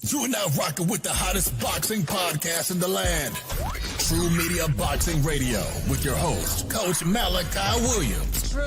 You are now rocking with the hottest boxing podcast in the land. True Media Boxing Radio with your host, Coach Malachi Williams. True.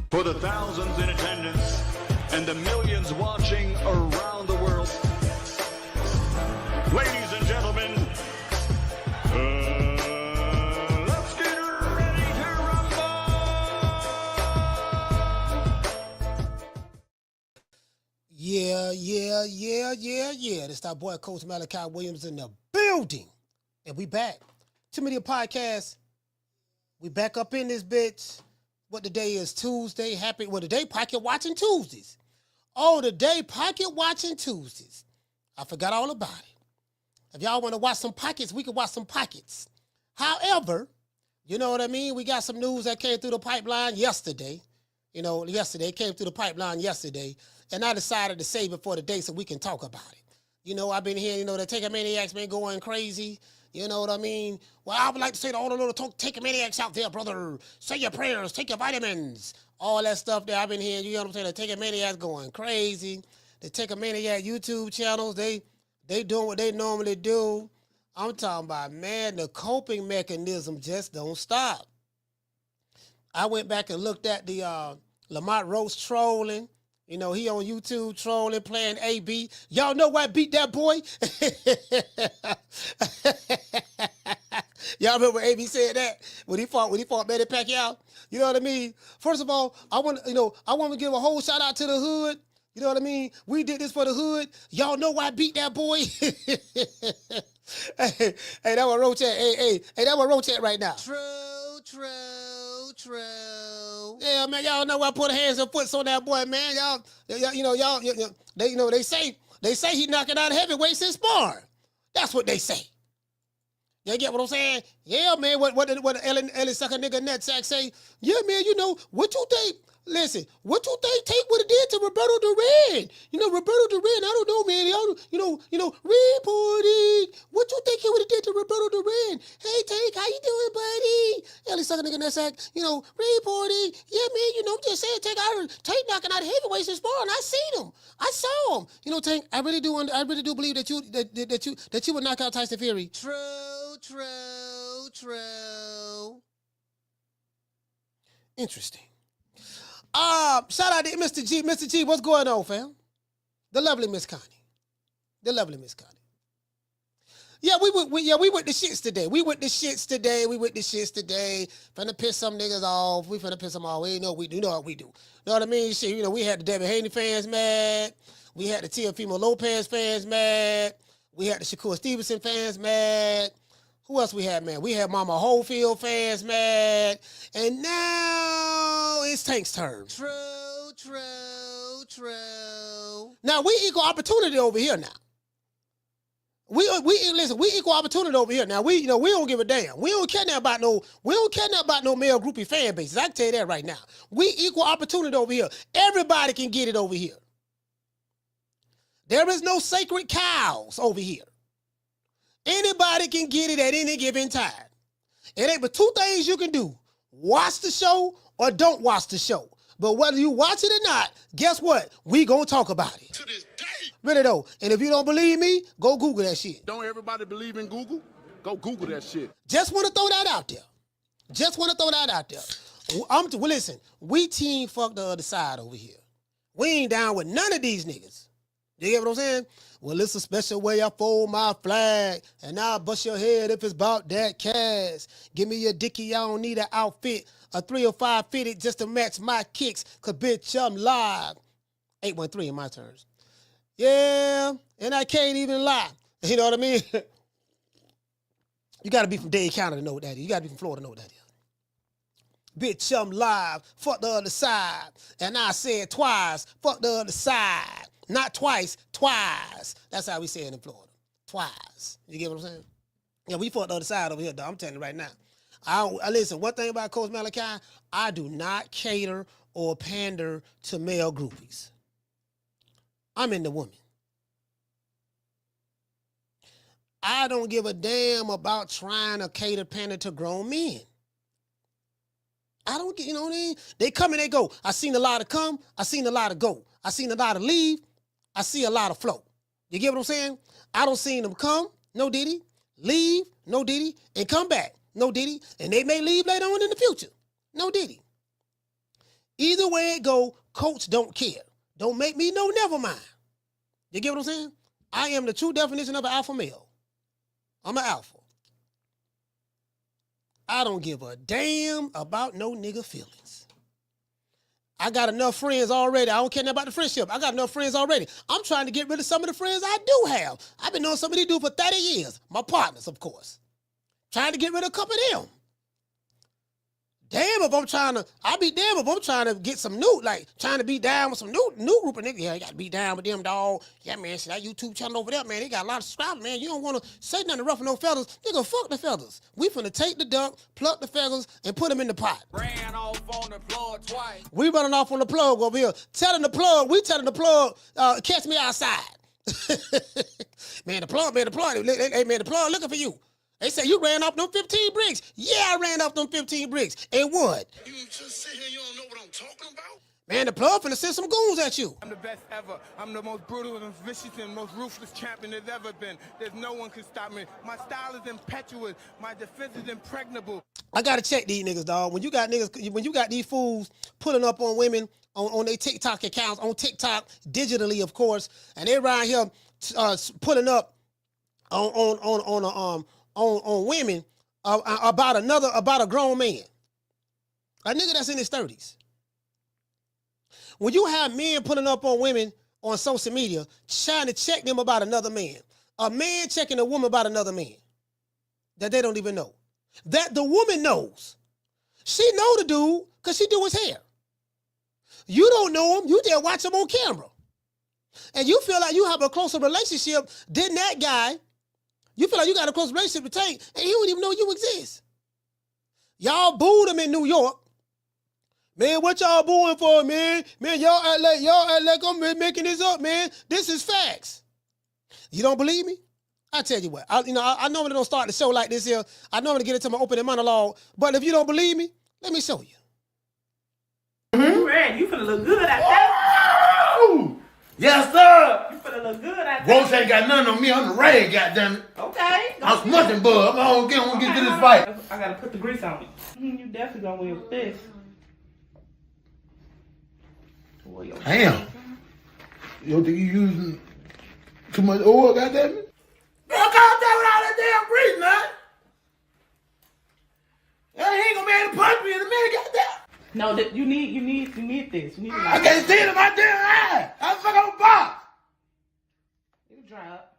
For the thousands in attendance and the millions watching around the world, ladies and gentlemen, let's get ready to rumble! Yeah. This our boy, Coach Malachi Williams in the building. And we back. Too Many Podcast. We back up in this bitch. What the day is? Tuesday. Today Pocket Watching Tuesdays. Oh, today Pocket Watching Tuesdays. I forgot all about it. If y'all want to watch some pockets, we can watch some pockets. However, you know what I mean? We got some news that came through the pipeline yesterday. It came through the pipeline yesterday. And I decided to save it for the day so we can talk about it. I've been hearing, the Take a Maniacs been going crazy. You know what I mean? Well, I would like to say to all the little Take a Maniacs out there, brother, say your prayers, take your vitamins, all that stuff that I've been hearing. You know what I'm saying? The Take a Maniacs going crazy. The Take a Maniac YouTube channels, they doing what they normally do. I'm talking about, man, the coping mechanism just don't stop. I went back and looked at the Lamont Roach trolling. He on YouTube trolling, playing AB. Y'all know why I beat that boy? Y'all remember when AB said that when he fought Manny Pacquiao? You know what I mean? First of all, I want to give a whole shout out to the hood. You know what I mean? We did this for the hood. Y'all know why I beat that boy? hey, that was Roach at. Hey, that was Roach at right now. True. Yeah, man, y'all know I put hands and foots on that boy, man. They say he knocking out heavyweights in sparring. That's what they say. You get what I'm saying? Yeah, man. What Ellie sucker nigga NYSAC say? Yeah, man. What you think? Listen, what you think Tank would have did to Roberto Duran? Roberto Duran, I don't know, man. Reporting. What you think he would have did to Roberto Duran? Hey, Tank, how you doing, buddy? Ellie sucker nigga NYSAC, reporting. Yeah, man, I'm just saying, Tank knocking out heavyweights in sparring. I seen him. I saw him. Tank, I really do believe that you would knock out Tyson Fury. True. Interesting. Shout out to Mr. G. Mr. G, what's going on, fam? The lovely Miss Connie. Yeah, we with the shits today. We with the shits today. Finna piss some niggas off. We finna piss them off. We know what we do. Know what I mean? Shit, we had the Devin Haney fans mad. We had the Teofimo Lopez fans mad. We had the Shakur Stevenson fans mad. Who else we had, man? We had Mama Holyfield fans mad. And now it's Tank's turn. True. Now, we equal opportunity over here now. We equal opportunity over here. Now, we don't give a damn. We don't care nothing about no male groupie fan bases. I can tell you that right now. We equal opportunity over here. Everybody can get it over here. There is no sacred cows over here. Anybody can get it at any given time. It ain't but two things you can do. Watch the show or don't watch the show. But whether you watch it or not, guess what? We gonna talk about it. To this day. Really though. And if you don't believe me, go Google that shit. Don't everybody believe in Google? Go Google that shit. Just want to throw that out there. Listen, we team fuck the other side over here. We ain't down with none of these niggas. You get what I'm saying? Well, it's a special way I fold my flag, and I'll bust your head if it's about that cash. Give me your dickie, I don't need an outfit. A 3 or 5 fitted just to match my kicks, cause bitch, I'm live. 813 in my terms. Yeah, and I can't even lie. You know what I mean? You gotta be from Dade County to know what that is. You gotta be from Florida to know what that is. Bitch, I'm live. Fuck the other side. And I said twice. Fuck the other side. Not twice, twice. That's how we say it in Florida. Twice. You get what I'm saying? Yeah, we fuck the other side over here, dog. I'm telling you right now. I listen, one thing about Coach Malachi, I do not cater or pander to male groupies. I'm into women. I don't give a damn about trying to cater, pander to grown men. I don't get, you know what I mean? They come and they go. I seen a lot of come. I seen a lot of go. I seen a lot of leave. I see a lot of flow. You get what I'm saying? I don't seen them come, no diddy, leave, no diddy, and come back, no diddy, and they may leave later on in the future, no diddy. Either way it go, Coach don't care. Don't make me no never mind. You get what I'm saying? I am the true definition of an alpha male. I'm an alpha. I don't give a damn about no nigga feelings. I got enough friends already. I don't care about the friendship. I got enough friends already. I'm trying to get rid of some of the friends I do have. I've been knowing some of these dudes for 30 years. My partners, of course. Trying to get rid of a couple of them. Damn if I'm trying to, I'll be damn if I'm trying to get some new, like trying to be down with some new group of niggas. Yeah, you got to be down with them, dog. Yeah, man, see that YouTube channel over there, man, they got a lot of subscribers, man. You don't want to say nothing to ruffle no feathers. Nigga, fuck the feathers. We finna take the duck, pluck the feathers, and put them in the pot. Ran off on the plug twice. We running off on the plug over here. Telling the plug, catch me outside. the plug, hey, the plug looking for you. They say you ran off them 15 bricks. Yeah, I ran off them 15 bricks. And what? You just sit here, you don't know what I'm talking about? Man, the plug finna send some goons at you. I'm the best ever. I'm the most brutal and vicious and most ruthless champion there's ever been. There's no one can stop me. My style is impetuous. My defense is impregnable. I gotta check these niggas, dog. When you got these fools putting up on women on their TikTok accounts, on TikTok, digitally, of course, and they around here putting up on women about a grown man, a nigga that's in his 30s. When you have men putting up on women on social media, trying to check them about another man, a man checking a woman about another man that they don't even know, that the woman knows. She know the dude because she do his hair. You don't know him. You just watch him on camera. And you feel like you have a closer relationship than that guy. You feel like you got a close relationship with Tank, and he don't even know you exist. Y'all booed him in New York. Man, what y'all booing for, man? Man, y'all act like I'm making this up, man. This is facts. You don't believe me? I tell you what. I normally don't start the show like this here. I normally get into my opening monologue. But if you don't believe me, let me show you. Red, you finna look good out there. Woo! Yes, sir. You finna look good out there. Roach ain't got nothing on me. I'm the raid, goddammit. Okay. I'm smudging, bud. I'm gonna get to this fight. I gotta put the grease on it. You definitely gonna win with this. Damn. You don't think you using too much oil, goddammit? Bro, calm down with all that damn grease, man. He ain't gonna be able to punch me in a minute, goddamn. No, you need this. You need I can't see it in my damn eye. I'm fucking on box. It'll dry up.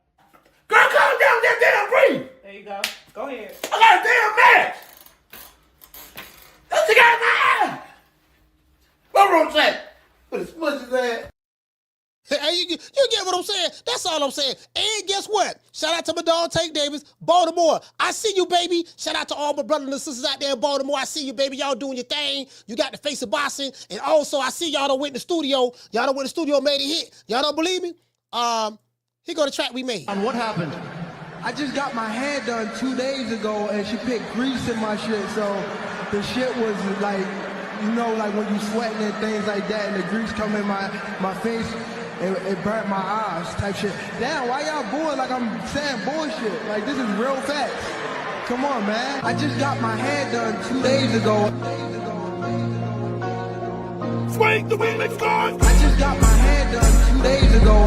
Girl, calm down with that damn grease. There you go. Go ahead. I got a damn match. That's the guy in my eye. What Roach at? Put a smudge his ass. Hey, you get what I'm saying? That's all I'm saying. And guess what? Shout out to my dog Tank Davis, Baltimore. I see you, baby. Shout out to all my brothers and sisters out there in Baltimore. I see you, baby. Y'all doing your thing. You got the face of boxing. And also, I see y'all done went in the studio. Y'all done went in the studio and made a hit. Y'all don't believe me? Here go the track we made. What happened? I just got my hair done 2 days ago, and she put grease in my shit, so the shit was like, you know, like when you sweating and things like that, and the grease come in my face. It burnt my eyes type shit. Damn, why y'all booing like I'm saying bullshit? Like, this is real facts. Come on, man. I just got my hair done 2 days ago. Swing the remix on. I just got my hair done 2 days ago.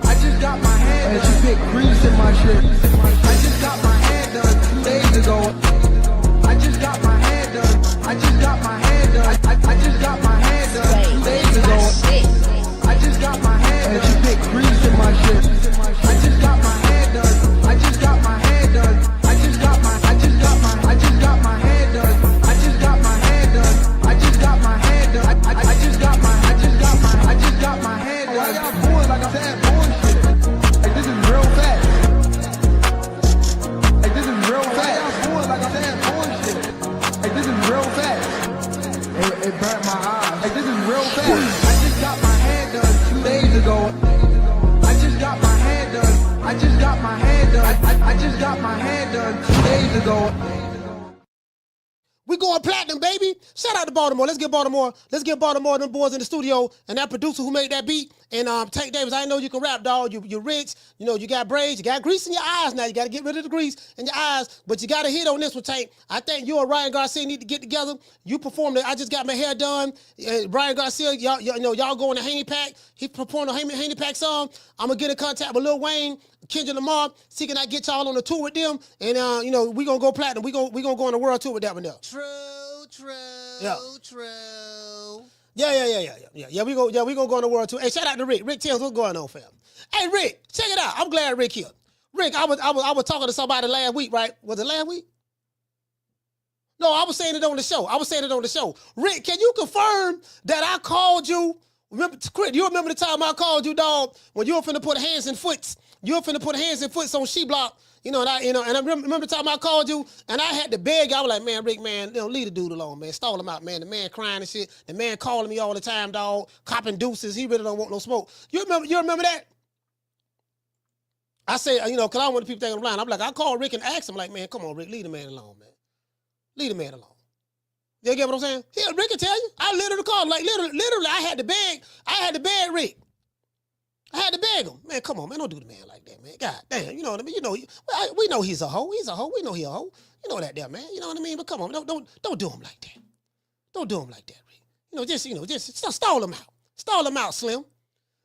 I just got my hair done. And she put grease in my shit. I just got my hair done 2 days ago. I just got my hair done. I just got my hair done. I just got my hair done 2 days ago. I just got my hair done. And she put grease in my shit. I just got my hair done. I just got my hair done. I just got my hair done. I just got my hair done. I just got my hair done. I just got my hair done. I got boys like I'm saying bullshit. Like this is real fast. Like this is real fast. I got boys like I'm saying bullshit. Like this is real fast. It burnt my eyes. Like this is real fast. I just got my hair done 2 days ago. I just got my hair done. I just got my hair done. I just got my hair done 2 days ago. We going platinum, baby. Shout out to Baltimore. Let's get Baltimore. Let's get Baltimore, them boys in the studio, and that producer who made that beat. And Tank Davis, I know you can rap, dog. You're rich. You know, you got braids. You got grease in your eyes now. You got to get rid of the grease in your eyes. But you got to hit on this one, Tank. I think you and Ryan Garcia need to get together. You performed it. I just got my hair done. Ryan Garcia, y'all go in the Haney Pack. He performed a Haney Pack song. I'm going to get in contact with Lil Wayne, Kendrick Lamar, see can I get y'all on a tour with them. And, we going to go platinum. We gonna go on a world tour with that one now. True. Yeah, we gonna go on the world tour. Hey, shout out to Rick. Rick tells what's going on, fam. Hey, Rick, check it out. I'm glad Rick here. Rick, I was talking to somebody last week, right? Was it last week? No, I was saying it on the show. Rick, can you confirm that I called you? Remember, you remember the time I called you, dog, when you were finna put hands and foots? You were finna put hands and foots on She-Block. And I remember the time I called you, and I had to beg. I was like, man, Rick, man, leave the dude alone, man. Stall him out, man. The man crying and shit. The man calling me all the time, dog. Copping deuces. He really don't want no smoke. You remember that? I said, because I don't want the people thinking I'm lying. I'm like, I called Rick and asked him, like, man, come on, Rick, leave the man alone, man. Leave the man alone. You get what I'm saying? Yeah, Rick can tell you. I literally called him. Like, literally, I had to beg Rick. I had to beg him. Man, come on, man. Don't do the man like that, man. God damn. You know what I mean? We know he's a hoe. He's a hoe. We know he's a hoe. You know that there, man. You know what I mean? But come on, don't do him like that. Don't do him like that, Rick. Just stall him out. Stall him out, Slim.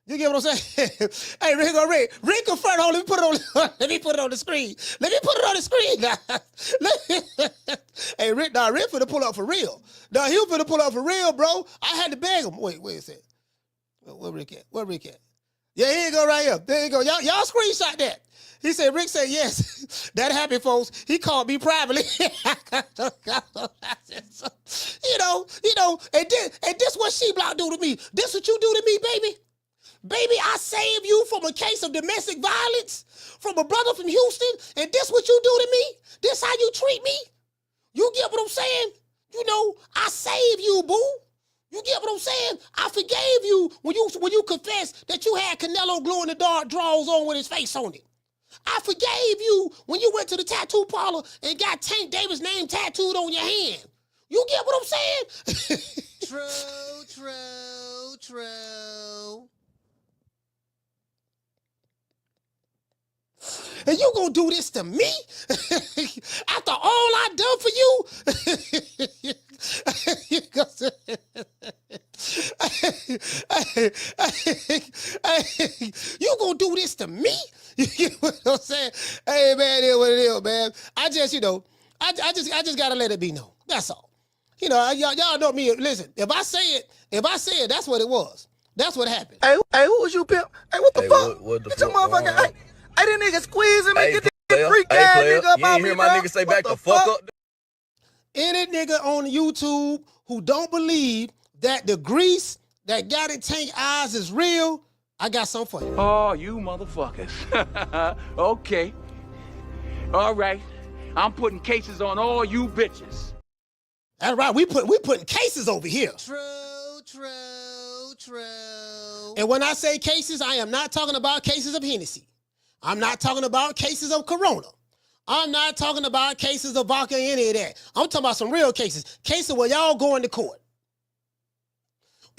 You get what I'm saying? Hey, Rick confirmed. Let me put it on the screen. Hey, Rick finna pull up for real. Nah, he was finna pull up for real, bro. I had to beg him. Wait a second. Where Rick at? Yeah, here you go right here. There you go. Y'all screenshot that. He said, Rick said, yes. That happened, folks. He called me privately. And this what She-Block do to me. This what you do to me, baby. Baby, I saved you from a case of domestic violence from a brother from Houston, and this what you do to me? This how you treat me? You get what I'm saying? I saved you, boo. You get what I'm saying? I forgave you when you confessed that you had Canelo glow in the dark drawers on with his face on it. I forgave you when you went to the tattoo parlor and got Tank Davis' name tattooed on your hand. You get what I'm saying? True. And you gonna do this to me? After all I done for you? You gonna do this to me? You get what I'm saying? Hey, man, it is what it is, man. I just gotta let it be known. That's all. Y'all know me. Listen, if I say it, that's what it was. That's what happened. Hey, who was you, pimp? Hey, what the fuck? What the fuck? Get your motherfucking... Hey, this nigga squeezing me. Get this freak ass nigga up. You ain't hear my nigga say back the fuck up? Any nigga on YouTube who don't believe that the grease that got in Tank eyes is real, I got something for you. Oh, you motherfuckers. Okay. All right. I'm putting cases on all you bitches. That's right. We putting cases over here. True. And when I say cases, I am not talking about cases of Hennessy. I'm not talking about cases of Corona. I'm not talking about cases of vodka, any of that. I'm talking about some real cases. Cases where y'all going to court.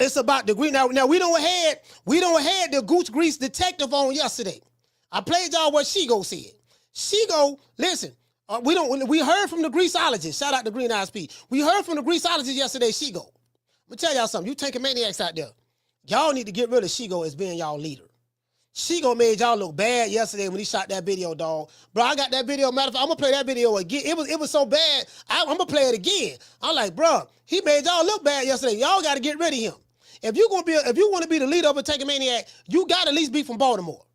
It's about the grease. Now we don't have the Gooch Grease detective on yesterday. I played y'all what She-Go said. She-Go, listen, we heard from the greaseologist. Shout out to Green Eyes P. We heard from the greaseologist yesterday, She-Go. me tell y'all something. You taking maniacs out there. Y'all need to get rid of Shigo as being y'all leader. Shigo made y'all look bad yesterday when he shot that video, dog. Bro, I got that video. Matter of fact, I'm gonna play that video again. It was so bad, I'm gonna play it again. I'm like, bro, he made y'all look bad yesterday. Y'all gotta get rid of him. If you want to be the leader of a Taking Maniac, you gotta at least be from Baltimore.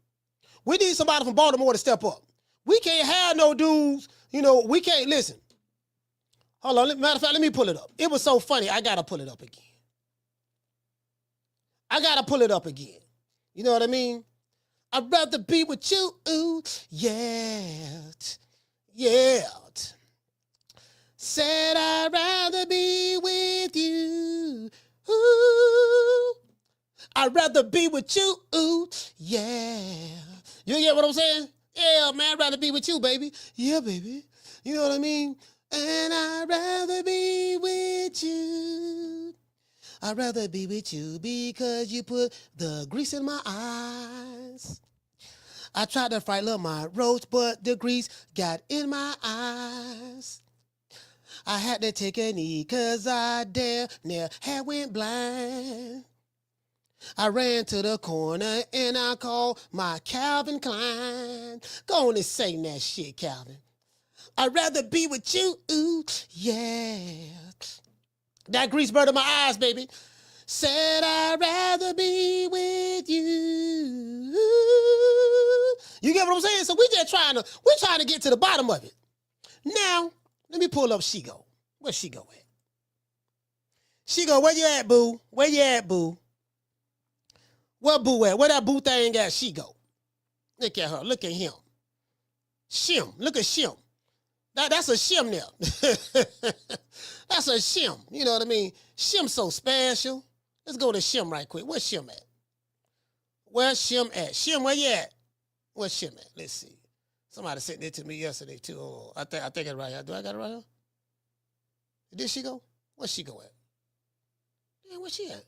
We need somebody from Baltimore to step up. We can't have no dudes, we can't listen. Hold on, matter of fact, let me pull it up. It was so funny, I gotta pull it up again. You know what I mean? I'd rather be with you, ooh, yeah. Said I'd rather be with you, ooh. I'd rather be with you, ooh, yeah. You get what I'm saying? Yeah, man, I'd rather be with you, baby. Yeah, baby. You know what I mean? And I'd rather be with you. I'd rather be with you because you put the grease in my eyes. I tried to fight Lamont Roach, but the grease got in my eyes. I had to take a knee because I damn near had went blind. I ran to the corner and I called my Calvin Klein. Go on and sing that shit, Calvin. I'd rather be with you, ooh, yeah. That grease burned in my eyes, baby. Said I'd rather be with you. You get what I'm saying? So we're trying to get to the bottom of it. Now, let me pull up Shigo. Where's Shigo at? Shigo, where you at, boo? Where you at, boo? Where boo at? Where that boo thing at, Shigo? Look at her. Look at him. Shim. Look at Shim. That's a Shim there. That's a Shim. You know what I mean? Shim's so special. Let's go to Shim right quick. Where's Shim at? Where's Shim at? Shim, where you at? Where's Shim at? Let's see. Somebody sent it to me yesterday, too. Oh, I think it's right here. Do I got it right here? Did she go? Where's she go at? Man, where's she at?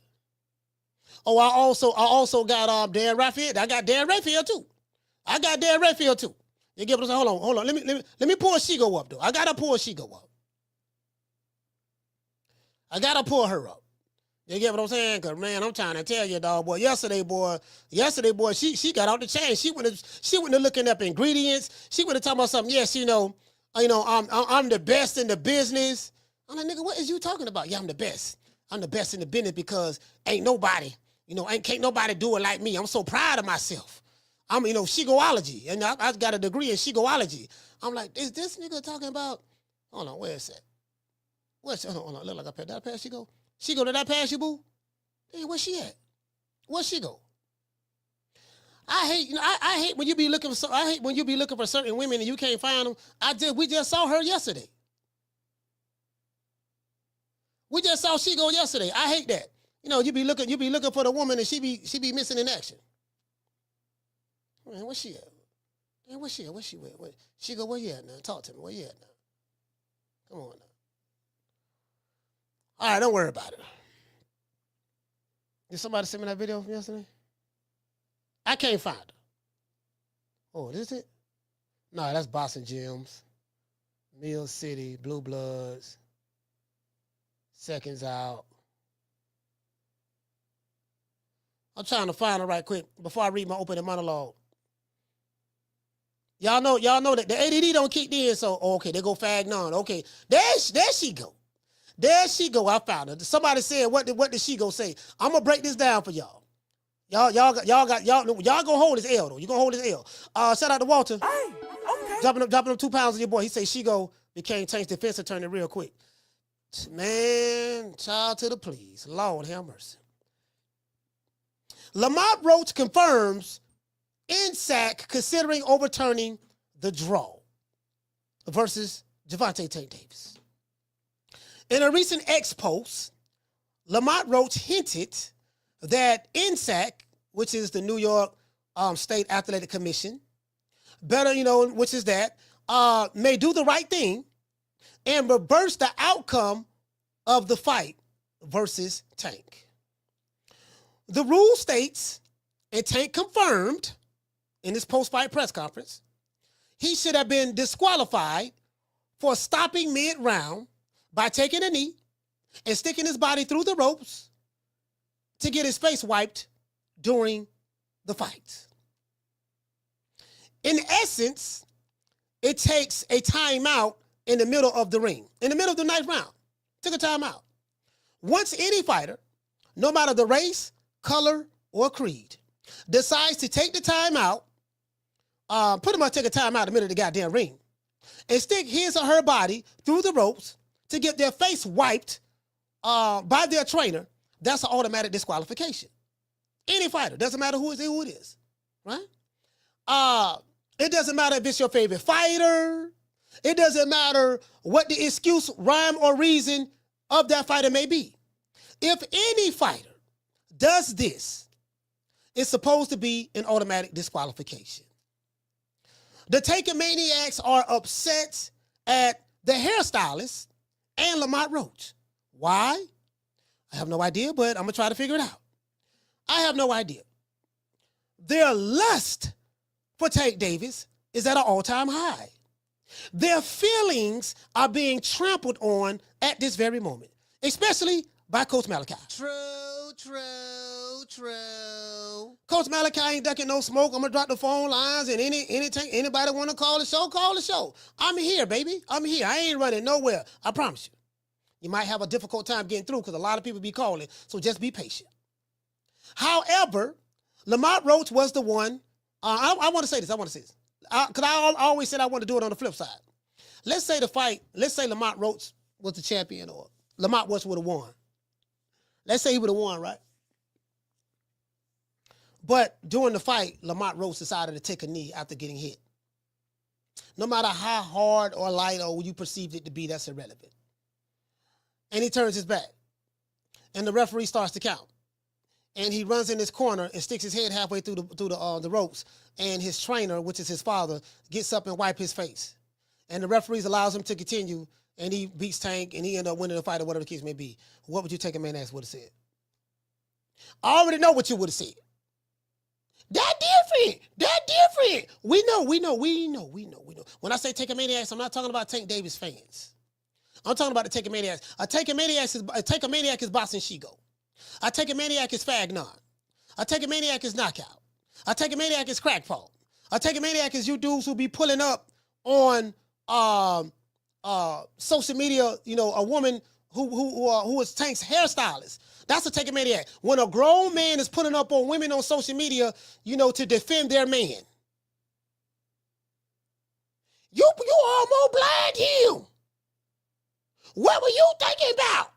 Oh, I also got Dan Raphael. I got Dan Raphael, too. You get what I'm saying? Hold on. Let me pull Shigo up, though. I gotta pull Shigo up. I gotta pull her up. You get what I'm saying? Cause man, I'm trying to tell you, dog, boy. Yesterday, boy, she got out the chain. She went to looking up ingredients. She went to talking about something. Yes, I'm the best in the business. I'm like, nigga, what is you talking about? Yeah, I'm the best. I'm the best in the business because ain't nobody, can't nobody do it like me. I'm so proud of myself. I'm, Shigoology, and I got a degree in Shigoology. I'm like, is this nigga talking about? Hold on, where is that? Hold on, look like did I pass Shigo? Shigo, did I pass you, boo? Hey, where's she at? Where's Shigo? I hate when you be looking for. I hate when you be looking for certain women and you can't find them. We just saw her yesterday. We just saw Shigo yesterday. I hate that. You be looking for the woman and she be missing in action. Man, where's she at? Man, where's she at? Shigo, where you at now? Talk to me. Where you at now? Come on now. All right, don't worry about it. Did somebody send me that video from yesterday? I can't find her. Oh, is it? No, that's Boston Gems, Mill City, Blue Bloods, Seconds Out. I'm trying to find her right quick before I read my opening monologue. Y'all know that the ADD don't kick in, so okay, they go fag none. Okay, there she go. There she go. I found her. Somebody said, what did she go say? I'm gonna break this down for y'all. Y'all gonna hold his L though. You gonna hold his L. Shout out to Walter. Hey, okay. Dropping up 2 pounds on your boy. He say Shigo became Tank's defense attorney real quick. Man, child to the please. Lord have mercy. Lamont Roach confirms NYSAC considering overturning the draw versus Gervonta Tank Davis. In a recent X post, Lamont Roach hinted that NYSAC, which is the New York State Athletic Commission, which is that, may do the right thing and reverse the outcome of the fight versus Tank. The rule states, and Tank confirmed in his post-fight press conference, he should have been disqualified for stopping mid-round by taking a knee and sticking his body through the ropes to get his face wiped during the fight. In essence, it takes a timeout in the middle of the ring, in the middle of the ninth round. Took a timeout. Once any fighter, no matter the race, color, or creed, decides to take the timeout, pretty much take a timeout in the middle of the goddamn ring, and stick his or her body through the ropes to get their face wiped by their trainer, that's an automatic disqualification. Any fighter, doesn't matter who it is, right? It doesn't matter if it's your favorite fighter. It doesn't matter what the excuse, rhyme, or reason of that fighter may be. If any fighter does this, it's supposed to be an automatic disqualification. The Taker Maniacs are upset at the hairstylist and Lamont Roach. Why? I have no idea, but I'm going to try to figure it out. I have no idea. Their lust for Tank Davis is at an all-time high. Their feelings are being trampled on at this very moment, especially by Coach Malachi. True. Coach Malachi ain't ducking no smoke. I'm going to drop the phone lines, and anybody want to call the show, call the show. I'm here, baby. I'm here. I ain't running nowhere. I promise you. You might have a difficult time getting through because a lot of people be calling, so just be patient. However, Lamont Roach was the one. I want to say this. Because I always said I want to do it on the flip side. Let's say Lamont Roach was the champion, or Lamont Roach would have won. Let's say he would have won, right? But during the fight, Lamont Roach decided to take a knee after getting hit. No matter how hard or light or you perceived it to be, that's irrelevant. And he turns his back. And the referee starts to count. And he runs in this corner and sticks his head halfway through the ropes. And his trainer, which is his father, gets up and wipes his face. And the referees allows him to continue. And he beats Tank, and he ends up winning the fight, or whatever the case may be. What would you take a man ass would have said? I already know what you would have said. That different. We know. When I say take a maniacs, I'm not talking about Tank Davis fans. I'm talking about the take a maniacs. A take a maniac is Boston Shigo. A take a maniac is Fagnon. A take a maniac is Knockout. A take a maniac is Crackpot. A take a maniac is you dudes who be pulling up on social media, a woman who is Tank's hairstylist. That's a take a maniac. When a grown man is putting up on women on social media, to defend their man. You almost blind him. What were you thinking about?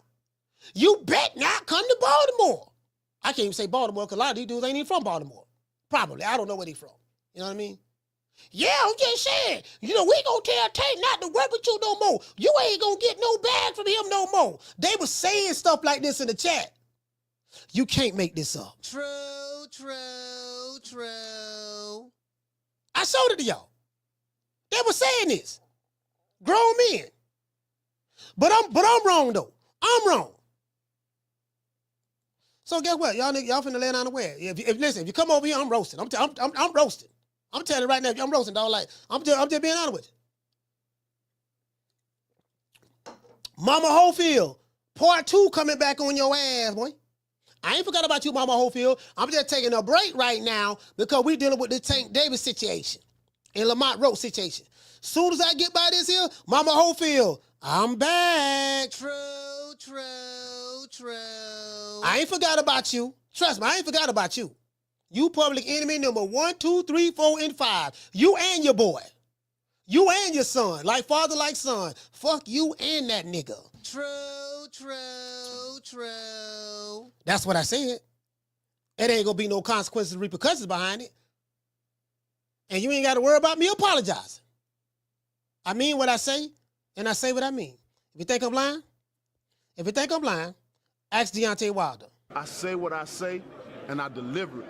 You bet not come to Baltimore. I can't even say Baltimore because a lot of these dudes ain't even from Baltimore. Probably. I don't know where they from. You know what I mean? Yeah, I'm just saying. We gonna tell Tank not to work with you no more. You ain't gonna get no bag from him no more. They was saying stuff like this in the chat. You can't make this up. True. I showed it to y'all. They were saying this. Grown men. But I'm wrong though. I'm wrong. So guess what? Y'all finna lay down the way. If you come over here, I'm roasting. I'm roasting. I'm telling you right now, I'm roasting, dog. Like, I'm just being honest with you. Mama Holyfield, part 2 coming back on your ass, boy. I ain't forgot about you, Mama Holyfield. I'm just taking a break right now because we dealing with the Tank Davis situation and Lamont Roach situation. Soon as I get by this here, Mama Holyfield, I'm back. True. I ain't forgot about you. Trust me, I ain't forgot about you. You public enemy number 1, 2, 3, 4, and 5. You and your boy. You and your son. Like father, like son. Fuck you and that nigga. True. That's what I said. It ain't gonna be no consequences, repercussions behind it. And you ain't got to worry about me apologizing. I mean what I say, and I say what I mean. If you think I'm lying, ask Deontay Wilder. I say what I say, and I deliver it.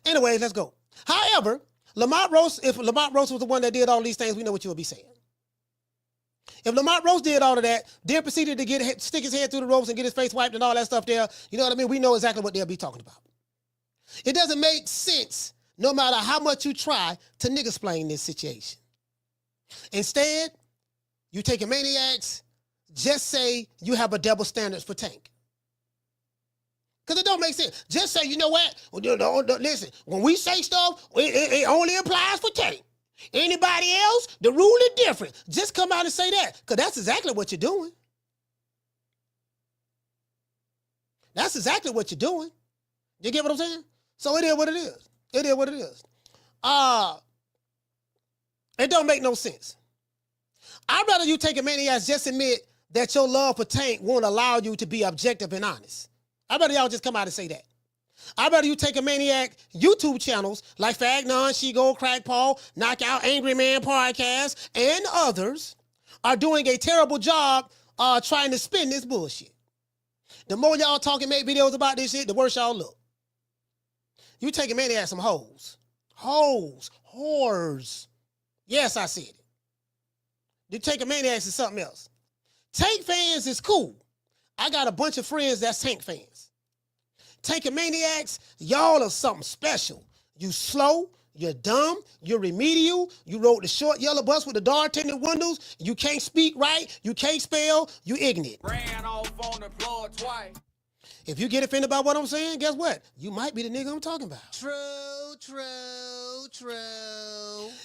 Anyways, let's go. However, if Lamont Roach was the one that did all these things, we know what you would be saying. If Lamont Roach did all of that, then proceeded to stick his head through the ropes and get his face wiped and all that stuff there, you know what I mean? We know exactly what they'll be talking about. It doesn't make sense, no matter how much you try, to nigga-splain this situation. Instead, you taking maniacs, just say you have a double standards for Tank. Because it don't make sense. Just say, you know what? Listen, when we say stuff, it only applies for Tank. Anybody else, the rule is different. Just come out and say that, because that's exactly what you're doing. That's exactly what you're doing. You get what I'm saying? So it is what it is. It is what it is. It don't make no sense. I'd rather you take a maniac, just admit that your love for Tank won't allow you to be objective and honest. I'd rather y'all just come out and say that. I'd rather you take a maniac YouTube channels like Fagnon, She Go, Crack Paul, Knockout, Angry Man Podcast, and others are doing a terrible job trying to spin this bullshit. The more y'all talk and make videos about this shit, the worse y'all look. You take a maniac some hoes. Hoes. Whores. Yes, I said it. You take a maniac to something else. Tank fans is cool. I got a bunch of friends that's Tank fans. Tank maniacs, y'all are something special. You slow, you're dumb, you're remedial, you rode the short yellow bus with the dark tinted windows, you can't speak right, you can't spell, you ignorant. Ran off on the floor twice. If you get offended by what I'm saying, guess what? You might be the nigga I'm talking about. True.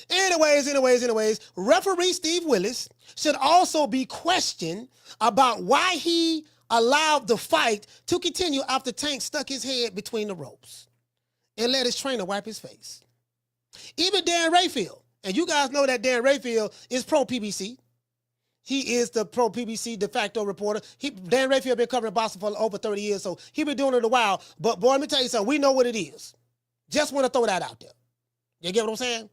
Anyways, referee Steve Willis should also be questioned about why he allowed the fight to continue after Tank stuck his head between the ropes and let his trainer wipe his face. Even Dan Rayfield, and you guys know that Dan Rayfield is pro-PBC. He is the pro-PBC de facto reporter. Dan Rayfield been covering boxing for over 30 years, so he been doing it a while. But boy, let me tell you something. We know what it is. Just want to throw that out there. You get what I'm saying?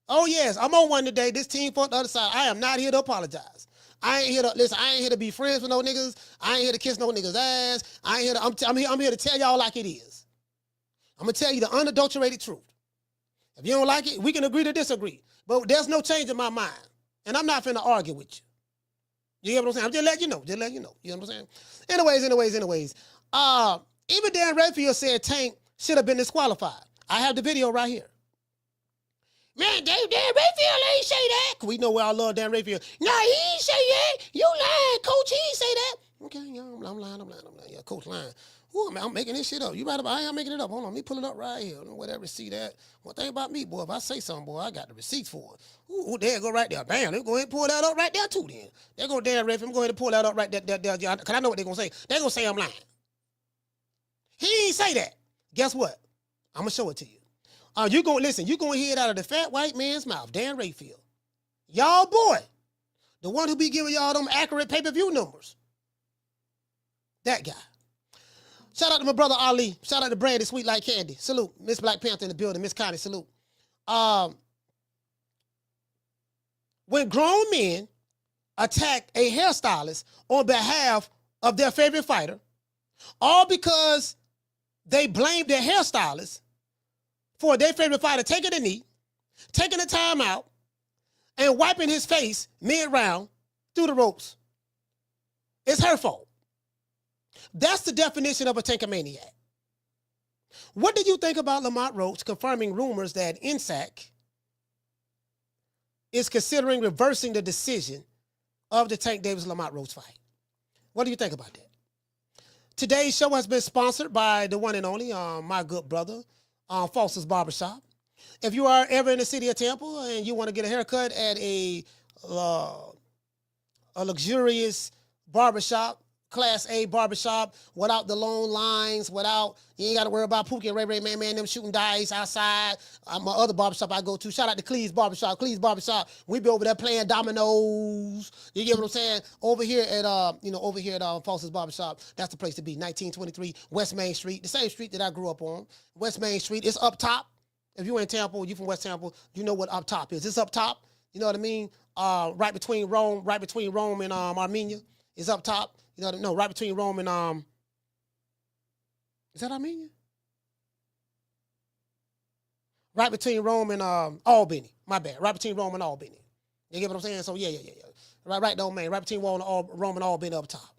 Oh, yes, I'm on one today. This team fought the other side. I am not here to apologize. I ain't here to be friends with no niggas. I ain't here to kiss no niggas' ass. I'm here to tell y'all like it is. I'm going to tell you the unadulterated truth. If you don't like it, we can agree to disagree. But there's no change in my mind. And I'm not finna argue with you. You get what I'm saying? I'm just letting you know. You know what I'm saying? Anyways. Even Dan Rayfield said Tank should have been disqualified. I have the video right here. Man, Dan Rayfield ain't say that. We know where I love Dan Rayfield. Nah, he ain't say that. You lying, coach. He ain't say that. Okay, yeah, I'm lying. Yeah, coach lying. Ooh, man, I'm making this shit up. You right about it? I'm making it up. Hold on, let me pull it up right here. Whatever, see that. One thing about me, boy, if I say something, boy, I got the receipts for it. Ooh, there you go right there. Bam, let me go ahead and pull that up right there too then. There go Dan Rayfield. I'm going to pull that up right there, because I know what they're going to say. They're going to say I'm lying. He ain't say that. Guess what? I'm going to show it to you. You're going to hear it out of the fat white man's mouth, Dan Rayfield. Y'all boy, the one who be giving y'all them accurate pay-per-view numbers. That guy. Shout out to my brother Ali. Shout out to Brandy, Sweet Like Candy. Salute. Miss Black Panther in the building. Miss Connie, salute. When grown men attack a hairstylist on behalf of their favorite fighter, all because they blame their hairstylist for their favorite fighter taking a knee, taking a time out, and wiping his face mid-round through the ropes, it's her fault. That's the definition of a tankomaniac. What do you think about Lamont Roach confirming rumors that NYSAC is considering reversing the decision of the Tank Davis-Lamont Roach fight? What do you think about that? Today's show has been sponsored by the one and only, my good brother, Foster's Barbershop. If you are ever in the city of Tampa and you want to get a haircut at a luxurious barbershop, Class A barbershop, without the long lines, you ain't got to worry about Pookie and Ray Man, them shooting dice outside. My other barbershop I go to, shout out to Cleve's Barbershop. We be over there playing dominoes. You get what I'm saying? Over here at Foster's Barbershop, that's the place to be. 1923 West Main Street, the same street that I grew up on. West Main Street, it's up top. If you in Tampa, you from West Tampa, you know what up top is. It's up top. You know what I mean? Right between Rome and Armenia. It's up top. You know, no, right between Rome and is that Armenia? Right between Rome and Albany. My bad. Right between Rome and Albany. You get what I'm saying? So yeah. Right though, man. Right between Rome and Albany up top.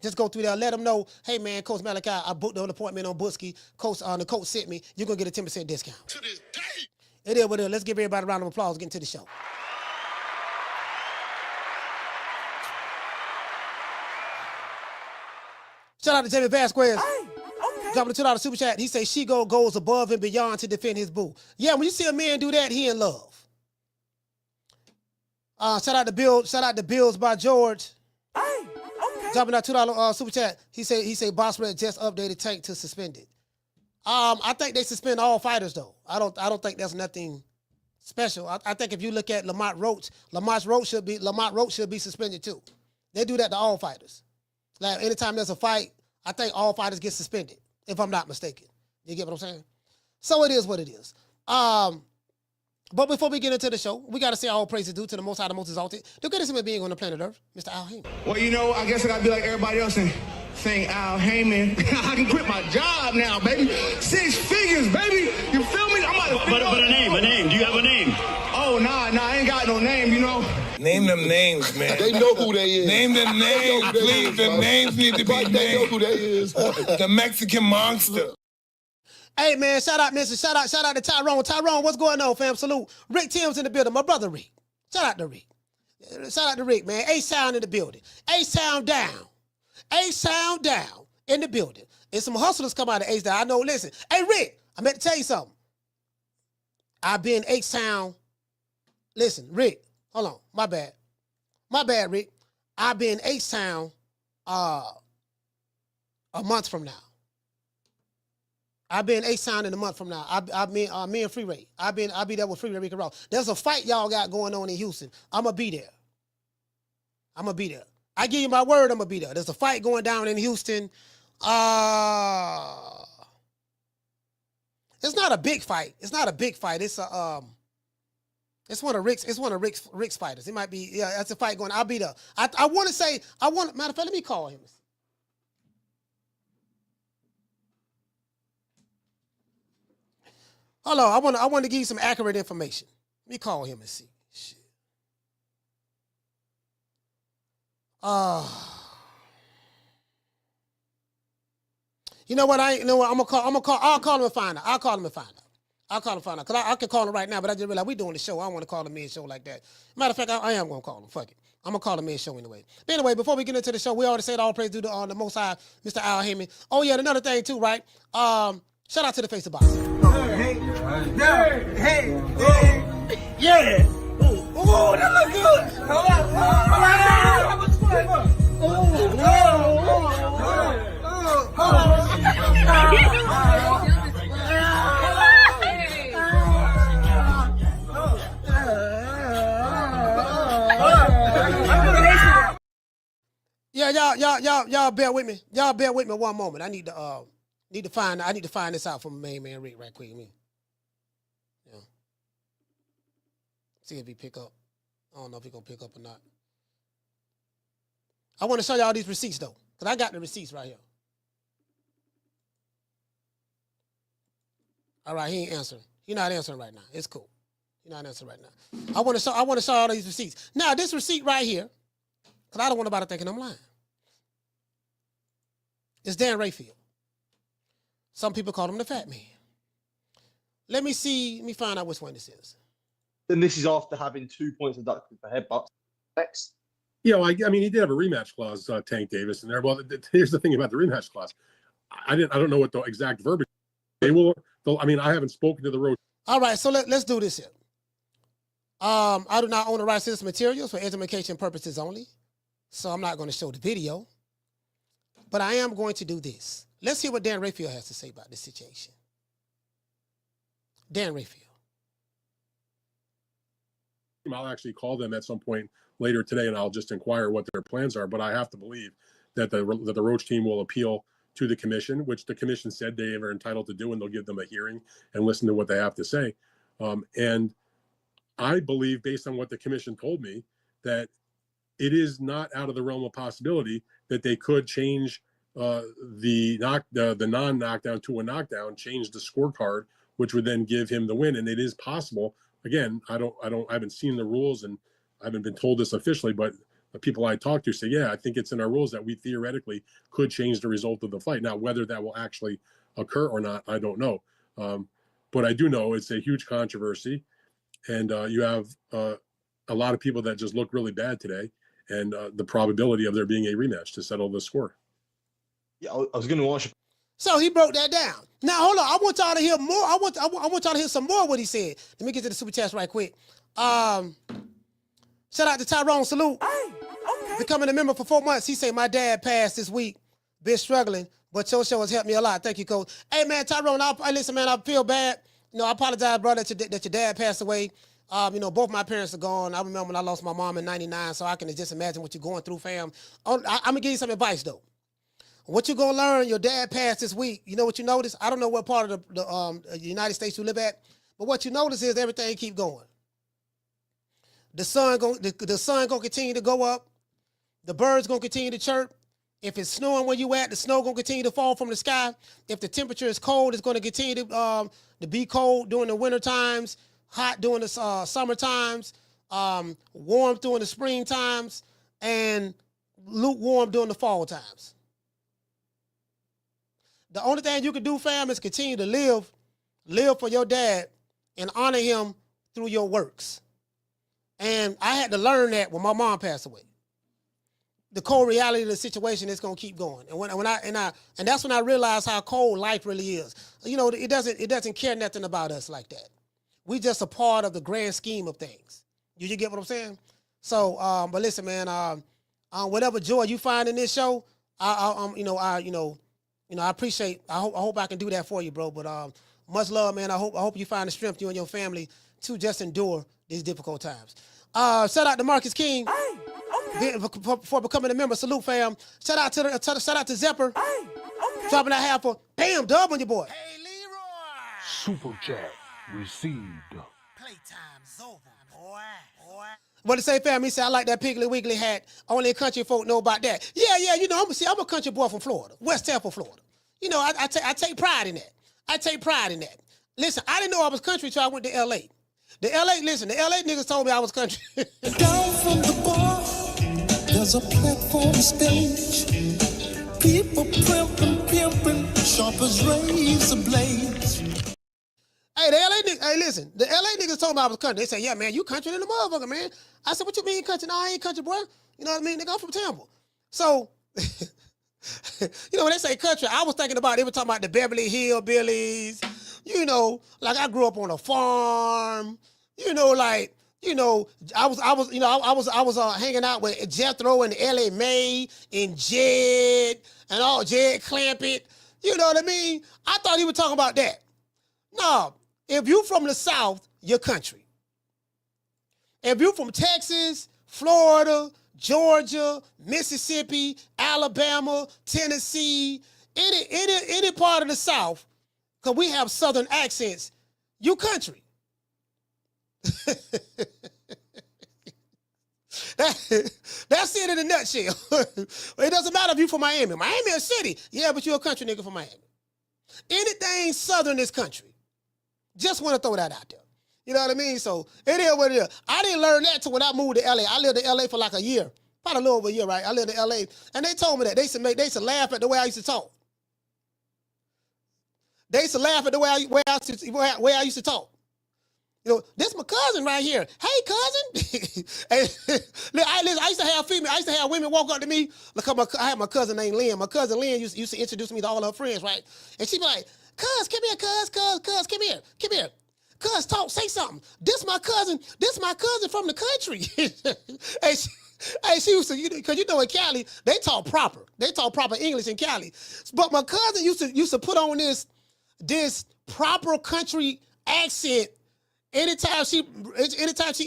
Just go through there. Let them know, hey man, Coach Malachi, I booked an appointment on Busky. The coach sent me. You're gonna get a 10% discount. To this day. It is what it is. Let's give everybody a round of applause. Get into the show. Shout out to Jamie Vasquez. Dropping a $2 super chat. He say Shigo goes above and beyond to defend his boo. Yeah, when you see a man do that, he in love. Shout out to Bill. Shout out to Bills by George. Dropping that $2 super chat. He say Boss Red just updated Tank to suspended. I think they suspend all fighters though. I don't think that's nothing special. I think if you look at Lamont Roach should be suspended too. They do that to all fighters. Like anytime there's a fight, I think all fighters get suspended, if I'm not mistaken. You get what I'm saying? So it is what it is. But before we get into the show, we got to say all praise is due to the Most High, the Most Exalted, the greatest human being on the planet Earth, Mr. Al Heyman. Well, you know, I guess I got to be like everybody else and saying Al Heyman. I can quit my job now, baby. 6 figures, baby. You feel me? I'm about to But a name. Do you have a name? Oh, nah, I ain't got no name, you know. Name them names, man. They know who they is. Name them names, please. The names need to be named. They know who they is. The Mexican monster. Hey, man, shout out to Tyrone. Tyrone, what's going on, fam? Salute. Rick Tim's in the building. My brother, Rick. Shout out to Rick. Shout out to Rick, man. A-Sound in the building. A-Sound down. A-Sound down in the building. And some hustlers come out of A-Sound. I know, listen. Hey, Rick, I meant to tell you something. I've been A-Sound. Listen, Rick, hold on. My bad. My bad, Rick. I'll be in H-Town a month from now. I'll be in H-Town in a month from now. Me and Free Ray. I'll be there with Free Ray Ricky Ross. There's a fight y'all got going on in Houston. I'm going to be there. I give you my word, I'm going to be there. There's a fight going down in Houston. It's not a big fight. It's one of Rick's fighters. It might be, yeah, that's a fight going. I'll be there. I want to say, matter of fact, let me call him. Hello, I want to give you some accurate information. Let me call him and see. Shit. You know what? I'm gonna call. I'll call him and find out. I'll call him and find out. Because I can call him right now, but I just realized we doing the show. I don't want to call him mid-show like that. Matter of fact, I am going to call him. Fuck it. I'm going to call him mid-show anyway. But anyway, before we get into the show, we already said all praise due to the Most High, Mr. Al Heyman. Oh, yeah, another thing, too, right? Shout out to the Face of Boxing. Hey. Yeah. Ooh, that look good. Yeah, y'all bear with me. Y'all bear with me one moment. I need to find this out from main man Rick right quick. Yeah. See if he pick up. I don't know if he gonna pick up or not. I want to show y'all these receipts though, because I got the receipts right here. All right, he ain't answering. He not answering right now. It's cool. He not answering right now. I want to show all these receipts. Now, this receipt right here, because I don't want nobody thinking I'm lying. It's Dan Rayfield. Some people call him the Fat Man. Let me find out which one this is. Then this is after having 2 points deducted for headbutts. Next. Yeah, well, I mean, he did have a rematch clause, Tank Davis, in there. Well, here's the thing about the rematch clause. I don't know what the exact verbiage. I haven't spoken to the Roach. All right, so let's do this here. I do not own the rights to this materials for education purposes only, so I'm not going to show the video. But I am going to do this. Let's hear what Dan Rayfield has to say about this situation. Dan Rayfield. I'll actually call them at some point later today, and I'll just inquire what their plans are. But I have to believe that the Roach team will appeal to the commission, which the commission said they are entitled to do, and they'll give them a hearing and listen to what they have to say. And I believe, based on what the commission told me, that it is not out of the realm of possibility that they could change the non-knockdown to a knockdown, change the scorecard, which would then give him the win. And it is possible. Again, I haven't seen the rules, and I haven't been told this officially, but the people I talk to say, yeah, I think it's in our rules that we theoretically could change the result of the fight. Now, whether that will actually occur or not, I don't know. But I do know it's a huge controversy, and you have a lot of people that just look really bad today, and the probability of there being a rematch to settle the score. Yeah, I was going to ask you. So he broke that down. Now, hold on. I want y'all to hear more. I want y'all to hear some more of what he said. Let me get to the super chats right quick. Shout out to Tyrone. Salute. Hey, okay. Becoming a member for 4 months. He said, my dad passed this week. Been struggling, but your show has helped me a lot. Thank you, Coach. Hey, man, Tyrone, listen, man, I feel bad. You know, I apologize, brother, that your dad passed away. You know, both my parents are gone. I remember when I lost my mom in 99, so I can just imagine what you're going through, fam. I'm going to give you some advice, though. What you gonna learn? Your dad passed this week. You know what you notice? I don't know what part of the United States you live at, but what you notice is everything keep going. The sun gonna continue to go up. The birds gonna continue to chirp. If it's snowing where you at, the snow gonna continue to fall from the sky. If the temperature is cold, it's gonna continue to be cold during the winter times, hot during the summer times, warm during the spring times, and lukewarm during the fall times. The only thing you can do, fam, is continue to live for your dad and honor him through your works. And I had to learn that when my mom passed away. The cold reality of the situation is gonna keep going. And that's when I realized how cold life really is. You know, it doesn't care nothing about us like that. We just a part of the grand scheme of things. You get what I'm saying? So, but listen, man, whatever joy you find in this show, I appreciate. I hope I can do that for you, bro. But much love, man. I hope you find the strength, you and your family, to just endure these difficult times. Shout out to Marcus King for becoming a member. Salute, fam. Shout out to Zepper. Dropping that half for bam dub on your boy. Hey, Leroy. Super chat received. Playtime's over, boy. What to say, fam? He said, I like that Piggly Wiggly hat. Only country folk know about that. Yeah, you know, I'm a country boy from Florida, West Tampa, Florida. You know, I take pride in that. Listen, I didn't know I was country until I went to L.A. The LA niggas told me I was country. Down from the bar, there's a platform stage. People pimping, sharp as razor blades. Hey, the LA niggas told me I was country. They said, yeah, man, you country than the motherfucker, man. I said, what you mean country? No, I ain't country, boy. You know what I mean? Nigga, I'm from Tampa. So, you know, when they say country, I was thinking about, they were talking about the Beverly Hillbillies. You know, like I grew up on a farm. You know, like, you know, I was hanging out with Jethro and L.A. May and Jed and Jed Clampett. You know what I mean? I thought he was talking about that. No, if you from the South, you're country. If you from Texas, Florida, Georgia, Mississippi, Alabama, Tennessee, any part of the South, because we have Southern accents, you country. That's it in a nutshell. It doesn't matter if you from Miami. Miami is a city. Yeah, but you're a country nigga from Miami. Anything Southern is country. Just want to throw that out there. You know what I mean? So it is what it is. I didn't learn that till when I moved to LA. I lived in LA for like a year. About a little over a year, right? I lived in LA. And they told me that. They used to laugh at the way I used to talk. They used to laugh at the way I used to talk. You know, this my cousin right here. Hey, cousin. I used to have women walk up to me. Look, I had my cousin named Lynn. My cousin Lynn used to introduce me to all her friends, right? And she'd be like, cuz, come here, cuz, come here. Cuz, talk, say something. This my cousin from the country. She used to, because you know in Cali, they talk proper. They talk proper English in Cali. But my cousin used to put on this proper country accent. Anytime she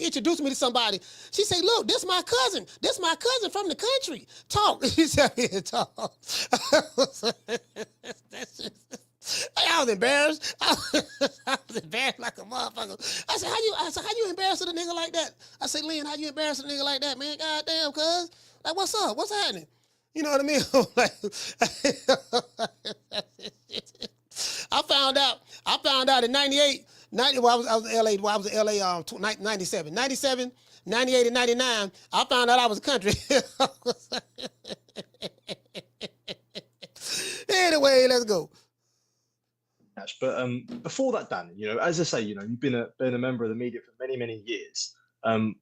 introduced me to somebody, she say, look, this my cousin from the country. Talk. She said, yeah, talk. I was embarrassed. I was embarrassed like a motherfucker. I said, how you embarrassing a nigga like that? I said, Lynn, how you embarrassing a nigga like that, man? God damn, cuz. Like, what's up? What's happening? You know what I mean? I found out in 98, I was in LA 97, 98, and 99. I found out I was country. Anyway, let's go. But before that, Dan, you know, as I say, you know, you've been a member of the media for many, many years. And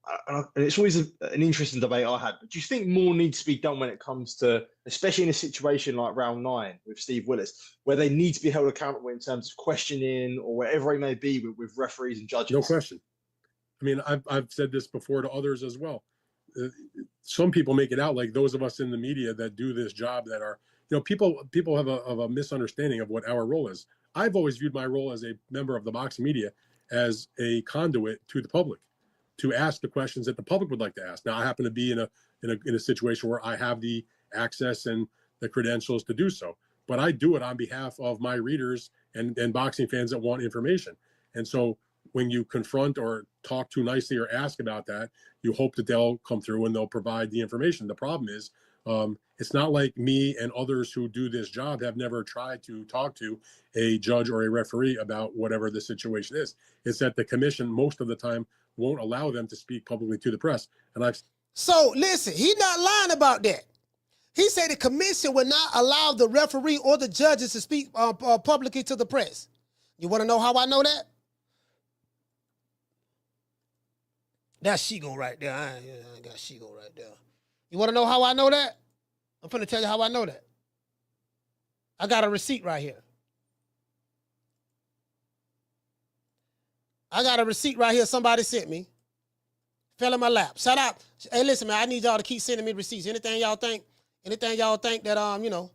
it's always an interesting debate I had. But do you think more needs to be done when it comes to, especially in a situation like round 9 with Steve Willis, where they need to be held accountable in terms of questioning or whatever it may be with referees and judges? No question. I mean, I've said this before to others as well. Some people make it out like those of us in the media that do this job that are, people have a misunderstanding of what our role is. I've always viewed my role as a member of the boxing media as a conduit to the public, to ask the questions that the public would like to ask. Now, I happen to be in a situation where I have the access and the credentials to do so, but I do it on behalf of my readers and boxing fans that want information. And so when you confront or talk too nicely or ask about that, you hope that they'll come through and they'll provide the information. The problem is, it's not like me and others who do this job have never tried to talk to a judge or a referee about whatever the situation is. It's that the commission most of the time won't allow them to speak publicly to the press. And So listen, he's not lying about that. He said the commission will not allow the referee or the judges to speak publicly to the press. You want to know how I know that? That's Shigo right there. I got Shigo right there. You want to know how I know that? I'm going to tell you how I know that. I got a receipt right here. I got a receipt right here somebody sent me. Fell in my lap. Shout out. Hey, listen, man, I need y'all to keep sending me receipts. Anything y'all think that, that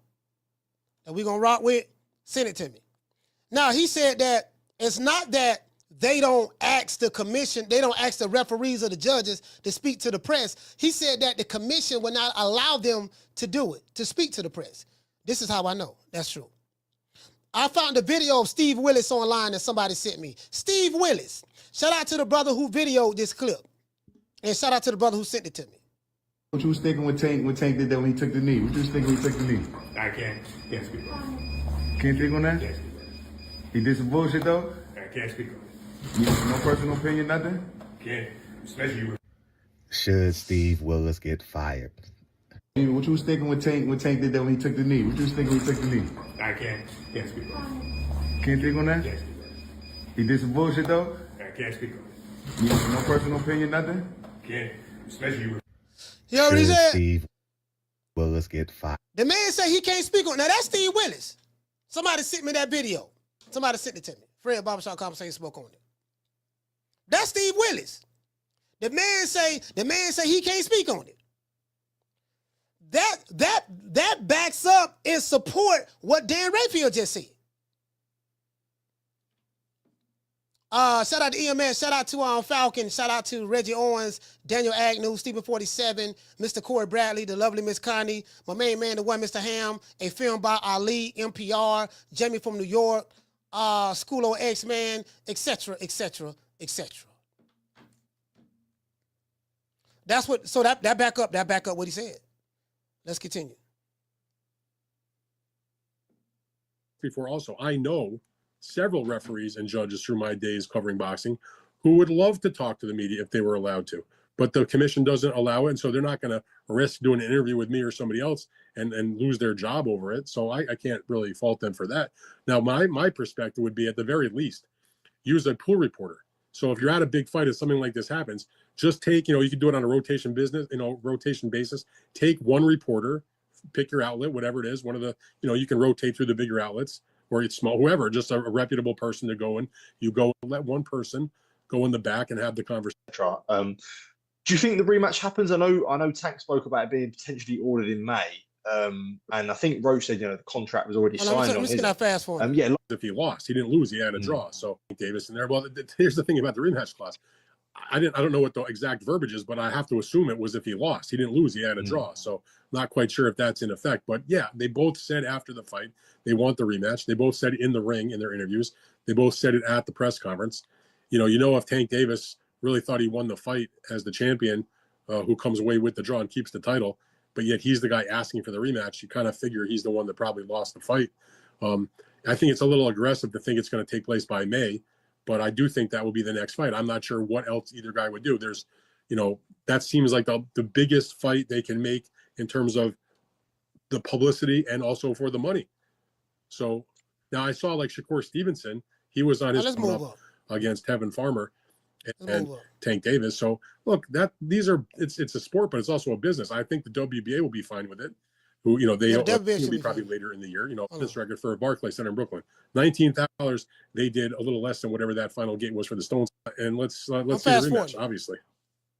we going to rock with, send it to me. Now, he said that it's not that they don't ask the commission, they don't ask the referees or the judges to speak to the press. He said that the commission will not allow them to do it, to speak to the press. This is how I know that's true. I found a video of Steve Willis online that somebody sent me. Steve Willis. Shout out to the brother who videoed this clip. And shout out to the brother who sent it to me. What you was thinking when Tank did that when he took the knee? What you was thinking when he took the knee? I can't speak on it. Can't speak on that? Can't speak on it. He did some bullshit though? I can't speak on it. No personal opinion, nothing? Can't, especially with. Should Steve Willis get fired? What you was thinking when Tank did that when he took the knee? What you was thinking when he took the knee? I can't speak on it. Can't speak on that? Can't speak on it. He did some bullshit though? I can't speak on it. No personal opinion, nothing? Can't, especially with. You already said? Steve Willis get fired? The man said he can't speak on it. Now that's Steve Willis. Somebody sent me that video. Somebody sent it to me. Fred Barbershop Conversation spoke on it. That's Steve Willis. The man say he can't speak on it. That backs up and support what Dan Rayfield just said. Shout out to EMS, shout out to Falcon, shout out to Reggie Owens, Daniel Agnew, Stephen 47, Mr. Corey Bradley, the lovely Miss Connie, my main man, the one Mr. Ham, a film by Ali, NPR, Jamie from New York, School of X-Man, etc., etc., etc. That's what. So that back up what he said. Let's continue. Before also, I know several referees and judges through my days covering boxing who would love to talk to the media if they were allowed to, but the commission doesn't allow it, and so they're not going to risk doing an interview with me or somebody else and lose their job over it. So I can't really fault them for that. Now, my perspective would be, at the very least, use a pool reporter. So if you're at a big fight and something like this happens, just take, you can do it on a rotation basis. Take one reporter, pick your outlet, whatever it is. One of the, you can rotate through the bigger outlets, or it's small, whoever, just a reputable person to go in. You go, let one person go in the back and have the conversation. Do you think the rematch happens? I know Tank spoke about it being potentially ordered in May. And I think Roach said, the contract was already signed on his. Fast forward. Yeah, if he lost, he didn't lose. He had a draw. So Davis in there. Well, here's the thing about the rematch clause. I don't know what the exact verbiage is, but I have to assume it was if he lost. He didn't lose. He had a draw. So not quite sure if that's in effect. But yeah, they both said after the fight they want the rematch. They both said it in the ring in their interviews. They both said it at the press conference. If Tank Davis really thought he won the fight as the champion, who comes away with the draw and keeps the title, but yet he's the guy asking for the rematch, you kind of figure he's the one that probably lost the fight. I think it's a little aggressive to think it's going to take place by May, but I do think that will be the next fight. I'm not sure what else either guy would do. There's, that seems like the biggest fight they can make in terms of the publicity and also for the money. So now I saw like Shakur Stevenson, he was on his move up against Tevin Farmer, and Tank Davis. So look, it's a sport, but it's also a business. I think the WBA will be fine with it. Who, they'll be probably later in the year. This record for Barclays Center in Brooklyn, $19,000. They did a little less than whatever that final gate was for the Stones. And let's see a rematch, obviously.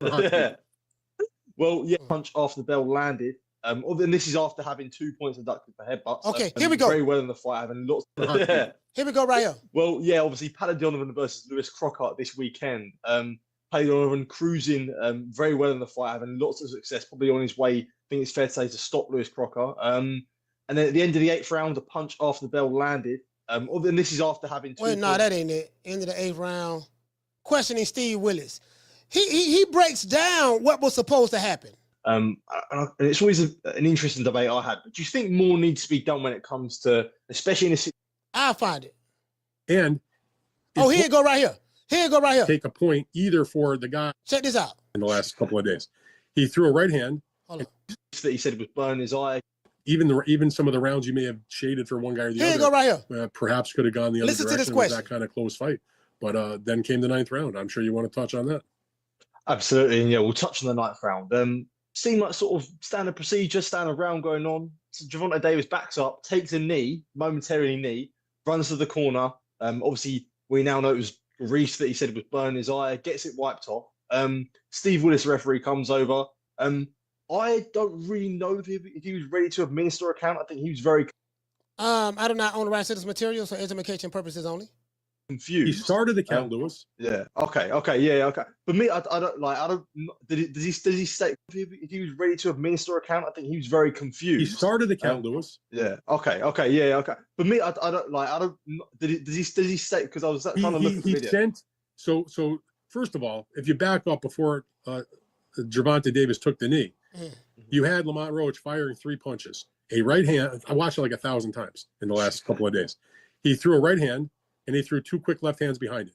Well, yeah, punch after the bell landed. And this is after having 2 points deducted for headbutts. Okay, here we go. Very well in the fight, having lots. Here we go, right here. Well, yeah, obviously, Paddy Donovan versus Lewis Crockett this weekend. Paddy Donovan cruising very well in the fight, having lots of success, probably on his way, I think it's fair to say, to stop Lewis Crockett. And then at the end of the 8th round, a punch after the bell landed. And this is after having two. Wait, no, that ain't it. End of the 8th round. Questioning Steve Willis. He breaks down what was supposed to happen. And it's always an interesting debate I had. But do you think more needs to be done when it comes to, especially in a situation? I'll find it. And here you go right here. Here you go right here. Take a point either for the guy. Check this out. In the last couple of days, he threw a right hand. Hold on. That he said was burning his eye. Even some of the rounds you may have shaded for one guy or the other. Here you go right here. Perhaps could have gone the other direction. Listen to this question. That kind of close fight. But then came the 9th round. I'm sure you want to touch on that. Absolutely, and yeah, we'll touch on the 9th round. Seemed like sort of standard procedure, standard round going on. So Gervonta Davis backs up, takes a knee, momentarily knee, runs to the corner. Obviously, we now know it was Reese that he said was burning his eye, gets it wiped off. Steve Willis, referee, comes over. I don't really know if he was ready to administer a count. I think he was very... I do not own the rights to this material, so education purposes only. Confused. He started the count, Lewis. Yeah. Okay. For me, I don't. Does he state if he was ready to administer a count? I think he was very confused. He started the count, Lewis. Yeah. Okay. For me, I don't. Does he state, because I was trying to look at the video. Sent. So first of all, if you back up before Gervonta Davis took the knee, you had Lamont Roach firing 3 punches. A right hand. I watched it like 1,000 times in the last couple of days. He threw a right hand. And he threw 2 quick left hands behind it.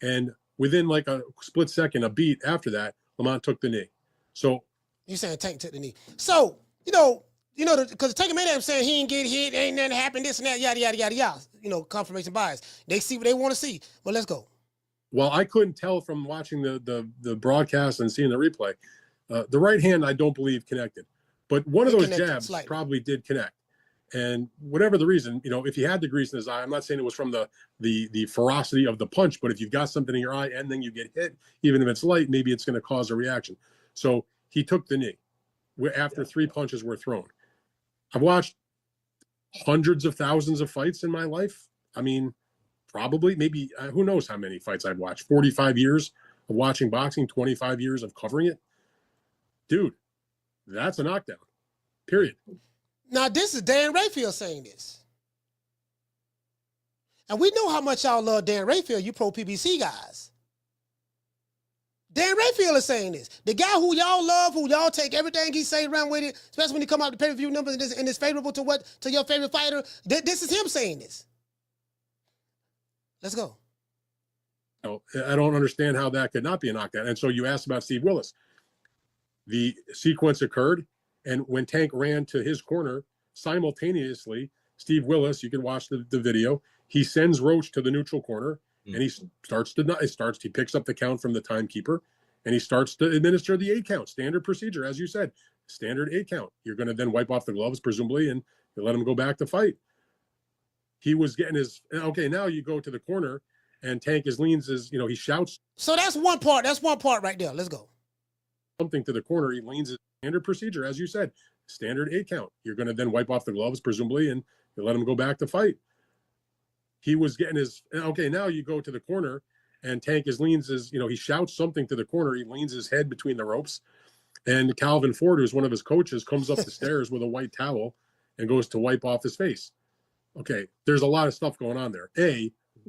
And within like a split second, a beat after that, Lamont took the knee. So you saying Tank took the knee. So, because Tank Davis saying he ain't get hit, ain't nothing happened, this and that, yada, yada, yada, yada. Confirmation bias. They see what they want to see. But let's go. Well, I couldn't tell from watching the broadcast and seeing the replay. The right hand, I don't believe connected. But one of those jabs probably did connect. And whatever the reason, if he had the grease in his eye, I'm not saying it was from the ferocity of the punch, but if you've got something in your eye and then you get hit, even if it's light, maybe it's going to cause a reaction. So he took the knee after 3 punches were thrown. I've watched hundreds of thousands of fights in my life. I mean, probably, maybe, who knows how many fights I've watched. 45 years of watching boxing, 25 years of covering it. Dude, that's a knockdown, period. Now, this is Dan Rayfield saying this. And we know how much y'all love Dan Rayfield, you pro-PBC guys. Dan Rayfield is saying this. The guy who y'all love, who y'all take everything he say around with it, especially when he come out the pay-per-view numbers and it's favorable to your favorite fighter, this is him saying this. Let's go. I don't understand how that could not be a knockdown. And so you asked about Steve Willis. The sequence occurred. And when Tank ran to his corner, simultaneously, Steve Willis, you can watch the video, he sends Roach to the neutral corner, and he he picks up the count from the timekeeper, and he starts to administer the 8 count, standard procedure, as you said, standard 8 count. You're going to then wipe off the gloves, presumably, and you let him go back to fight. He was getting now you go to the corner, and Tank leans he shouts. So that's one part. That's one part right there. Let's go. Something to the corner, he leans his standard procedure, as you said, standard 8 count. You're going to then wipe off the gloves, presumably, and you let him go back to fight. He was getting now you go to the corner, and Tank he shouts something to the corner. He leans his head between the ropes, and Calvin Ford, who's one of his coaches, comes up the stairs with a white towel and goes to wipe off his face. Okay, there's a lot of stuff going on there.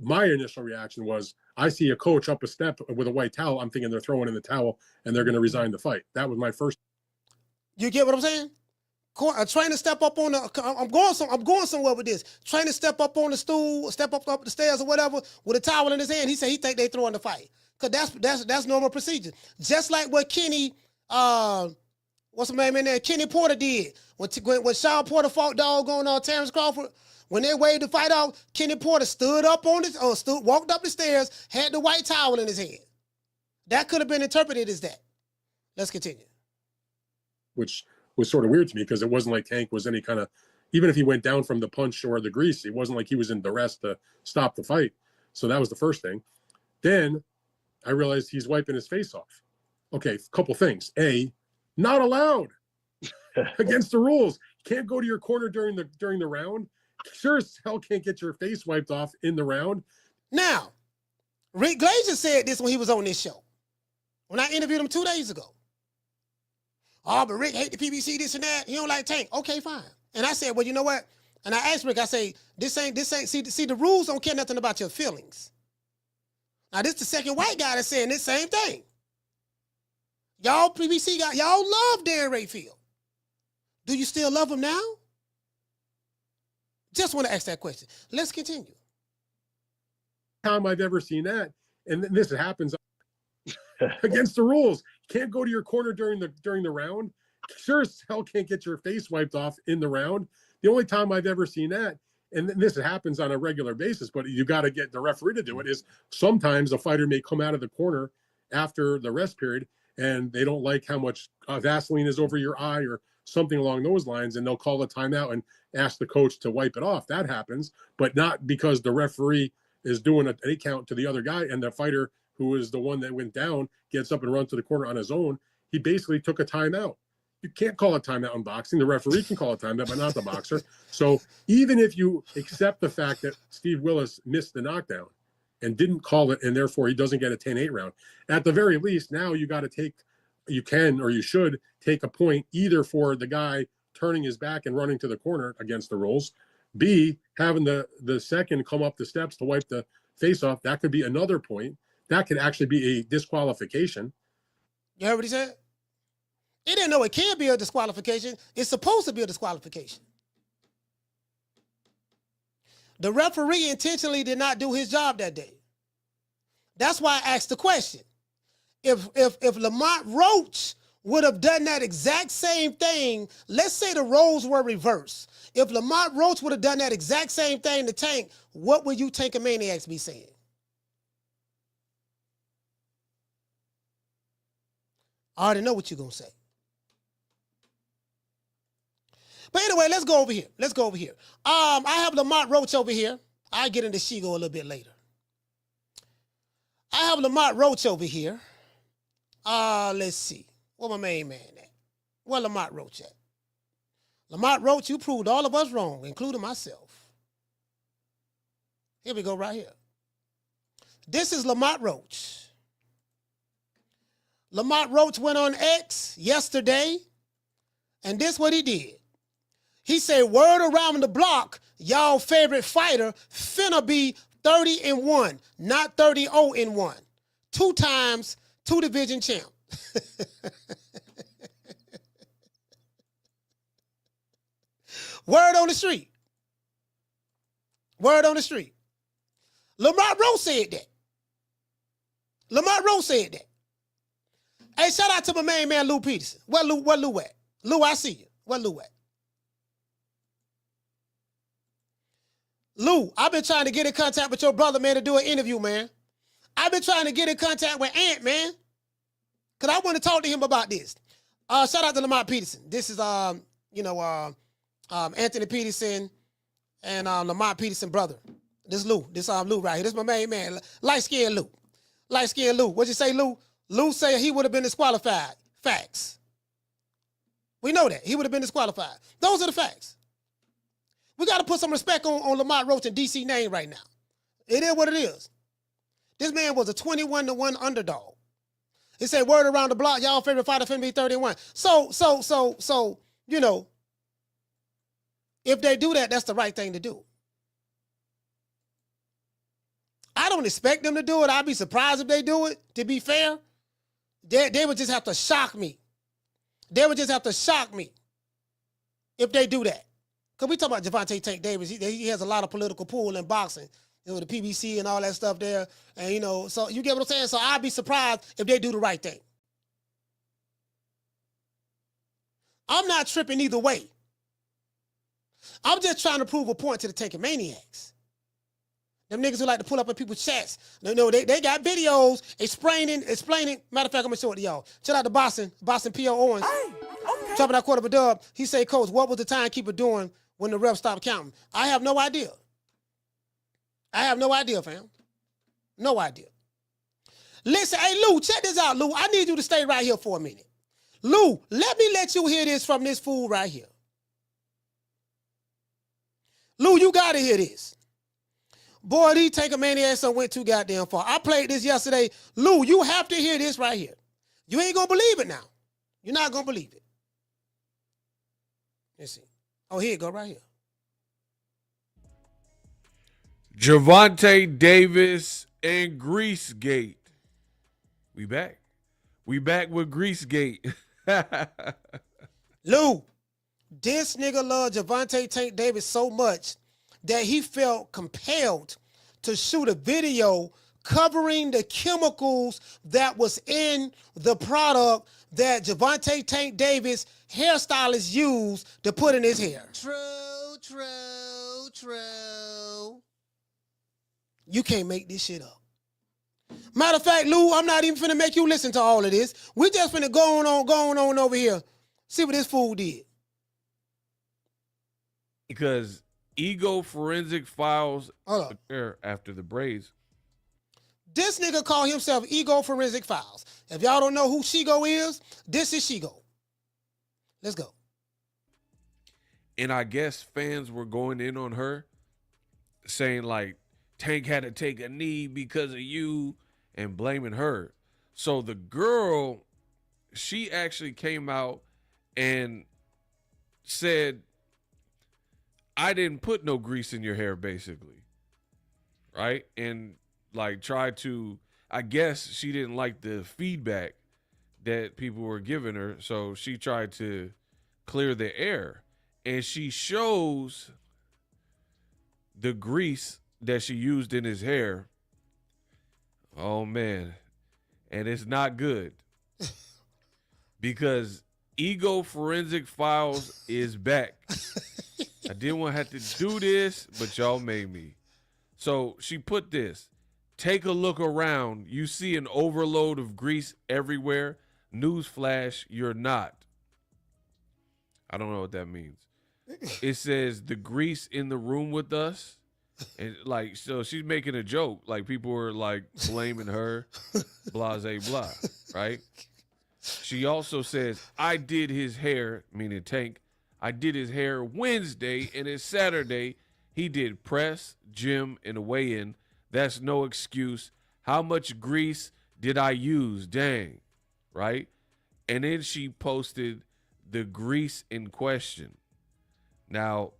My initial reaction was, I see a coach up a step with a white towel. I'm thinking they're throwing in the towel and they're going to resign the fight. That was my first. You get what I'm saying? Trying to step up on I'm going somewhere with this. Trying to step up on the stool, step up the stairs or whatever with a towel in his hand. He said he think they throwing the fight. Cause that's normal procedure. Just like what Kenny, what's the name in there? Kenny Porter did when Sean Porter fought on Terrence Crawford. When they waved the fight off, Kenny Porter stood up walked up the stairs, had the white towel in his hand. That could have been interpreted as that. Let's continue. Which was sort of weird to me because it wasn't like Tank was any kind of, even if he went down from the punch or the grease, it wasn't like he was in duress to stop the fight. So that was the first thing. Then I realized he's wiping his face off. Okay, a couple things. A, not allowed against the rules. You can't go to your corner during the round. Sure as hell can't get your face wiped off in the round. Now, Rick Glazer said this when he was on this show. When I interviewed him 2 days ago. Oh, but Rick hate the PBC, this and that. He don't like Tank. Okay, fine. And I said, well, you know what? And I asked Rick, I say, this ain't, see, the rules don't care nothing about your feelings. Now, this the second white guy that's saying this same thing. Y'all PBC guys, y'all love Darren Rayfield. Do you still love him now? Just want to ask that question. Let's continue. Time I've ever seen that, and this happens against the rules. You can't go to your corner during the round. Sure as hell can't get your face wiped off in the round. The only time I've ever seen that, and this happens on a regular basis, but you got to get the referee to do it, is sometimes a fighter may come out of the corner after the rest period and they don't like how much Vaseline is over your eye or something along those lines, and they'll call a timeout and ask the coach to wipe it off. That happens, but not because the referee is doing an 8 count to the other guy and the fighter who is the one that went down gets up and runs to the corner on his own. He basically took a timeout. You can't call a timeout in boxing. The referee can call a timeout, but not the boxer. So even if you accept the fact that Steve Willis missed the knockdown and didn't call it, and therefore he doesn't get a 10-8 round, at the very least, now you got to take, you can or you should take a point either for the guy turning his back and running to the corner against the rules, B, having the second come up the steps to wipe the face off. That could be another point. That could actually be a disqualification. You heard what he said? He didn't know it can be a disqualification. It's supposed to be a disqualification. The referee intentionally did not do his job that day. That's why I asked the question. If Lamont Roach would have done that exact same thing, let's say the roles were reversed. If Lamont Roach would have done that exact same thing to Tank, what would you Tankamaniacs be saying? I already know what you're going to say. But anyway, let's go over here. I have Lamont Roach over here. I'll get into Shigo a little bit later. I have Lamont Roach over here. Let's see. Where my main man at? Where Lamont Roach at? Lamont Roach, you proved all of us wrong, including myself. Here we go right here. This is Lamont Roach. Lamont Roach went on X yesterday, and this what he did. He said, word around the block, y'all favorite fighter finna be 30-1, not 30-0-1. 2 times, 2 division champ. Word on the street. Word on the street. Lamont Roach said that. Lamont Roach said that. Hey, shout out to my main man, Lou Peterson. Where Lou at? Lou, I see you. Where Lou at? Lou, I've been trying to get in contact with your brother, man, to do an interview, man. I've been trying to get in contact with Ant, man, because I want to talk to him about this. Shout out to Lamont Peterson. This is, Anthony Peterson and Lamont Peterson brother. This Lou. This Lou right here. This is my main man. Light-skinned Lou. Light-skinned Lou. What'd you say, Lou? Lou said he would have been disqualified. Facts. We know that. He would have been disqualified. Those are the facts. We got to put some respect on Lamont Roach and DC name right now. It is what it is. This man was a 21-1 underdog. He said, word around the block, y'all favorite fighter finna be 31. So, you know, if they do that, that's the right thing to do. I don't expect them to do it. I'd be surprised if they do it, to be fair. They would just have to shock me. They would just have to shock me if they do that. Because we talk about Gervonta Tank Davis. He has a lot of political pull in boxing. You know, the PBC and all that stuff there. And, you know, so you get what I'm saying? So I'd be surprised if they do the right thing. I'm not tripping either way. I'm just trying to prove a point to the Tankamaniacs. Them niggas who like to pull up in people's chats. They got videos explaining. Matter of fact, I'm gonna show it to y'all. Shout out to Boston P.O. Owens. Chopping that quarter of a dub. He say, Coach, what was the timekeeper doing when the ref stopped counting? I have no idea. Fam. No idea. Listen, hey, Lou, check this out, Lou. I need you to stay right here for a minute. Lou, let you hear this from this fool right here. Lou, you got to hear this. Boy, these Tank Maniacs went too goddamn far. I played this yesterday. Lou, you have to hear this right here. You ain't going to believe it now. You're not going to believe it. Let's see. Oh, here you go, right here. Gervonta Davis and Greasegate. We back. We back with Greasegate. Lou, this nigga loved Gervonta Tank Davis so much that he felt compelled to shoot a video covering the chemicals that was in the product that Gervonta Tank Davis hairstylist used to put in his hair. True. You can't make this shit up. Matter of fact, Lou, I'm not even finna make you listen to all of this. We just finna going on over here. See what this fool did. Because Ego Forensic Files after the Braves. This nigga called himself Ego Forensic Files. If y'all don't know who Shigo is, this is Shigo. Let's go. And I guess fans were going in on her, saying like, Tank had to take a knee because of you, and blaming her. So the girl, she actually came out and said, I didn't put no grease in your hair, basically. Right? And like tried to, I guess she didn't like the feedback that people were giving her. So she tried to clear the air. And she shows the grease that she used in his hair. Oh, man. And it's not good. Because Ego Forensic Files is back. I didn't want to have to do this, but y'all made me. So she put this. Take a look around. You see an overload of grease everywhere. Newsflash, you're not. I don't know what that means. It says the grease in the room with us. And like, so she's making a joke. Like people were like blaming her, blase blah, right? She also says, I did his hair, meaning Tank. I did his hair Wednesday, and it's Saturday. He did press, gym, and a weigh-in. That's no excuse. How much grease did I use? Dang, right? And then she posted the grease in question. Now,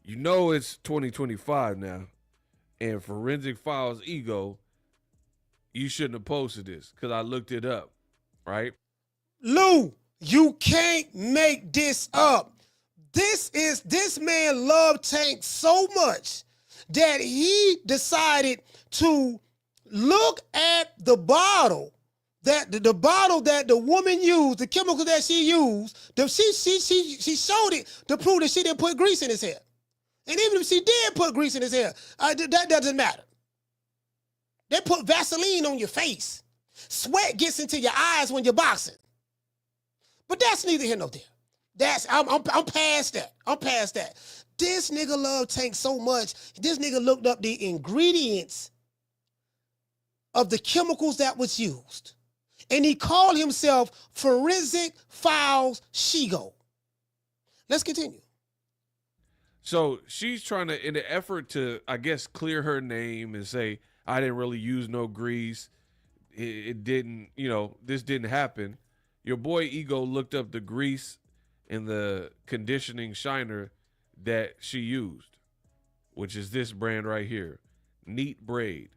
you know it's 2025 now, and Forensic Files Ego, you shouldn't have posted this because I looked it up, right? Lou, you can't make this up. This man loved Tank so much that he decided to look at the bottle that the woman used, the chemical that she used. She showed it to prove that she didn't put grease in his hair. And even if she did put grease in his hair, that doesn't matter. They put Vaseline on your face. Sweat gets into your eyes when you're boxing. But that's neither here nor there. I'm past that. I'm past that. This nigga loved Tank so much. This nigga looked up the ingredients of the chemicals that was used. And he called himself Forensic Files Shigo. Let's continue. So she's trying to, in the effort to, I guess, clear her name and say, I didn't really use no grease. It didn't, this didn't happen. Your boy Ego looked up the grease in the conditioning shiner that she used, which is this brand right here, Neat Braid.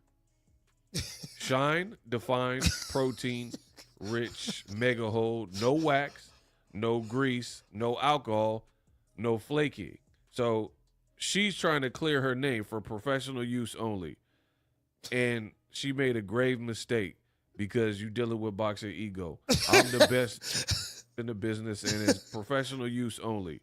Shine, defined, protein, rich, mega hold, no wax, no grease, no alcohol, no flaky. So she's trying to clear her name for professional use only. And she made a grave mistake because you're dealing with Boxer Ego. I'm the best in the business and it's professional use only.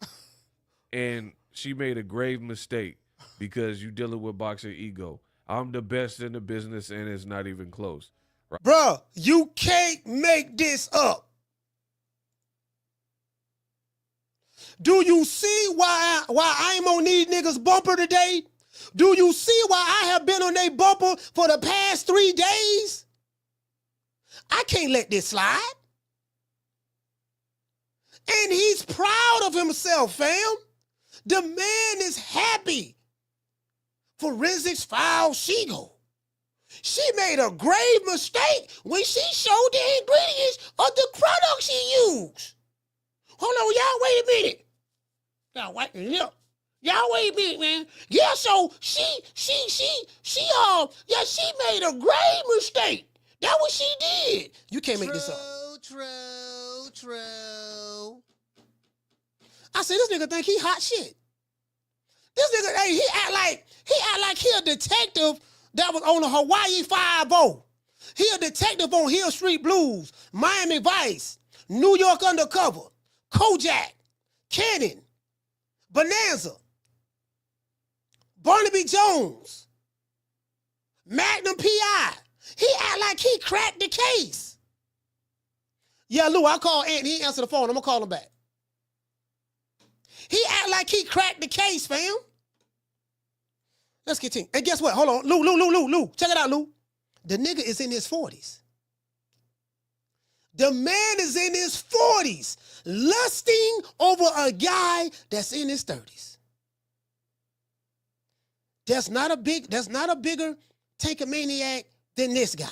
And she made a grave mistake because you dealing with boxing ego. I'm the best in the business, and it's not even close. Right? Bruh, you can't make this up. Do you see why I'm on these niggas' bumper today? Do you see why I have been on their bumper for the past 3 days? I can't let this slide. And he's proud of himself, fam. The man is happy. Forensics file Shigo. She made a grave mistake when she showed the ingredients of the product she used. Hold on, y'all, wait a minute. Y'all wait a minute, man. Yeah, so she made a grave mistake. That's what she did. You can't make this up. True. I said, this nigga think he hot shit. This nigga, hey, he act like he a detective that was on the Hawaii 5-0. He a detective on Hill Street Blues, Miami Vice, New York Undercover, Kojak, Cannon, Bonanza, Barnaby Jones, Magnum P.I. He act like he cracked the case. Yeah, Lou, I called Ant. He answered the phone. I'm going to call him back. He act like he cracked the case, fam. Let's continue. And guess what? Hold on. Lou. Check it out, Lou. The nigga is in his 40s. The man is in his 40s, lusting over a guy that's in his 30s. There's not a bigger tankomaniac than this guy.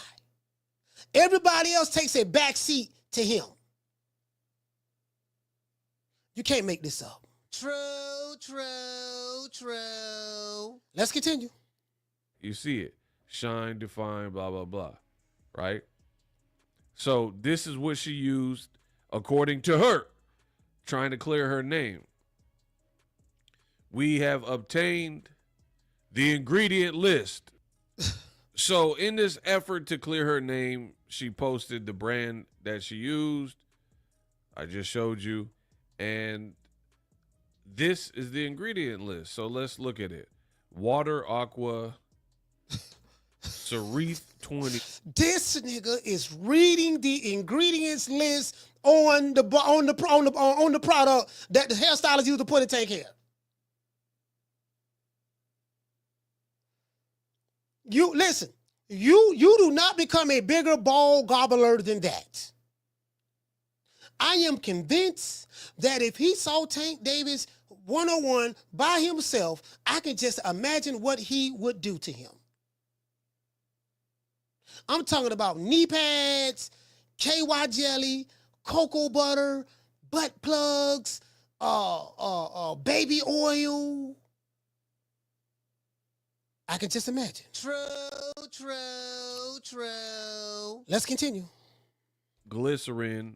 Everybody else takes a back seat to him. You can't make this up. True. Let's continue. You see it. Shine, define, blah, blah, blah. Right? So this is what she used, according to her, trying to clear her name. We have obtained the ingredient list. So in this effort to clear her name, she posted the brand that she used. I just showed you. And this is the ingredient list. So let's look at it. Water, aqua, Cerith 20. This nigga is reading the ingredients list on the product that the hairstylist used to put in Tank hair. You listen. You do not become a bigger ball gobbler than that. I am convinced that if he saw Tank Davis 101 by himself, I can just imagine what he would do to him. I'm talking about knee pads, KY jelly, cocoa butter, butt plugs, baby oil. I can just imagine. True. Let's continue. Glycerin,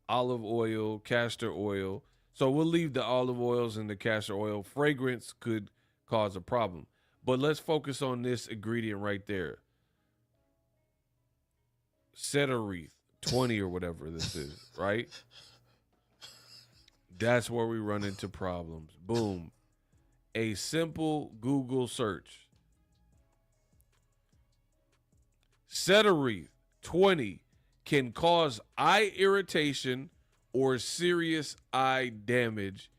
olive oil, castor oil. So we'll leave the olive oils and the castor oil. Fragrance could cause a problem. But let's focus on this ingredient right there. Cedarith 20 or whatever this is, right? That's where we run into problems. Boom. A simple Google search. Cedarith 20 can cause eye irritation or serious eye damage.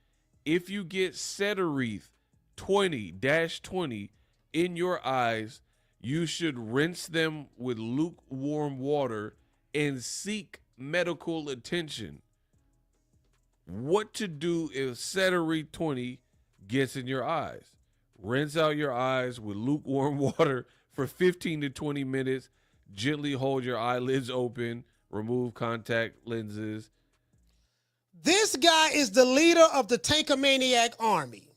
If you get Cedarith 20-20 in your eyes, you should rinse them with lukewarm water and seek medical attention. What to do if Cedarith 20 gets in your eyes? Rinse out your eyes with lukewarm water for 15 to 20 minutes. Gently hold your eyelids open. Remove contact lenses. This guy is the leader of the Tankomaniac army.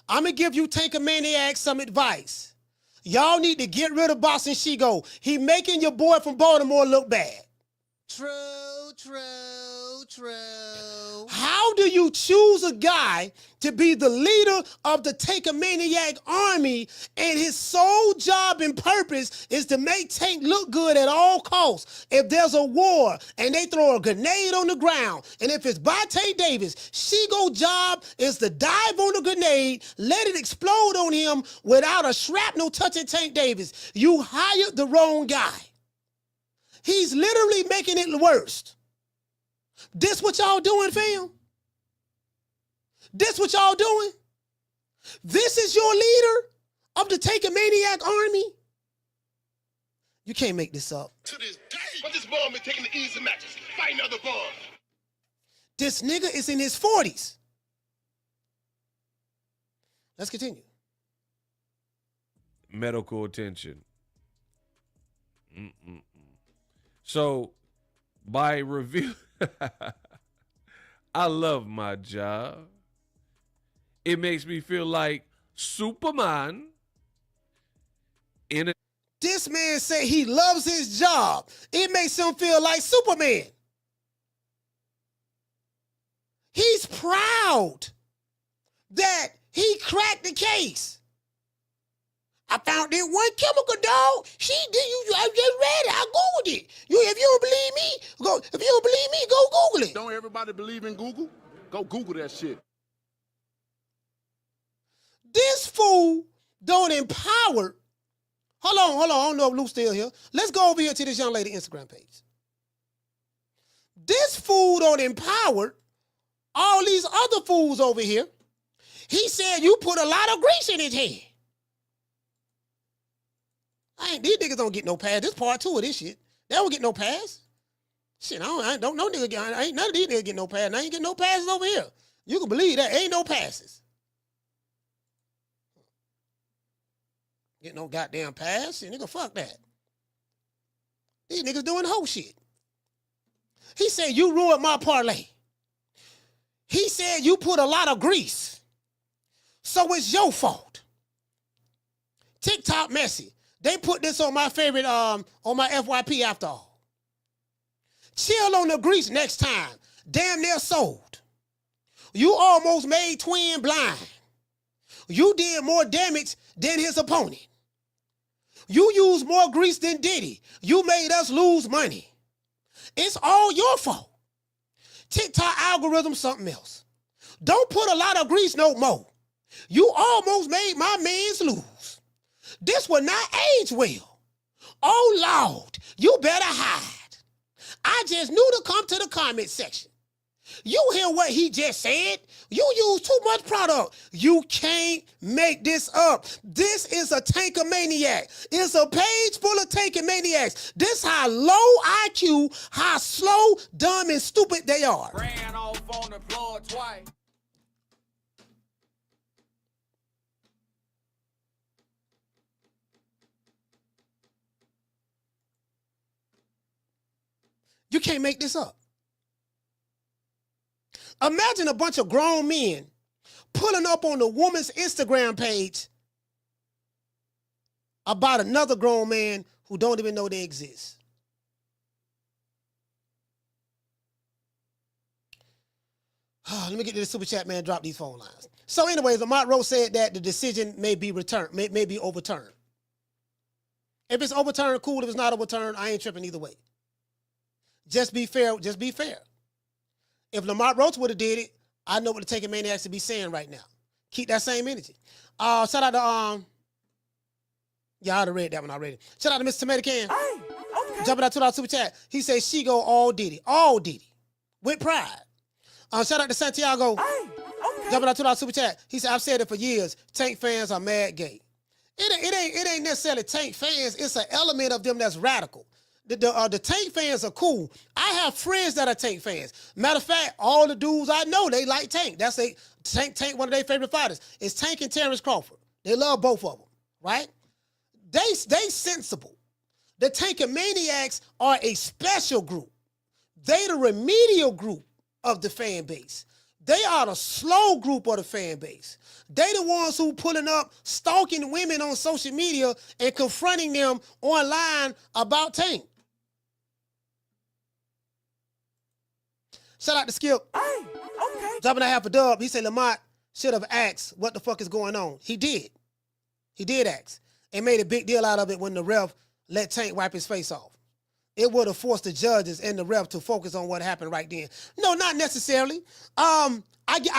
I'm going to give you Tankomaniac some advice. Y'all need to get rid of Boss and Shigo. He making your boy from Baltimore look bad. True. True. How do you choose a guy to be the leader of the Tank-a-Maniac army and his sole job and purpose is to make Tank look good at all costs? If there's a war and they throw a grenade on the ground, and if it's by Tank Davis, Shigo's job is to dive on the grenade, let it explode on him without a shrapnel touching Tank Davis. You hired the wrong guy. He's literally making it worse. This what y'all doing, fam? This what y'all doing? This is your leader of the Tank-a-Maniac army? You can't make this up. To this day, but this bum is taking the easy matches, fighting other bums. This nigga is in his 40s. Let's continue. Medical attention. So, by review, I love my job. It makes me feel like Superman. This man say he loves his job. It makes him feel like Superman. He's proud that he cracked the case. I found that one chemical, dog. She did. I just read it. I googled it. If you don't believe me, go. If you don't believe me, go Google it. Don't everybody believe in Google? Go Google that shit. This fool don't empower. Hold on. I don't know if Lou's still here. Let's go over here to this young lady Instagram page. This fool don't empower all these other fools over here. He said you put a lot of grease in his head. These niggas don't get no pass. This part 2 of this shit. They don't get no pass. Shit, I don't know nigga get. Ain't none of these niggas get no pass. I ain't get no passes over here. You can believe that. Ain't no passes. Get no goddamn pass. Shit, nigga, fuck that. These niggas doing whole shit. He said you ruined my parlay. He said you put a lot of grease. So it's your fault. TikTok messy. They put this on my favorite, on my FYP after all. Chill on the grease next time. Damn near sold. You almost made Twin blind. You did more damage than his opponent. You used more grease than Diddy. You made us lose money. It's all your fault. TikTok algorithm something else. Don't put a lot of grease no more. You almost made my mans lose. This will not age well. Oh, Lord, you better hide. I just knew to come to the comment section. You hear what he just said? You use too much product. You can't make this up. This is a Tank-a-Maniac. It's a page full of Tank-a-Maniacs. This how low IQ, how slow, dumb, and stupid they are. Ran off on the floor twice. You can't make this up. Imagine a bunch of grown men pulling up on the woman's Instagram page about another grown man who don't even know they exist. Let me get to the super chat, man. Drop these phone lines. So anyways, Lamont Roach said that the decision may be returned, may be overturned. If it's overturned, cool. If it's not overturned, I ain't tripping either way. Just be fair. Just be fair. If Lamont Roach would have did it, I know what the Tank-a-Maniacs to be saying right now. Keep that same energy. Shout out to yeah, I already read that one already. Shout out to Mr. Tomato Can. Hey, okay. Jumping out $2 super chat. He says she go all Diddy with pride. Shout out to Santiago. Hey, okay. Jumping out $2 super chat. He said I've said it for years. Tank fans are mad gay. It ain't necessarily Tank fans. It's an element of them that's radical. The Tank fans are cool. I have friends that are Tank fans. Matter of fact, all the dudes I know, they like Tank. That's Tank, one of their favorite fighters. It's Tank and Terrence Crawford. They love both of them, right? They sensible. The Tank-a-Maniacs are a special group. They the remedial group of the fan base. They are the slow group of the fan base. They the ones who pulling up, stalking women on social media and confronting them online about Tank. Shout out to Skip. Hey, okay. Dropping a half a dub. He said Lamont should have asked what the fuck is going on. He did. He did ask. And made a big deal out of it when the ref let Tank wipe his face off. It would have forced the judges and the ref to focus on what happened right then. No, not necessarily. I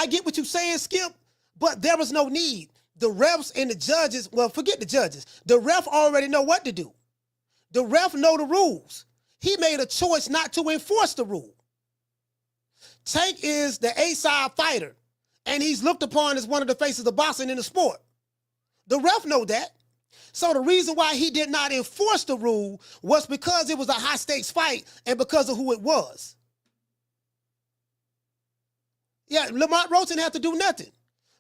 get what you're saying, Skip, but there was no need. The refs and the judges, well, forget the judges. The ref already know what to do. The ref know the rules. He made a choice not to enforce the rule. Tank is the A-side fighter, and he's looked upon as one of the faces of boxing in the sport. The ref know that. So the reason why he did not enforce the rule was because it was a high-stakes fight and because of who it was. Yeah, Lamont Roach didn't have to do nothing.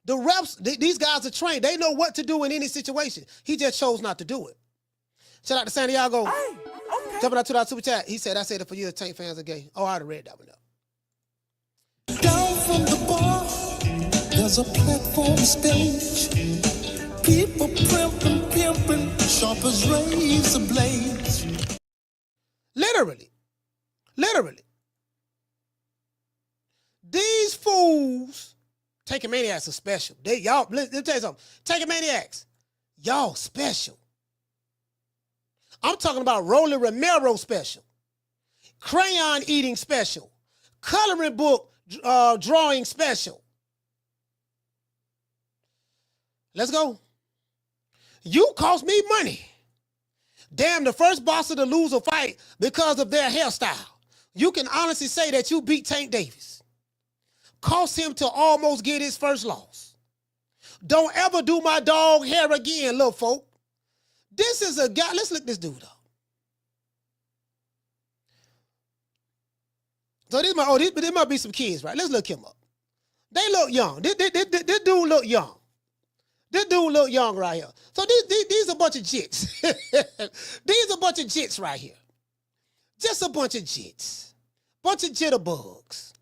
The refs, these guys are trained. They know what to do in any situation. He just chose not to do it. Shout out to Santiago. Hey, okay. Jumping out to that super chat. He said, I said it for years, Tank fans are gay. Oh, I already read that one up. Down from the bar, there's a platform stage. People pimping, sharp as razor blades. Literally. These fools, Taking Maniacs are special. Let me tell you something. Taking Maniacs, y'all special. I'm talking about Rolly Romero special. Crayon eating special. Coloring book drawing special. Let's go. You cost me money. Damn, the first boxer to lose a fight because of their hairstyle. You can honestly say that you beat Tank Davis. Cost him to almost get his first loss. Don't ever do my dog hair again, little folk. This is a guy. Let's look this dude up. So this might be some kids, right? Let's look him up. They look young. This dude look young. This dude look young right here. So these are a bunch of jits. These are a bunch of jits right here. Just a bunch of jits. Bunch of jitterbugs.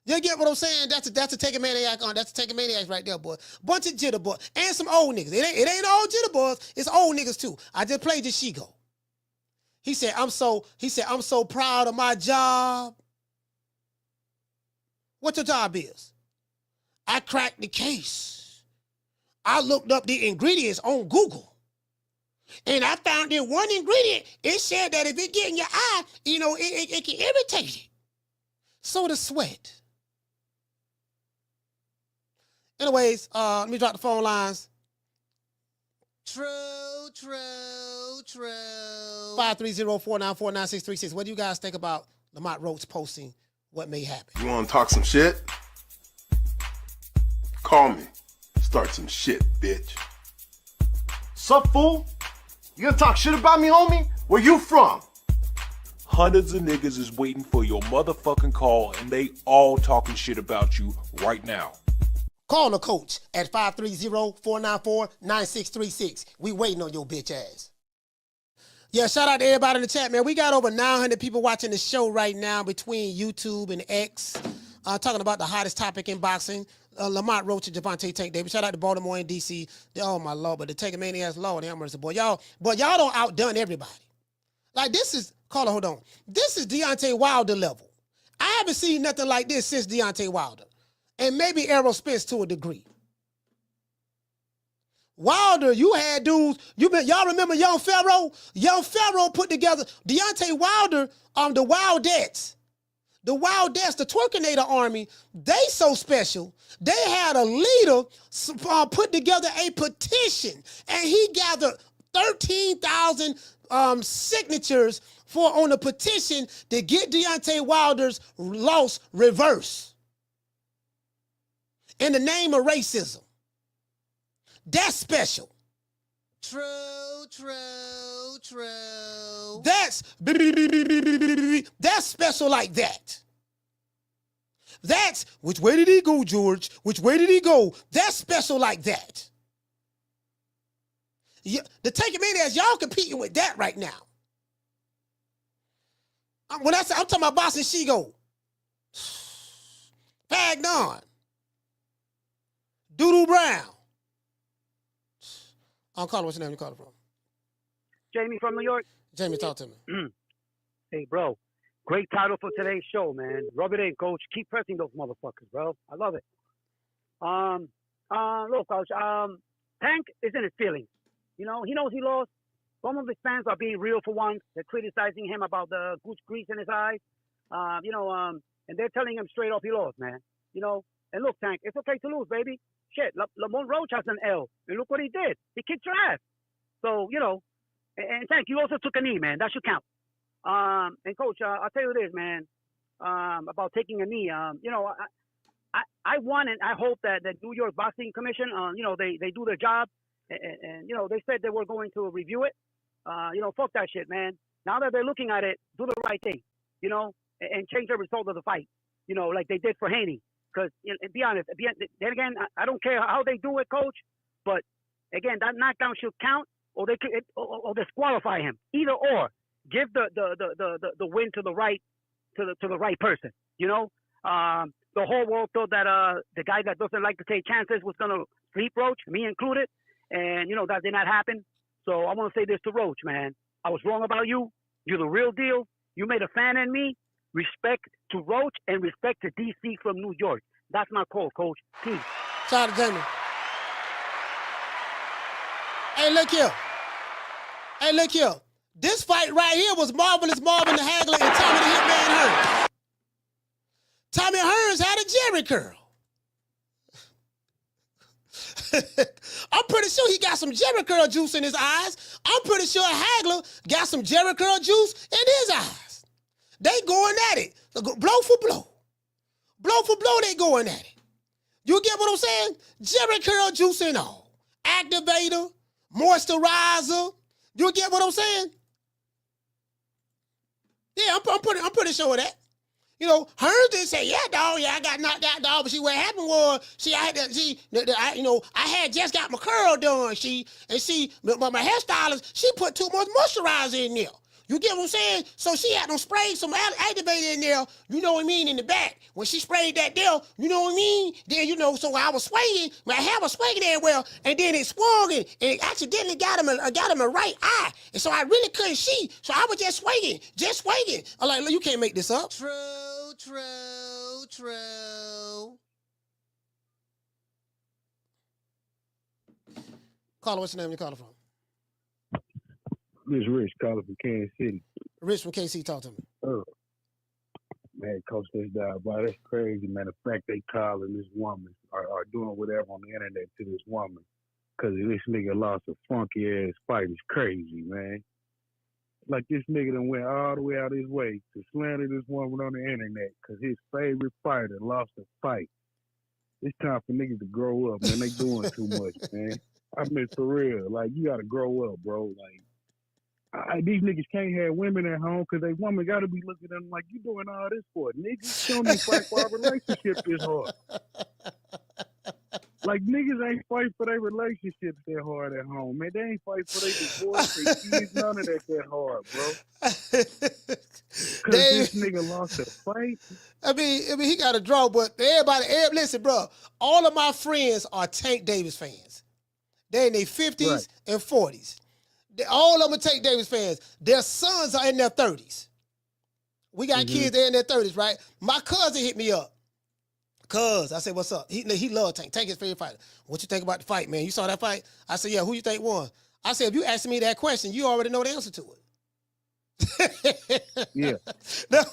You get what I'm saying? That's a Taking Maniac on. That's a Taking Maniacs right there, boy. Bunch of jitterbugs. And some old niggas. It ain't all jitterbugs. It's old niggas too. I just played the Shigo. He said, I'm so proud of my job. What your job is? I cracked the case. I looked up the ingredients on Google. And I found that one ingredient, it said that if it get in your eye, it can irritate it. So the sweat. Anyways, let me drop the phone lines. True. 530-494-9636. What do you guys think about Lamont Roach posting what may happen? You want to talk some shit? Call me. Start some shit, bitch. Sup, fool? You gonna talk shit about me, homie? Where you from? Hundreds of niggas is waiting for your motherfucking call, and they all talking shit about you right now. Call the coach at 530-494-9636. We waiting on your bitch ass. Yeah, shout out to everybody in the chat, man. We got over 900 people watching the show right now between YouTube and X, talking about the hottest topic in boxing. Lamont Roach and Gervonta Tank Davis. Shout out to Baltimore and DC. Oh my Lord, but the Taking Maniacs, Lord, have mercy, boy. Y'all don't outdone everybody. Like this is, caller, hold on. This is Deontay Wilder level. I haven't seen nothing like this since Deontay Wilder. And maybe Errol Spence to a degree. Wilder, you had dudes, y'all remember Young Pharaoh? Young Pharaoh put together, Deontay Wilder, the Wildettes. The Wildettes, the Twerkinator army, they so special. They had a leader put together a petition, and he gathered 13,000 signatures on a petition to get Deontay Wilder's loss reversed in the name of racism. That's special. True. That's special like that. That's, which way did he go, George? Which way did he go? That's special like that. The Taking Maniacs, y'all competing with that right now. When I say, I'm talking about Boss and Shigo. Fagnon. Doodoo Brown. I'm calling, what's your name you calling from? Jamie from New York. Jamie, talk to me. Hey, bro. Great title for today's show, man. Rub it in, coach. Keep pressing those motherfuckers, bro. I love it. Look, coach. Tank is in his feelings. You know, he knows he lost. Some of his fans are being real for once. They're criticizing him about the goose grease in his eyes. And they're telling him straight up he lost, man. You know, and look, Tank, it's okay to lose, baby. Shit, Lamont Roach has an L, and look what he did. He kicked your ass. So, you know, and Tank, you also took a knee, man. That should count. And coach, I'll tell you this, man, about taking a knee. I want and I hope that the New York Boxing Commission, they do their job, and they said they were going to review it. Fuck that shit, man. Now that they're looking at it, do the right thing, and change the result of the fight, like they did for Haney. Because, be honest, then again, I don't care how they do it, coach, but again, that knockdown should count, or they could, or disqualify him. Either or, give the win to the right person. The whole world thought that the guy that doesn't like to take chances was gonna sleep Roach, me included, and that did not happen. So I want to say this to Roach, man. I was wrong about you. You're the real deal. You made a fan in me. Respect to Roach and respect to DC from New York. That's my call, coach. Peace. Shout out to Jamie. Hey, look here. This fight right here was Marvelous Marvin the Hagler and Tommy the Hitman Hearns. Tommy Hearns had a Jerry curl. I'm pretty sure he got some Jerry curl juice in his eyes. I'm pretty sure Hagler got some Jerry curl juice in his eyes. They going at it. Blow for blow. Blow for blow, they going at it. You get what I'm saying? Jerry curl juice and all. Activator, moisturizer. You get what I'm saying? Yeah, I'm pretty sure of that. Hearns didn't say, yeah, dog, I got knocked out, dog. But what happened was, I had just got my curl done, my hairstylist, she put too much moisturizer in there. You get what I'm saying? So she had them spray some activator in there, you know what I mean, in the back. When she sprayed that there, you know what I mean? Then, so I was swinging, my hair was swinging there well, and then it swung and it accidentally got him a right eye. And so I really couldn't see. So I was just swinging. I'm like, you can't make this up. True. Caller, what's your name you calling from? This Rich calling from Kansas City. Rich from KC, talk to me. Oh, man, coach, this dog, boy, that's crazy, man. The fact they calling this woman or doing whatever on the internet to this woman because this nigga lost a funky ass fight is crazy, man. Like this nigga done went all the way out his way to slander this woman on the internet because his favorite fighter lost a fight. It's time for niggas to grow up, man. They doing too much, man. I mean, for real. Like, you got to grow up, bro. Like, these niggas can't have women at home because they woman got to be looking at them like, you doing all this for? Niggas don't even fight for our relationship this hard. Like, niggas ain't fight for their relationships that hard at home, man. They ain't fight for their divorce, their kids, none of that hard, bro. Because this nigga lost a fight. I mean, he got a draw, but listen, bro, all of my friends are Tank Davis fans. They're in their 50s and 40s. All of them are Tank Davis fans. Their sons are in their 30s. We got kids, they're in their 30s, right? My cousin hit me up. Cuz, I said, what's up? He loved Tank. Tank is his favorite fighter. What you think about the fight, man? You saw that fight? I said, yeah, who you think won? I said, if you ask me that question, you already know the answer to it. Yeah. No,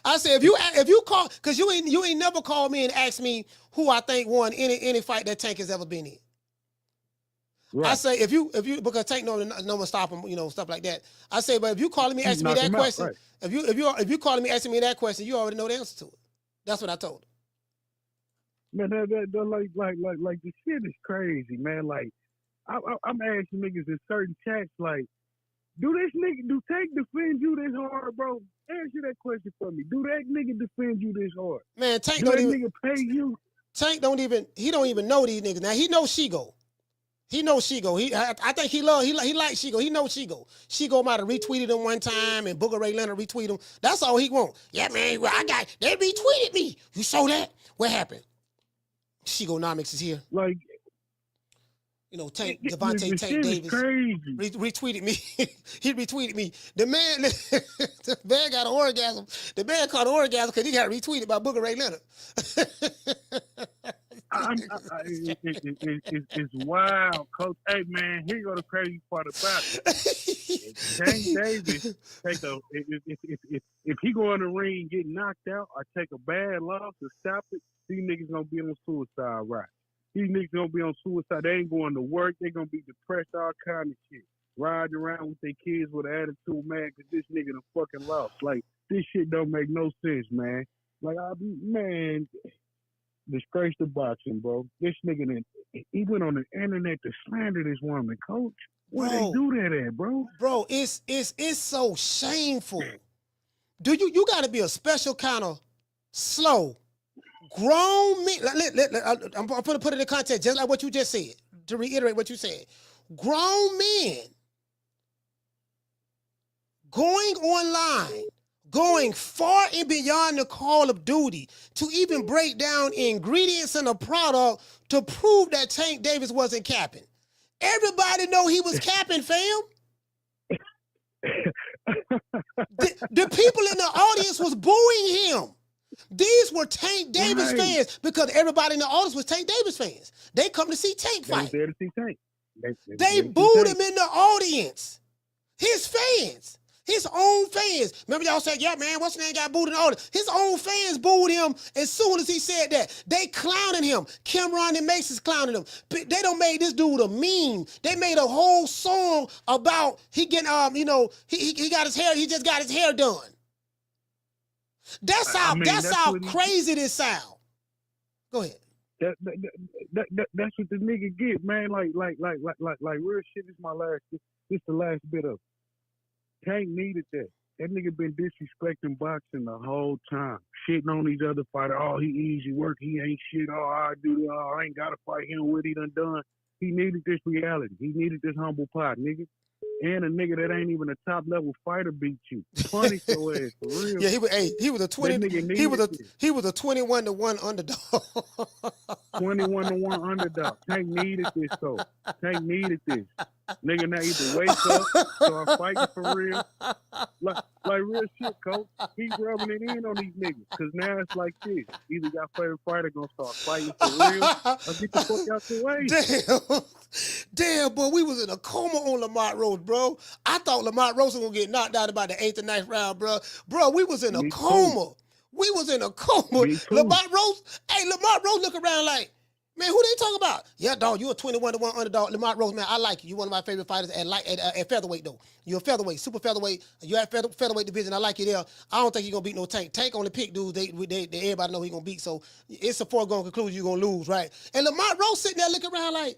I said, if you call, because you ain't never called me and asked me who I think won any fight that Tank has ever been in. Right. I say if you because Tank no one stop him, stuff like that. I say, but if you calling me asking me that question, right. if you calling me asking me that question, you already know the answer to it. That's what I told him. Man, that like the shit is crazy, man. Like I'm asking niggas in certain chats, like, do Tank defend you this hard, bro? Answer that question for me. Do that nigga defend you this hard? Man, Tank don't even nigga pay you. Tank don't even know these niggas. Now he knows Shigo. He knows Shigo. I think he likes Shigo. He knows Shigo. Shigo might have retweeted him one time and Booger Ray Leonard retweeted him. That's all he want. Yeah, man, they retweeted me. You saw that? What happened? Shigonomics is here. Like, You know, Gervonta Tank Davis retweeted me. He retweeted me. The man got an orgasm. The man caught an orgasm because he got retweeted by Booker Ray Leonard. It's wild, Coach. Hey, man, here go the crazy part about it. Tank Davis if he go in the ring, get knocked out, or take a bad loss to stop it, these niggas gonna be on suicide ride. These niggas gonna be on suicide. They ain't going to work. They gonna be depressed, all kind of shit. Riding around with their kids with an attitude, man, because this nigga done fucking lost. Like, this shit don't make no sense, man. Like, man, disgrace the boxing, bro. This nigga, he went on the internet to slander this woman, Coach. Where they do that at, bro? Bro, it's so shameful. You got to be a special kind of slow, grown men. I'm going to put it in context, just like what you just said, to reiterate what you said. Grown men going online, going far and beyond the call of duty to even break down ingredients in a product to prove that Tank Davis wasn't capping. Everybody know he was capping, fam. The people in the audience was booing him. These were Tank Davis fans because everybody in the audience was Tank Davis fans. They come to see Tank fight. They there to see Tank. They booed him in the audience. His fans. His own fans. Remember y'all said, yeah, man, what's his name got booed in the audience? His own fans booed him as soon as he said that. They clowning him. Cameron and Mason's clowning him. They don't make this dude a meme. They made a whole song about he getting, he got his hair, he just got his hair done. That's how crazy this sound. Go ahead. That's what the nigga get, man. Like real shit. This is the last bit of. Tank needed that. That nigga been disrespecting boxing the whole time. Shitting on these other fighters. Oh, he easy work. He ain't shit. Oh, I do that. Oh, I ain't got to fight him. What he done. He needed this reality. He needed this humble pie, nigga. And a nigga that ain't even a top level fighter beat you. Punish your ass for real. Yeah, he was a 20. He was a 21-1 underdog. 21-1 underdog. Tank needed this though. Tank needed this. Nigga now either wake up, start fighting for real. Like real shit, Coach. He rubbing it in on these niggas. Cause now it's like this. Either your favorite fighter gonna start fighting for real or get the fuck out the way. Damn, boy, we was in a coma on Lamont Roach, bro. I thought Lamont Roach was gonna get knocked out about the 8th or 9th round, bro. Bro, we was in a coma. We was in a coma. Lamont Roach look around like, man, who they talking about? Yeah, dog, you a 21-1 underdog. Lamont Roach, man, I like you. You one of my favorite fighters at featherweight, though. You're a featherweight, super featherweight. You're at featherweight division. I like you there. I don't think you're going to beat no Tank. Tank only pick dudes they everybody know he's going to beat, so it's a foregone conclusion you're going to lose, right? And Lamont Roach sitting there looking around like,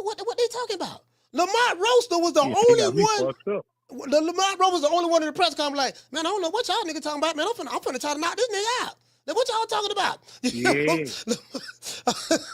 what they talking about? Lamont Roach was the only one. Lamont Roach was the only one in the press conference like, man, I don't know what y'all nigga talking about, man. I'm finna try to knock this nigga out. Now, what y'all talking about? Yeah.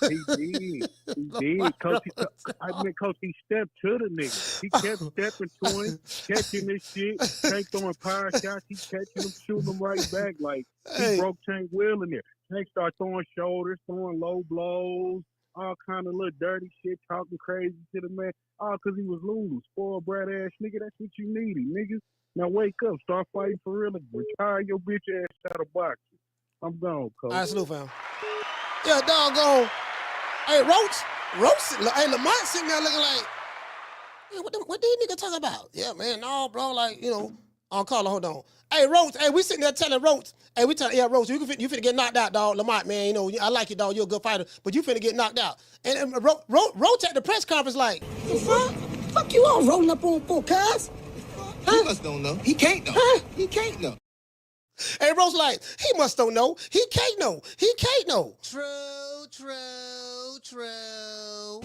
He did. Coach, he stepped to the nigga. He kept stepping to him, catching this shit. Tank throwing power shots. He catching him, shooting them right back. Like, he broke Tank wheel in there. Tank started throwing shoulders, throwing low blows, all kind of little dirty shit, talking crazy to the man. All because he was losing. Spoiled brat ass nigga. That's what you needed, niggas. Now wake up. Start fighting for real. Retire your bitch ass out of boxing. I'm gone, Coach. All right, salute, fam. Yeah, doggone. Hey, Roach, hey, Lamont sitting there looking like, hey, what these niggas talking about? Yeah, man, no, bro, like, I'll call her, hold on. Hey, Roach, hey, we sitting there telling Roach, hey, Roach, you finna get knocked out, dog. Lamont, man, I like you, dog, you're a good fighter, but you finna get knocked out. And Roach at the press conference like, the fuck? Fuck you all rolling up on for, cuz? Huh? He must don't know. He can't know. Huh? He can't know. Hey, Roach like, he must don't know. He can't know. He can't know. True.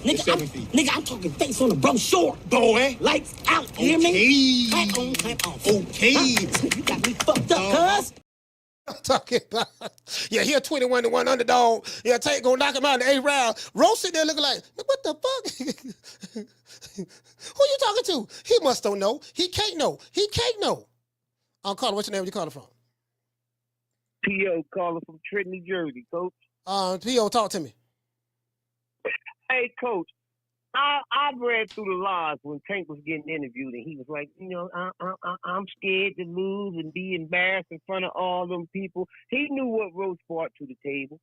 Nigga, I'm talking face on the brochure. Boy. Lights out, hear me? Clap on, clap off. Okay. Huh? You got me fucked up, cuz. I'm talking about, yeah, he a 21-1 underdog. Yeah, Tank gonna knock him out in the 8th round. Roach sitting there looking like, what the fuck? Who you talking to? He must don't know. He can't know. He can't know. I'm calling, what's your name? Where you calling from? P.O. calling from Trenton, New Jersey, Coach. P.O., talk to me. Hey, Coach, I've read through the lines when Tank was getting interviewed, and he was like, I'm scared to lose and be embarrassed in front of all them people. He knew what Roach brought to the table.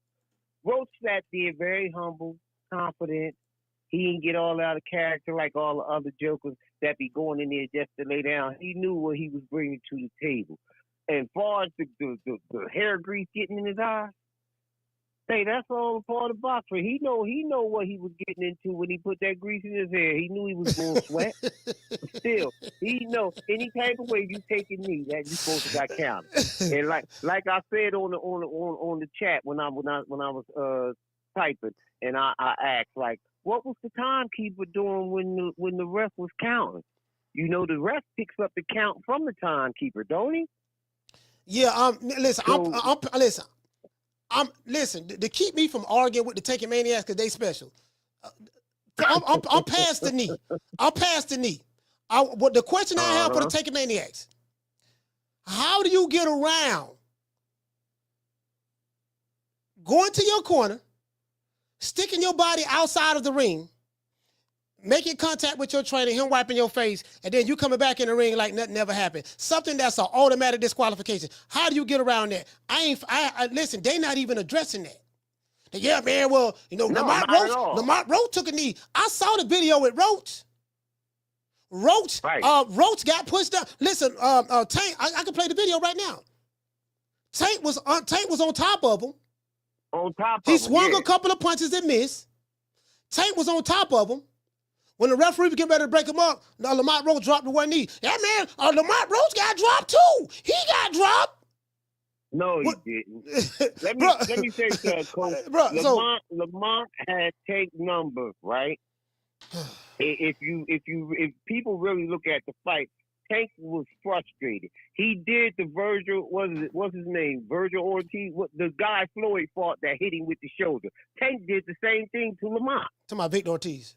Roach sat there very humble, confident. He didn't get all out of character like all the other jokers that be going in there just to lay down. He knew what he was bringing to the table. And far as the hair grease getting in his eyes, hey, that's all a part of boxing. He know what he was getting into when he put that grease in his hair. He knew he was going to sweat. But still, he know any type of way you take a knee that you supposed to got counted. And like I said on the chat when I was typing, and I asked like, what was the timekeeper doing when the ref was counting? You know, the ref picks up the count from the timekeeper, don't he? Yeah. Listen. Listen. To keep me from arguing with the Taking Maniacs because they special. I'm past the knee. I'm past the knee. The question I have for the Taking Maniacs: how do you get around going to your corner, sticking your body outside of the ring, making contact with your trainer, him wiping your face, and then you coming back in the ring like nothing ever happened? Something that's an automatic disqualification. How do you get around that? Listen, they not even addressing that. Yeah, man, well, Lamont Roach took a knee. I saw the video with Roach. Roach got pushed down. Listen, Tank, I can play the video right now. Tank was on top of him. He swung a couple of punches and missed. Tank was on top of him. When the referee was getting ready to break him up, Lamont Roach dropped to one knee. Yeah, man, Lamont Roach got dropped too. He got dropped. No, he didn't. Let me say something, Coach. Lamont had Tank number, right? If people really look at the fight, Tank was frustrated. He did the Virgil, what's his name? Virgil Ortiz, the guy Floyd fought that hit him with the shoulder. Tank did the same thing to Lamont. To my Victor Ortiz.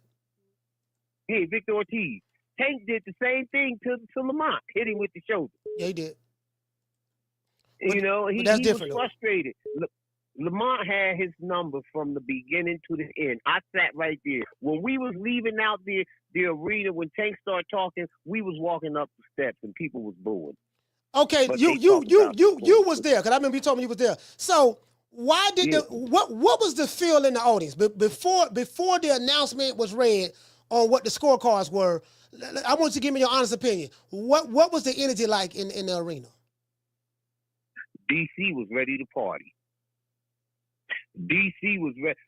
Yeah, Victor Ortiz. Tank did the same thing to Lamont, hit him with the shoulder. Yeah, he did. He was frustrated. Lamont had his number from the beginning to the end. I sat right there. When we was leaving out the arena, when Tank started talking, we was walking up the steps and people was booing. Okay, you was there, because I remember you told me you was there. So why did what was the feel in the audience? Before the announcement was read on what the scorecards were, I want you to give me your honest opinion. What was the energy like in the arena? DC was ready to party. DC was ready.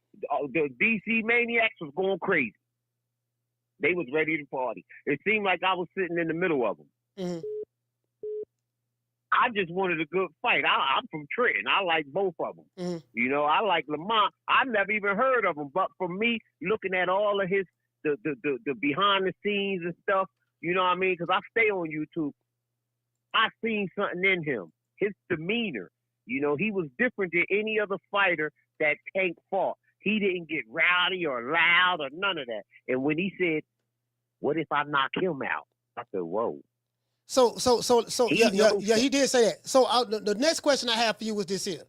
The DC Maniacs was going crazy. They was ready to party. It seemed like I was sitting in the middle of them. Mm-hmm. I just wanted a good fight. I'm from Trenton. I like both of them. Mm-hmm. I like Lamont. I never even heard of him. But for me, looking at all of his the behind the scenes and stuff, you know what I mean? Because I stay on YouTube. I seen something in him. His demeanor. He was different than any other fighter that Tank fought. He didn't get rowdy or loud or none of that. And when he said, "What if I knock him out?" I said, "Whoa." So he did say that. So the next question I have for you is this here.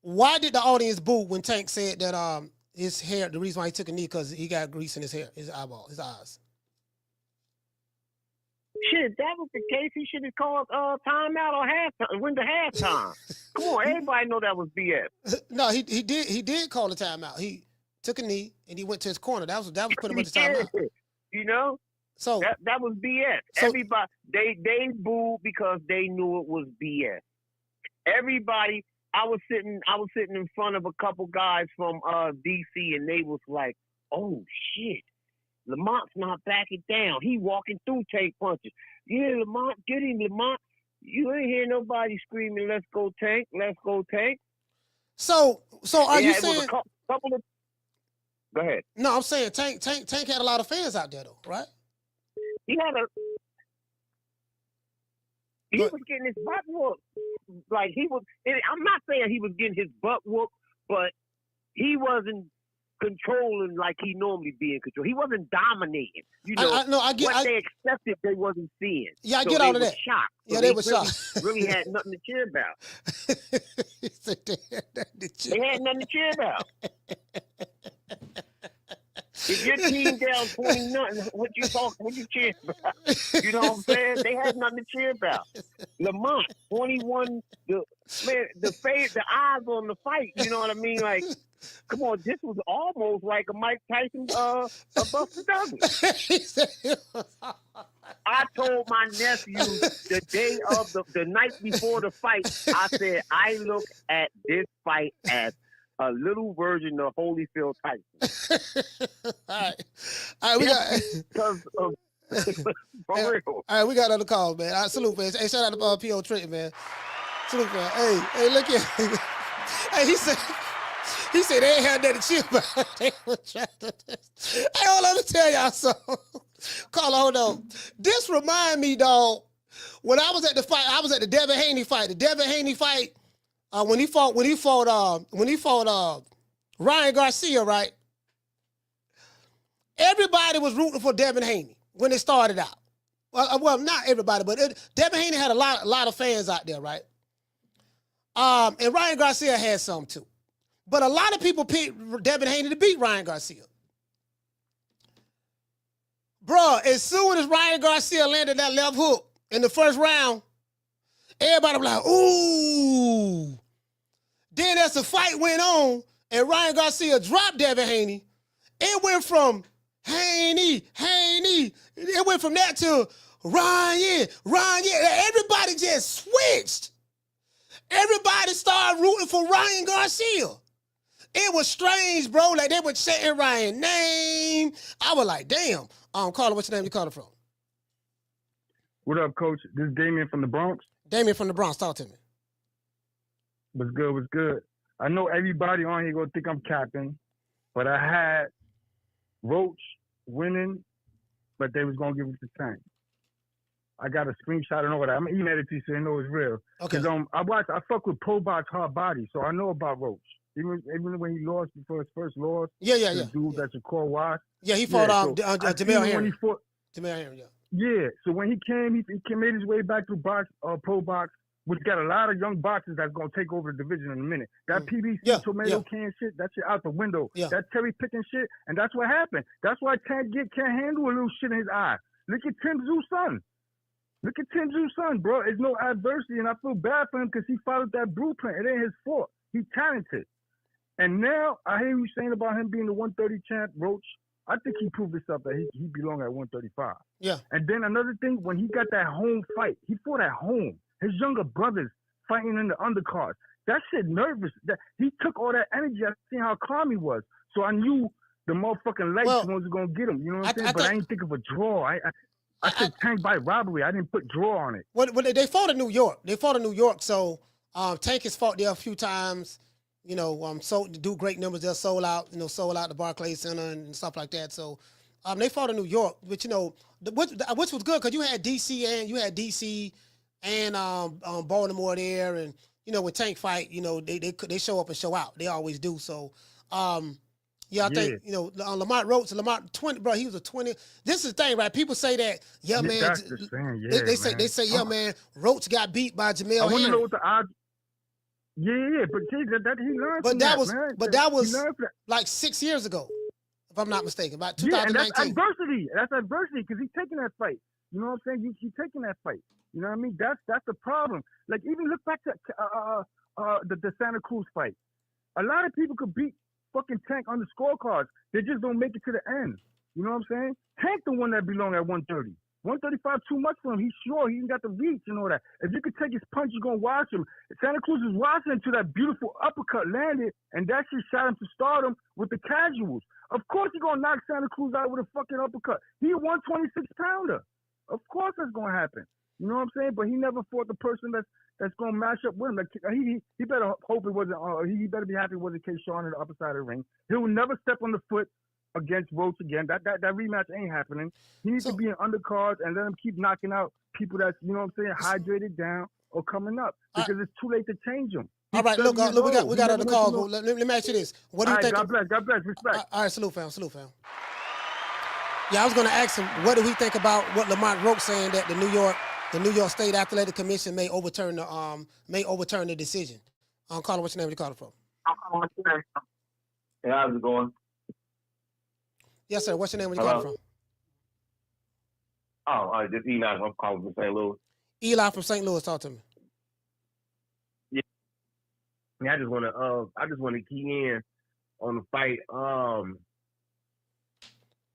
Why did the audience boo when Tank said that his hair, the reason why he took a knee because he got grease in his hair, his eyeball, his eyes? Shit, if that was the case, he should have called timeout or halftime. Went to halftime. Come on, everybody know that was BS. No, he did call a timeout. He took a knee and he went to his corner. That was pretty much the timeout. So that was BS. So, everybody they booed because they knew it was BS. Everybody, I was sitting in front of a couple guys from DC, and they was like, "Oh shit, Lamont's not backing down. He walking through Tank punches. Yeah, Lamont, get him, Lamont. You ain't hear nobody screaming, 'Let's go Tank, let's go Tank.'" So are you saying? Go ahead. No, I'm saying Tank had a lot of fans out there though, right? He was getting his butt whooped. Like I'm not saying he was getting his butt whooped, but he wasn't controlling like he normally be in control. He wasn't dominating. They accepted they wasn't seeing. Yeah, I get all of that. Shocked. Yeah, they were shocked. Really had nothing to cheer about. They had nothing to cheer about. If your team down 20-0, what you cheering about? You know what I'm saying? They had nothing to cheer about. Lamont, 21, the eyes on the fight. You know what I mean? Like, come on, this was almost like a Mike Tyson, a Buster Douglas. I told my nephew the day of the night before the fight, I said, I look at this fight as a little version of Holyfield Tyson. All right, we got because of for real. All right, we got other calls, man. All right, salute, man. Hey, shout out to P.O. Trenton, man. Salute, man. Hey, look here. Hey, he said they ain't had nothing to cheer about. They were trying to. Hey, hold on, let me tell y'all something. Carl, hold on. This remind me, dog. When I was at the fight, I was at the Devin Haney fight. The Devin Haney fight. When he fought Ryan Garcia, right? Everybody was rooting for Devin Haney when it started out. Well, not everybody, but Devin Haney had a lot of fans out there, right? And Ryan Garcia had some too. But a lot of people picked Devin Haney to beat Ryan Garcia. Bruh, as soon as Ryan Garcia landed that left hook in the first round, everybody was like, ooh. Then as the fight went on and Ryan Garcia dropped Devin Haney, it went from Haney. It went from that to Ryan. Everybody just switched. Everybody started rooting for Ryan Garcia. It was strange, bro. Like they were chanting Ryan's name. I was like, damn. Carla, what's your name? You calling from? What up, Coach? This is Damien from the Bronx. Damien from the Bronx. Talk to me. What's good? I know everybody on here gonna think I'm capping, but I had Roach winning, but they was gonna give it to Tank. I got a screenshot and all that. I'm gonna email it to you so you know it's real. Okay. I fuck with Pro Box Hard Body, so I know about Roach. Even when he lost before his first loss. Yeah. The dude that's a core watch. Yeah, he fought Jamel Herring. Jamel Herring, yeah. Yeah, so when he came, he made his way back to Pro Box, which got a lot of young boxers that's gonna take over the division in a minute. That PBC tomato can shit, that shit out the window. Yeah. That cherry picking shit, and that's what happened. That's why Tank can't handle a little shit in his eye. Look at Tim Tszú's son, bro. It's no adversity, and I feel bad for him because he followed that blueprint. It ain't his fault. He's talented. And now I hear you saying about him being the 130 champ, Roach. I think he proved himself that he belonged at 135. Yeah. And then another thing, when he got that home fight, he fought at home. His younger brothers fighting in the undercard. That shit nervous. That he took all that energy. I seen how calm he was. So I knew the motherfucking lights was gonna get him. You know what I'm saying? But I didn't think of a draw. I said Tank by robbery. I didn't put draw on it. Well, they fought in New York. So Tank has fought there a few times. You know, so to do great numbers, they'll sold out the Barclays Center and stuff like that. So they fought in New York, but you know, which was good because you had DC and Baltimore there, and you know when Tank fight, you know they show up and show out. They always do. So I think you know Lamont Roach, 20, bro. He was a 20. This is the thing, right? People say that, man. That's the thing. Yeah, they say, man, Roach got beat by Jamel. I want to know what the odds. Yeah, but he learned from that, man. That was like 6 years ago, if I'm not mistaken, about 2019. And that's adversity because he's taking that fight. You know what I'm saying? He's taking that fight. You know what I mean? That's the problem. Like even look back to the Santa Cruz fight. A lot of people could beat fucking Tank on the scorecards. They just don't make it to the end. You know what I'm saying? Tank the one that belong at 130. 135 too much for him. He's sure he ain't got the reach and all that. If you could take his punch, you're gonna watch him. Santa Cruz is watching until that beautiful uppercut landed, and that shit shot him to stardom with the casuals. Of course he's gonna knock Santa Cruz out with a fucking uppercut. He a 126 pounder. Of course that's gonna happen. You know what I'm saying? But he never fought the person that's gonna match up with him. Like he better hope it wasn't. He better be happy it wasn't K-Shawn in the upper side of the ring. He will never step on the foot against Roach again. That rematch ain't happening. He needs to be in undercards and let him keep knocking out people that's, you know what I'm saying, hydrated down or coming up because it's too late to change them. All right, look, we got other calls. Let me ask you this. What do you think? God bless, respect. All right, salute, fam. Yeah, I was going to ask him, what do he think about what Lamont Roach saying that the New York State Athletic Commission may overturn the decision? Carla, what's your name? Where you calling from? Hey, how's it going? Yes, sir. What's your name? Where you calling from? Oh, this Eli. I'm calling from St. Louis. Eli from St. Louis. Talk to me. Yeah, I just want to key in on the fight.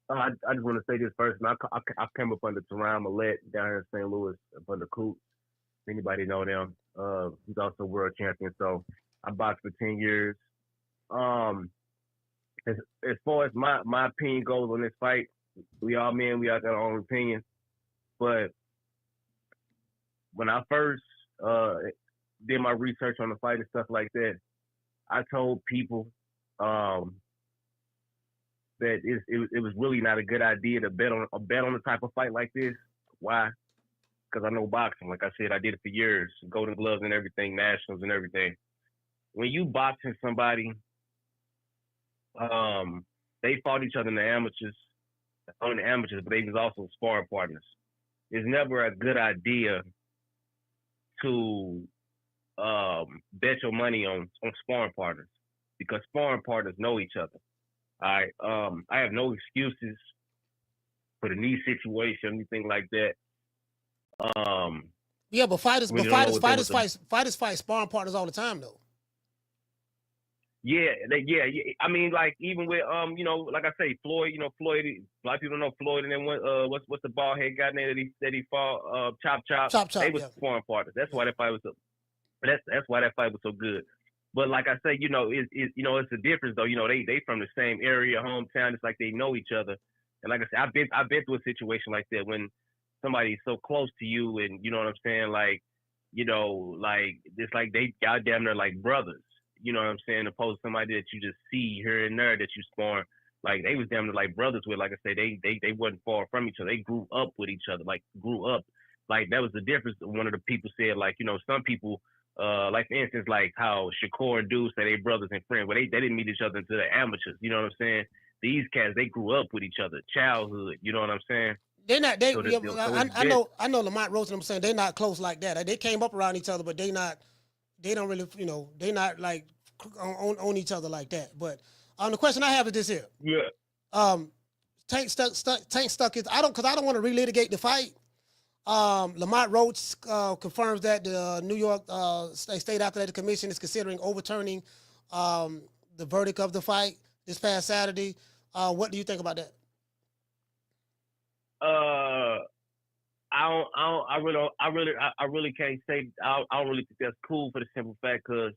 I just want to say this first. I came up under Teron Millette down here in St. Louis, up under Coots. Anybody know them? He's also world champion. So I boxed for 10 years. As far as my opinion goes on this fight, we all men, we all got our own opinion. But when I first did my research on the fight and stuff like that, I told people that it was really not a good idea to bet on a type of fight like this. Why? Because I know boxing. Like I said, I did it for years, Golden Gloves and everything, nationals and everything. When you boxing somebody, they fought each other in the amateurs, but they was also sparring partners. It's never a good idea to bet your money on sparring partners because sparring partners know each other. All right. I have no excuses for the knee situation, anything like that. Yeah, but fighters fight sparring partners all the time though. Yeah. I mean, like even with like I say, Floyd. Floyd. A lot of people don't know Floyd, and then what's the bald head guy name that he fought? Chop. They was sparring partners. That's why that fight was so. That's why that fight was so good. But like I say, it's a difference though. They from the same area, hometown. It's like they know each other. And like I said, I've been through a situation like that when somebody's so close to you, and you know what I'm saying, like it's like they goddamn they're like brothers. You know what I'm saying? Opposed to somebody that you just see here and there that you sparring. Like they was damn near like brothers with. Like I say, they wasn't far from each other. They grew up with each other. Like grew up. Like that was the difference. One of the people said, like, some people, like for instance, like how Shakur and Deuce say they brothers and friends. But they didn't meet each other until the amateurs. You know what I'm saying? These cats, they grew up with each other, childhood. You know what I'm saying? They're not. I know Lamont Roach and I'm saying they're not close like that. They came up around each other, but they don't really, they're not like on each other like that. But the question I have is this here. Yeah. Tank stuck his. I don't want to relitigate the fight. Lamont Roach confirms that the New York State Athletic Commission is considering overturning the verdict of the fight this past Saturday. What do you think about that? I really can't say. I don't really think that's cool for the simple fact because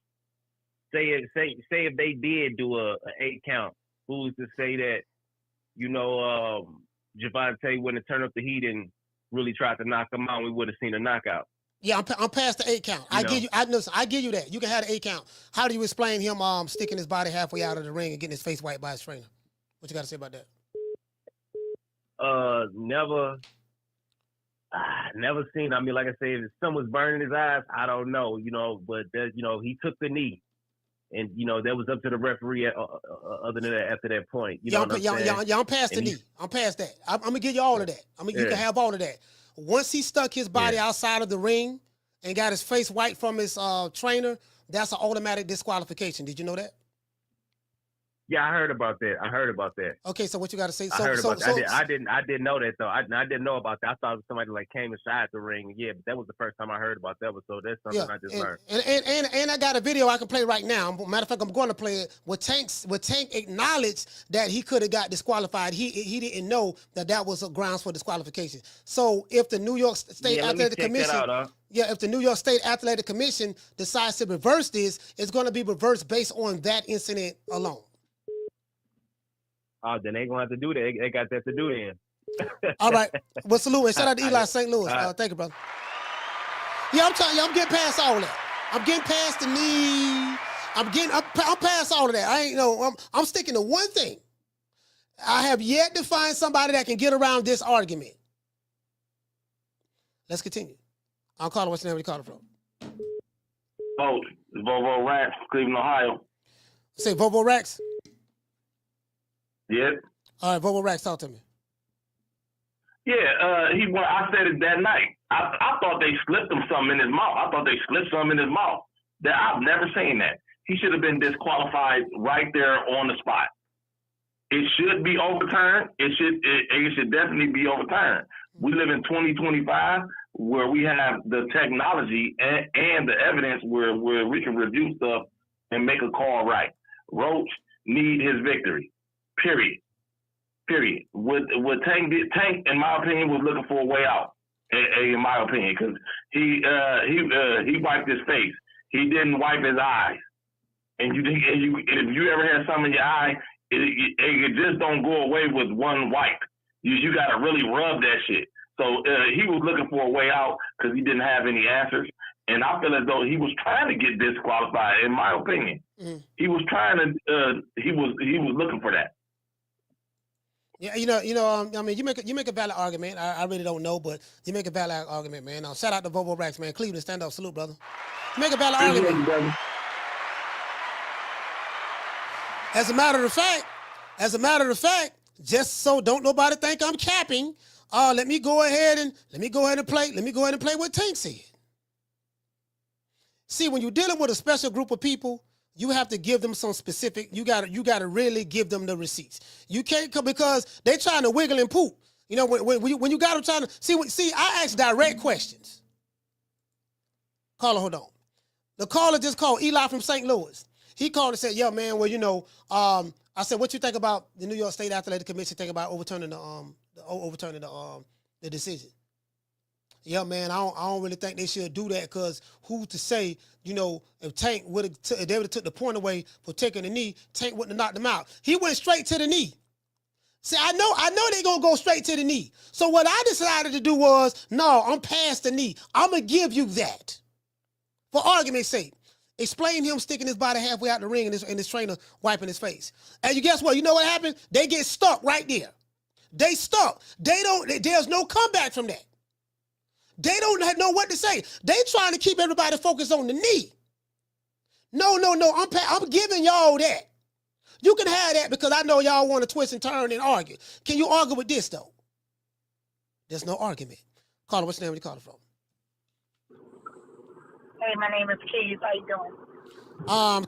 say if they did do a 8 count, who's to say that Gervonta wouldn't have turned up the heat and really tried to knock him out? We would have seen a knockout. Yeah, I'm past the 8 count. I give you that. You can have the 8 count. How do you explain him sticking his body halfway out of the ring and getting his face wiped by his trainer? What you got to say about that? Never seen. I mean, like I said, if the sun was burning his eyes, I don't know, but he took the knee, and that was up to the referee. Other than that, after that point, I'm past the knee. I'm past that. I'm gonna give you all of that. You can have all of that. Once he stuck his body outside of the ring and got his face wiped from his trainer, that's an automatic disqualification. Did you know that? Yeah, I heard about that. Okay, so what you got to say? I heard about that. I didn't know that though. I didn't know about that. I thought somebody like came inside the ring. Yeah, but that was the first time I heard about that. So that's something I just learned. And I got a video I can play right now. Matter of fact, I'm going to play it. Where Tank acknowledged that he could have got disqualified. He didn't know that was a grounds for disqualification. So if the New York State Athletic Commission, if the New York State Athletic Commission decides to reverse this, it's going to be reversed based on that incident alone. Then they gonna have to do that. They got that to do then. All right. Well, salute and shout out to Eli St. Louis. Thank you, brother. Yeah, I'm telling you, I'm getting past all of that. I'm getting past the knee. I'm past all of that. I'm sticking to one thing. I have yet to find somebody that can get around this argument. Let's continue. I'll call it. What's the name? Where you calling from? Oh, it's Volvo Rax, Cleveland, Ohio. Say Volvo Rax. Yep. All right, Volvo Rax, talk to me. Yeah, I said it that night. I thought they slipped him something in his mouth. I've never seen that. He should have been disqualified right there on the spot. It should be overturned. It should definitely be overturned. We live in 2025 where we have the technology and the evidence where we can review stuff and make a call right. Roach need his victory. Period. What Tank did, Tank, in my opinion, was looking for a way out. In my opinion, because he wiped his face. He didn't wipe his eyes. And if you ever had something in your eye, it just don't go away with one wipe. You got to really rub that shit. So he was looking for a way out because he didn't have any answers. And I feel as though he was trying to get disqualified. In my opinion, he was trying to. He was looking for that. Yeah, I mean, you make a valid argument. I really don't know, but you make a valid argument, man. Shout out to Bobo Racks, man. Cleveland, stand up, salute, brother. You make a valid argument. As a matter of fact, just so don't nobody think I'm capping, let me go ahead and play what Tank said. See, when you're dealing with a special group of people, you have to give them some specific. You gotta really give them the receipts. You can't come because they trying to wiggle and poop. When you got them trying to see. I ask direct questions. Caller, hold on. The caller just called Eli from St. Louis. He called and said, "Yeah, man. Well, I said, what you think about the New York State Athletic Commission think about overturning the decision?" Yeah, man, I don't really think they should do that because who's to say, if Tank if they would have took the point away for taking the knee, Tank wouldn't have knocked him out. He went straight to the knee. See, I know they're gonna go straight to the knee. So what I decided to do was, no, I'm past the knee. I'm gonna give you that. For argument's sake. Explain him sticking his body halfway out the ring and his trainer wiping his face. And you guess what? You know what happened? They get stuck right there. They stuck. There's no comeback from that. They don't know what to say. They trying to keep everybody focused on the knee. No. I'm giving y'all that. You can have that because I know y'all want to twist and turn and argue. Can you argue with this though? There's no argument. Caller, what's your name? Where you calling from? Hey, my name is Keys. How you doing?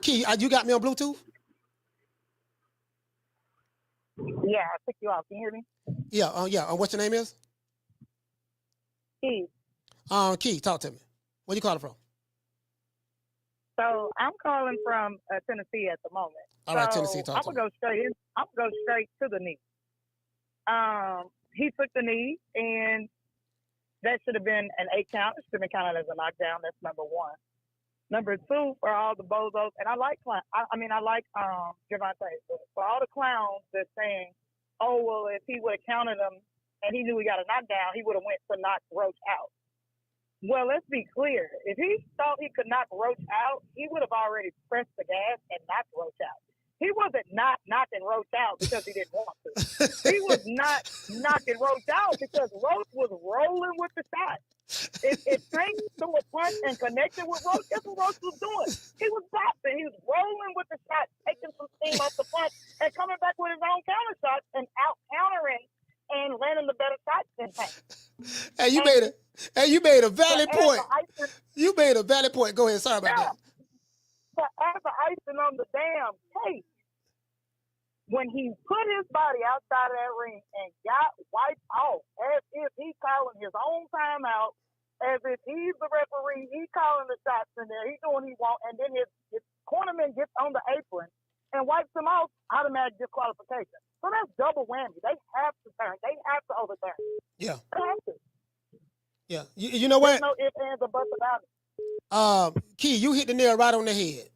Key, you got me on Bluetooth? Yeah, I picked you off. Can you hear me? Yeah. What's your name is? Keys. Key, talk to me. Where you calling from? So I'm calling from Tennessee at the moment. All right, Tennessee, talk to me. I'm gonna go straight to the knee. He took the knee, and that should have been an 8 count. It should have been counted as a knockdown. That's number one. Number two, for all the bozos, and I like Gervonta, for all the clowns that's saying, oh, well, if he would have counted him and he knew he got a knockdown, he would have went to knock Roach out. Well, let's be clear. If he thought he could knock Roach out, he would have already pressed the gas and knocked Roach out. He wasn't not knocking Roach out because he didn't want to. He was not knocking Roach out because Roach was rolling with the shot. If Tank threw a punch and connected with Roach, guess what Roach was doing? He was boxing. He was rolling with the shot, taking some steam off the punch, and coming back with his own counter shots and out-countering and landing the better shots than Tank. Hey, you made a valid point. You made a valid point. Go ahead. Sorry about that. But as the icing on the damn cake, when he put his body outside of that ring and got wiped off, as if he's calling his own timeout, as if he's the referee, he's calling the shots in there, he's doing what he wants, and then his cornerman gets on the apron and wipes him off, automatic disqualification. So that's double whammy. They have to turn. They have to overturn. Yeah. They have to. Yeah. You know what? There's no ifs, ands, or buts about it. Key, you hit the nail right on the head.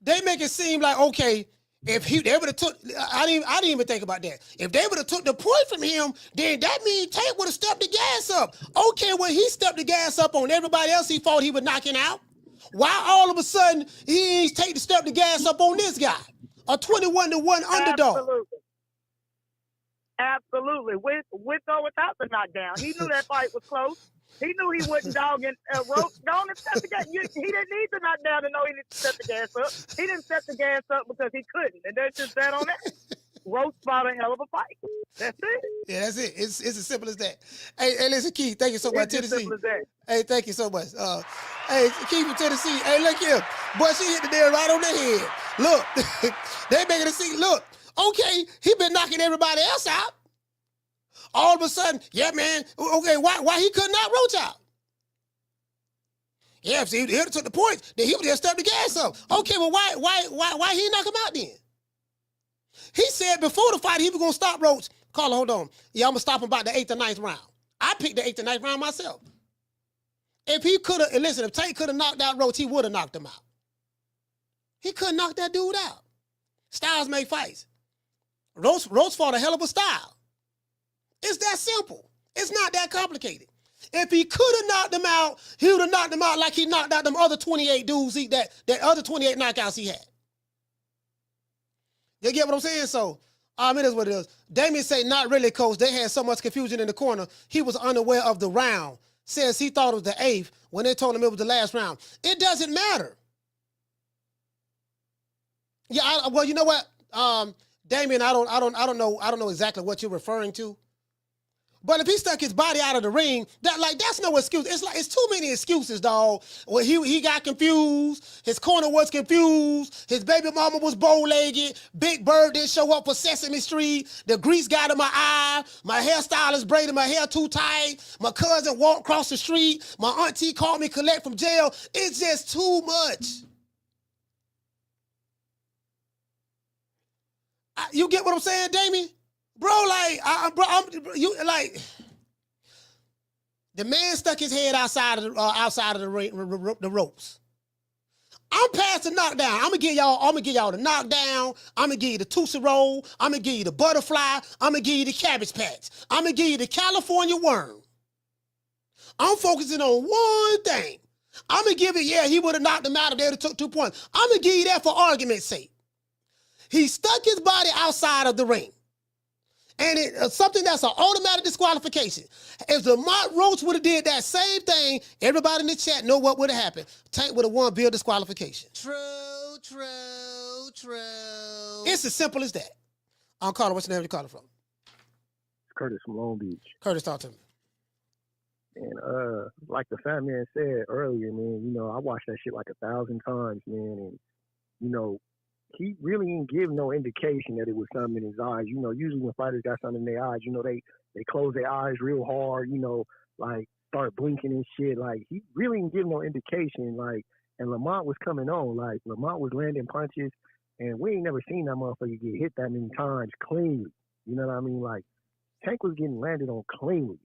They make it seem like, okay, if they would have took, I didn't even think about that. If they would have took the point from him, then that means Tank would have stepped the gas up. Okay, well, he stepped the gas up on everybody else he thought he was knocking out. Why all of a sudden he ain't take the step the gas up on this guy? A 21-1 underdog. Absolutely. With or without the knockdown. He knew that fight was close. He knew he wasn't dogging Roach. Don't step the gas. He didn't need the knockdown to know he needed to step the gas up. He didn't step the gas up because he couldn't. And that's just that on that. Roach fought a hell of a fight. That's it. Yeah, that's it. It's as simple as that. Hey, listen, Keith, thank you so much, Tennessee. As simple as that. Hey, thank you so much. Hey, Keith from Tennessee. Hey, look here. Boy, she hit the nail right on the head. Look, they making it seem, look, Okay, he been knocking everybody else out. All of a sudden, yeah, man. Okay, why he couldn't knock Roach out? Yeah, see, he took the points. Then he would just step the gas up. Okay, well, why he knock him out then? He said before the fight he was gonna stop Roach. Carla, hold on. Yeah, I'm gonna stop him about the 8th or 9th round. I picked the 8th or 9th round myself. If he could have, listen, if Tank could have knocked out Roach, he would have knocked him out. He couldn't knock that dude out. Styles make fights. Roach fought a hell of a style. It's that simple. It's not that complicated. If he could have knocked him out, he would have knocked him out like he knocked out them other 28 dudes, that other 28 knockouts he had. You get what I'm saying? So, it is what it is. Damien say, not really, coach. They had so much confusion in the corner. He was unaware of the round. Says he thought it was the 8th when they told him it was the last round. It doesn't matter. Yeah, well, you know what, Damien, I don't know exactly what you're referring to. But if he stuck his body out of the ring, that's no excuse. It's too many excuses, dog. Well, he got confused. His corner was confused. His baby mama was bow-legged. Big Bird didn't show up for Sesame Street. The grease got in my eye. My hairstylist braided my hair too tight. My cousin walked across the street. My auntie called me collect from jail. It's just too much. You get what I'm saying, Damien? Bro, the man stuck his head outside of the ropes. I'm past the knockdown. I'm gonna give y'all the knockdown. I'm gonna give you the Tootsie Roll. I'm gonna give you the butterfly. I'm gonna give you the Cabbage Patch. I'm gonna give you the California Worm. I'm focusing on one thing. I'm gonna give it, yeah, he would have knocked him out if they would have took 2 points. I'm gonna give you that for argument's sake. He stuck his body outside of the ring. And it's something that's an automatic disqualification. If Lamont Roach would have did that same thing, everybody in the chat know what would have happened. Tank would have won via disqualification. True. It's as simple as that. I'm calling. What's the name you calling from? Curtis from Long Beach. Curtis, talk to me. And like the fat man said earlier, man, I watched that shit like 1,000 times, man, and he really didn't give no indication that it was something in his eyes. Usually when fighters got something in their eyes, they close their eyes real hard, like start blinking and shit. Like, he really didn't give no indication. Like, and Lamont was coming on. Like, Lamont was landing punches, and we ain't never seen that motherfucker get hit that many times cleanly. You know what I mean? Like, Tank was getting landed on cleanly.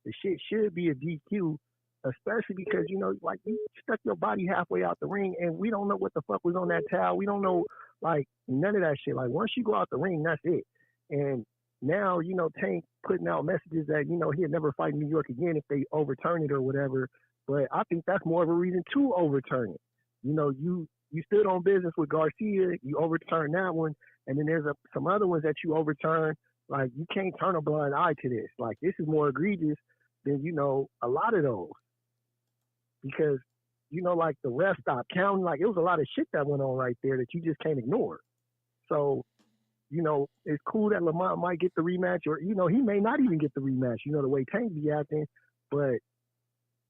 The shit should be a DQ, especially because, like, you stuck your body halfway out the ring, and we don't know what the fuck was on that towel. We don't know, like, none of that shit. Like, once you go out the ring, that's it. And now, Tank putting out messages that, he'll never fight in New York again if they overturn it or whatever. But I think that's more of a reason to overturn it. You stood on business with Garcia, you overturned that one, and then there's some other ones that you overturn. Like, you can't turn a blind eye to this. Like, this is more egregious than, a lot of those. Because, like, the ref stopped counting. Like, it was a lot of shit that went on right there that you just can't ignore. So, it's cool that Lamont might get the rematch, or, he may not even get the rematch, the way Tank be acting, but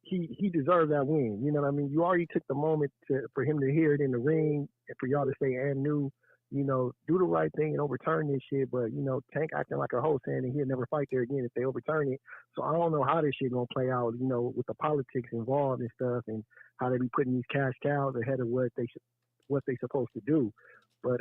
he deserved that win. You know what I mean? You already took the moment for him to hear it in the ring, and for y'all to say, and new, do the right thing and overturn this shit. But, Tank acting like a hoe, saying that he'll never fight there again if they overturn it. So I don't know how this shit gonna play out, with the politics involved and stuff, and how they be putting these cash cows ahead of what they supposed to do. But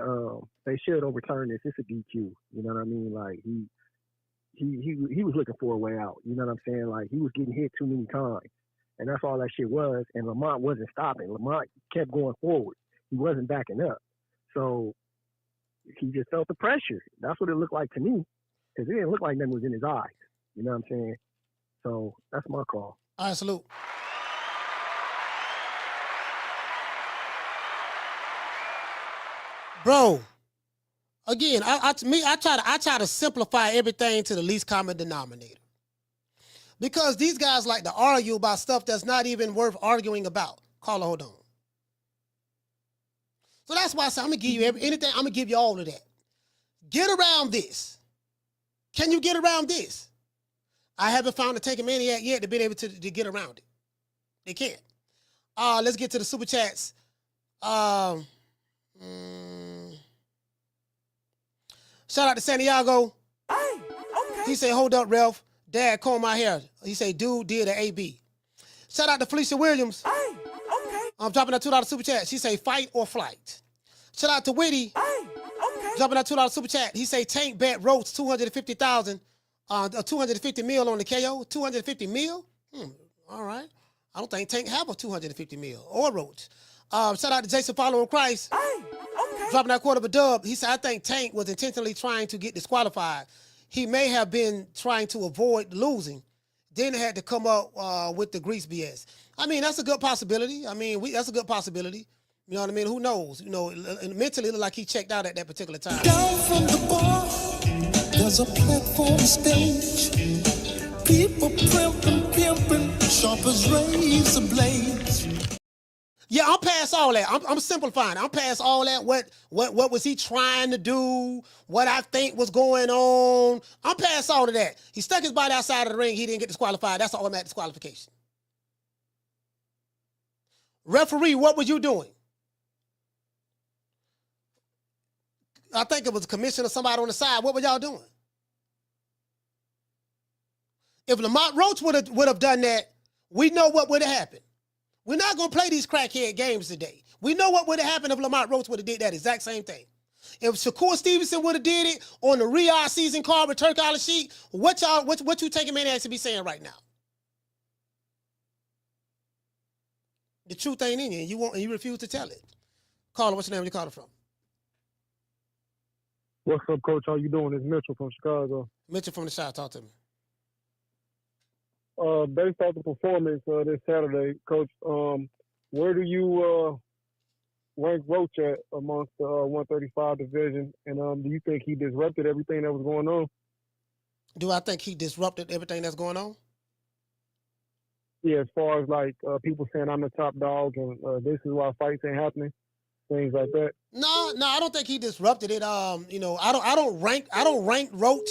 they should overturn this. It's a DQ. You know what I mean? Like, he was looking for a way out. You know what I'm saying? Like, he was getting hit too many times. And that's all that shit was. And Lamont wasn't stopping. Lamont kept going forward. He wasn't backing up. So he just felt the pressure. That's what it looked like to me. Because it didn't look like nothing was in his eyes. You know what I'm saying? So that's my call. All right, salute. Bro, again, I try to simplify everything to the least common denominator. Because these guys like to argue about stuff that's not even worth arguing about. Carla, hold on. So that's why I say I'm gonna give you anything. I'm gonna give you all of that. Get around this. Can you get around this? I haven't found a Tank Maniac yet to be able to get around it. They can't. Let's get to the super chats. Shout out to Santiago. Hey, okay. He say, hold up, Ralph. Dad, comb my hair. He say, dude did an AB. Shout out to Felicia Williams. Hey, okay. I'm dropping that $2 super chat. She say, fight or flight. Shout out to Whitty. Hey, okay. Dropping that $2 super chat. He say, Tank bet Roach 250,000, 250 mil on the KO. 250 mil? All right. I don't think Tank have a 250 mil or Roach. Shout out to Jason Follower Christ. Hey, okay. Dropping that quarter of a dub. He said, I think Tank was intentionally trying to get disqualified. He may have been trying to avoid losing. Then had to come up with the grease BS. I mean, that's a good possibility. I mean, that's a good possibility. You know what I mean? Who knows? You know, mentally, it looked like he checked out at that particular time. Down from the bar, there's a platform stage. People pimping, sharp as razor blades. Yeah, I'm past all that. I'm simplifying. I'm past all that. What was he trying to do? What I think was going on? I'm past all of that. He stuck his body outside of the ring. He didn't get disqualified. That's an automatic disqualification. Referee, what were you doing? I think it was a commissioner or somebody on the side. What were y'all doing? If Lamont Roach would have done that, we know what would have happened. We're not going to play these crackhead games today. We know what would have happened if Lamont Roach would have did that exact same thing. If Shakur Stevenson would have did it on the Riyadh season card with Turk Al-Sheikh, what you taking Maniacs to be saying right now? The truth ain't in you, and you refuse to tell it. Caller, what's your name? Where you calling from? What's up, Coach? How you doing? It's Mitchell from Chicago. Mitchell from the Shot. Talk to me. Based off the performance this Saturday, Coach, where do you rank Roach at amongst the 135 division? And do you think he disrupted everything that was going on? Do I think he disrupted everything that's going on? Yeah, as far as like people saying I'm the top dog and this is why fights ain't happening, things like that. No, I don't think he disrupted it. You know, I don't rank Roach.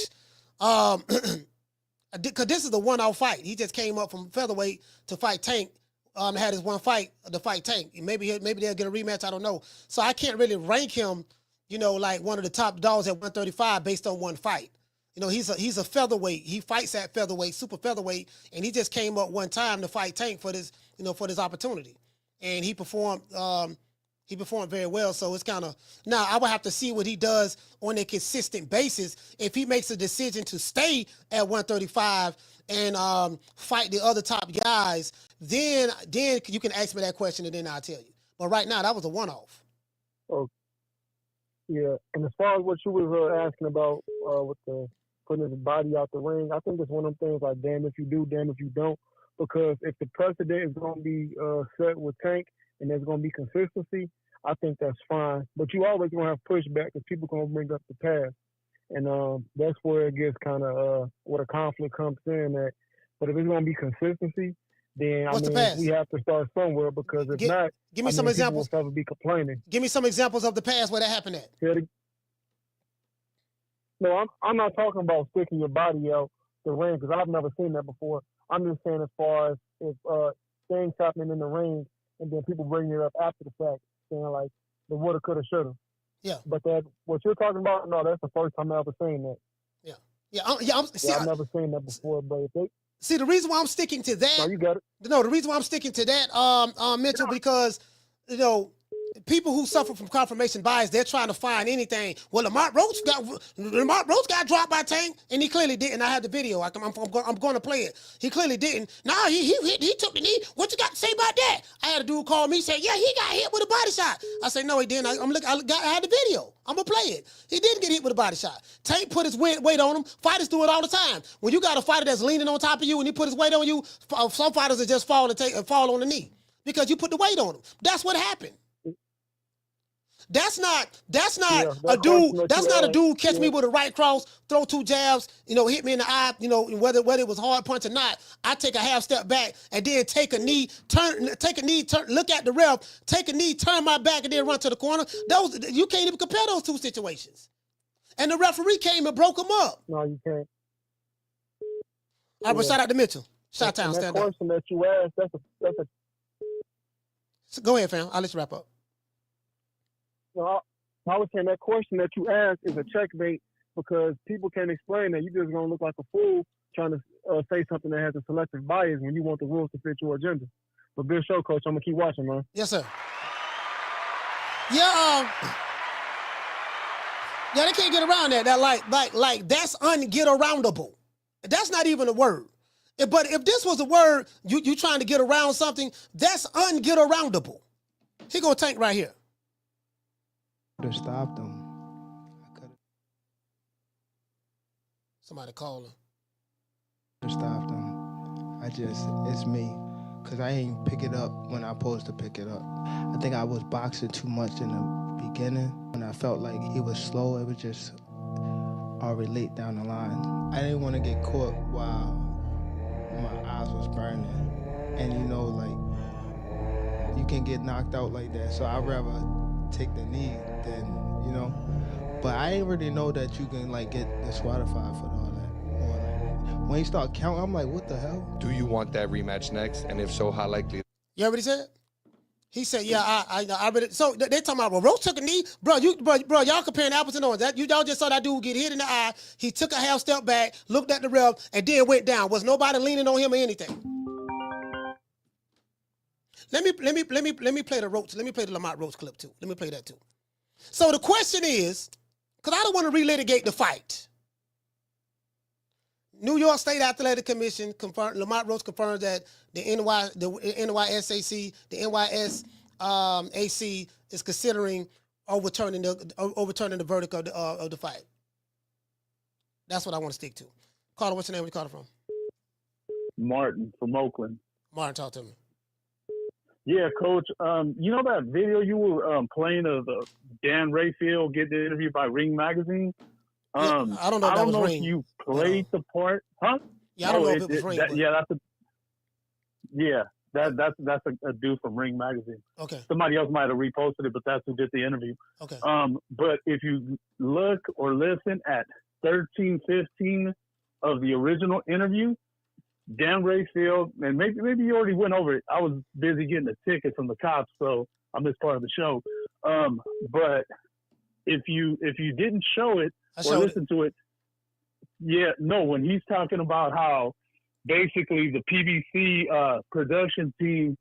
Because this is the one-off fight. He just came up from featherweight to fight Tank. Had his one fight to fight Tank. Maybe they'll get a rematch. I don't know. So I can't really rank him, you know, like one of the top dogs at 135 based on one fight. You know, he's a featherweight. He fights at featherweight, super featherweight, and he just came up one time to fight Tank for this, you know, for this opportunity, and he performed. He performed very well, so it's kind of... Now, I would have to see what he does on a consistent basis. If he makes a decision to stay at 135 and fight the other top guys, then you can ask me that question, and then I'll tell you. But right now, that was a one-off. Oh, yeah. And as far as what you was asking about with the putting his body out the ring, I think it's one of them things like, damn if you do, damn if you don't. Because if the precedent is going to be set with Tank, and there's going to be consistency, I think that's fine. But you always going to have pushback because people going to bring up the past. And that's where it gets kind of where the conflict comes in at. But if it's going to be consistency, then we have to start somewhere because if not, give me some examples. People will be complaining. Give me some examples of the past where that happened at. No, I'm not talking about sticking your body out the ring because I've never seen that before. I'm just saying as far as if things happening in the ring, and then people bring it up after the fact, saying like the woulda, coulda, shoulda. Yeah. But that what you're talking about, no, that's the first time I ever seen that. I've never seen that before. But the reason why I'm sticking to that. No, you got it. No, the reason why I'm sticking to that, Mitchell, because you know, people who suffer from confirmation bias, they're trying to find anything. Well, Lamont Roach got dropped by Tank, and he clearly didn't. I have the video. I'm going to play it. He clearly didn't. No, he took the knee. What you got to say about that? I had a dude call me, say, yeah, he got hit with a body shot. I said, no, he didn't. I had the video. I'm going to play it. He didn't get hit with a body shot. Tank put his weight on him. Fighters do it all the time. When you got a fighter that's leaning on top of you and he put his weight on you, some fighters will just fall on the knee because you put the weight on him. That's what happened. That's not a dude. That's not a dude catch me with a right cross, throw two jabs, you know, hit me in the eye, you know, whether it was hard punch or not. I take a half step back and then take a knee, turn, look at the ref, take a knee, turn my back, and then run to the corner. You can't even compare those two situations. And the referee came and broke them up. No, you can't. All right, but shout out to Mitchell. Shot Town, stand up. That question that you asked, that's a. So go ahead, fam. I'll let you wrap up. No, I was saying that question that you asked is a checkmate because people can't explain that. You just gonna look like a fool trying to say something that has a selective bias when you want the rules to fit your agenda. But good show, Coach. I'm gonna keep watching, man. Yes, sir. Yeah, yeah, they can't get around that. That like that's unget aroundable. That's not even a word. But if this was a word, you trying to get around something, that's unget aroundable. He gonna Tank right here. Could have stopped him. Somebody call him. Could have stopped him. It's me. Because I ain't pick it up when I supposed to pick it up. I think I was boxing too much in the beginning. When I felt like he was slow, it was just already late down the line. I didn't want to get caught while my eyes was burning. And you know, like, you can get knocked out like that. So I'd rather take the knee than, you know. But I ain't really know that you can, like, get disqualified for all that. Or, like, when you start counting, I'm like, what the hell? Do you want that rematch next? And if so, how likely? You heard what he said? He said, "Yeah, I read it." So they talking about, well, Roach took a knee, bro. Y'all comparing apples and oranges. Y'all just saw that dude get hit in the eye. He took a half step back, looked at the ref, and then went down. Was nobody leaning on him or anything? Let me play the Roach. Let me play the Lamont Roach clip too. Let me play that too. So the question is, because I don't want to relitigate the fight. New York State Athletic Commission confirmed. Lamont Roach confirms that the NYSAC, the NYSAC is considering overturning the verdict of the fight. That's what I want to stick to. Carter, what's your name? Where you called from? Martin from Oakland. Martin, talk to me. Yeah, Coach. You know that video you were playing of Dan Rayfield getting interviewed by Ring Magazine? I don't know if that was Ring. If you played the part, huh? Yeah, I don't know if it was Ring. That's a dude from Ring Magazine. Okay. Somebody else might have reposted it, but that's who did the interview. Okay. But if you look or listen at 13:15 of the original interview, Dan Rayfield, and maybe you already went over it. I was busy getting a ticket from the cops, so I missed part of the show. But if you didn't show it or listen to it, when he's talking about how basically the PBC production team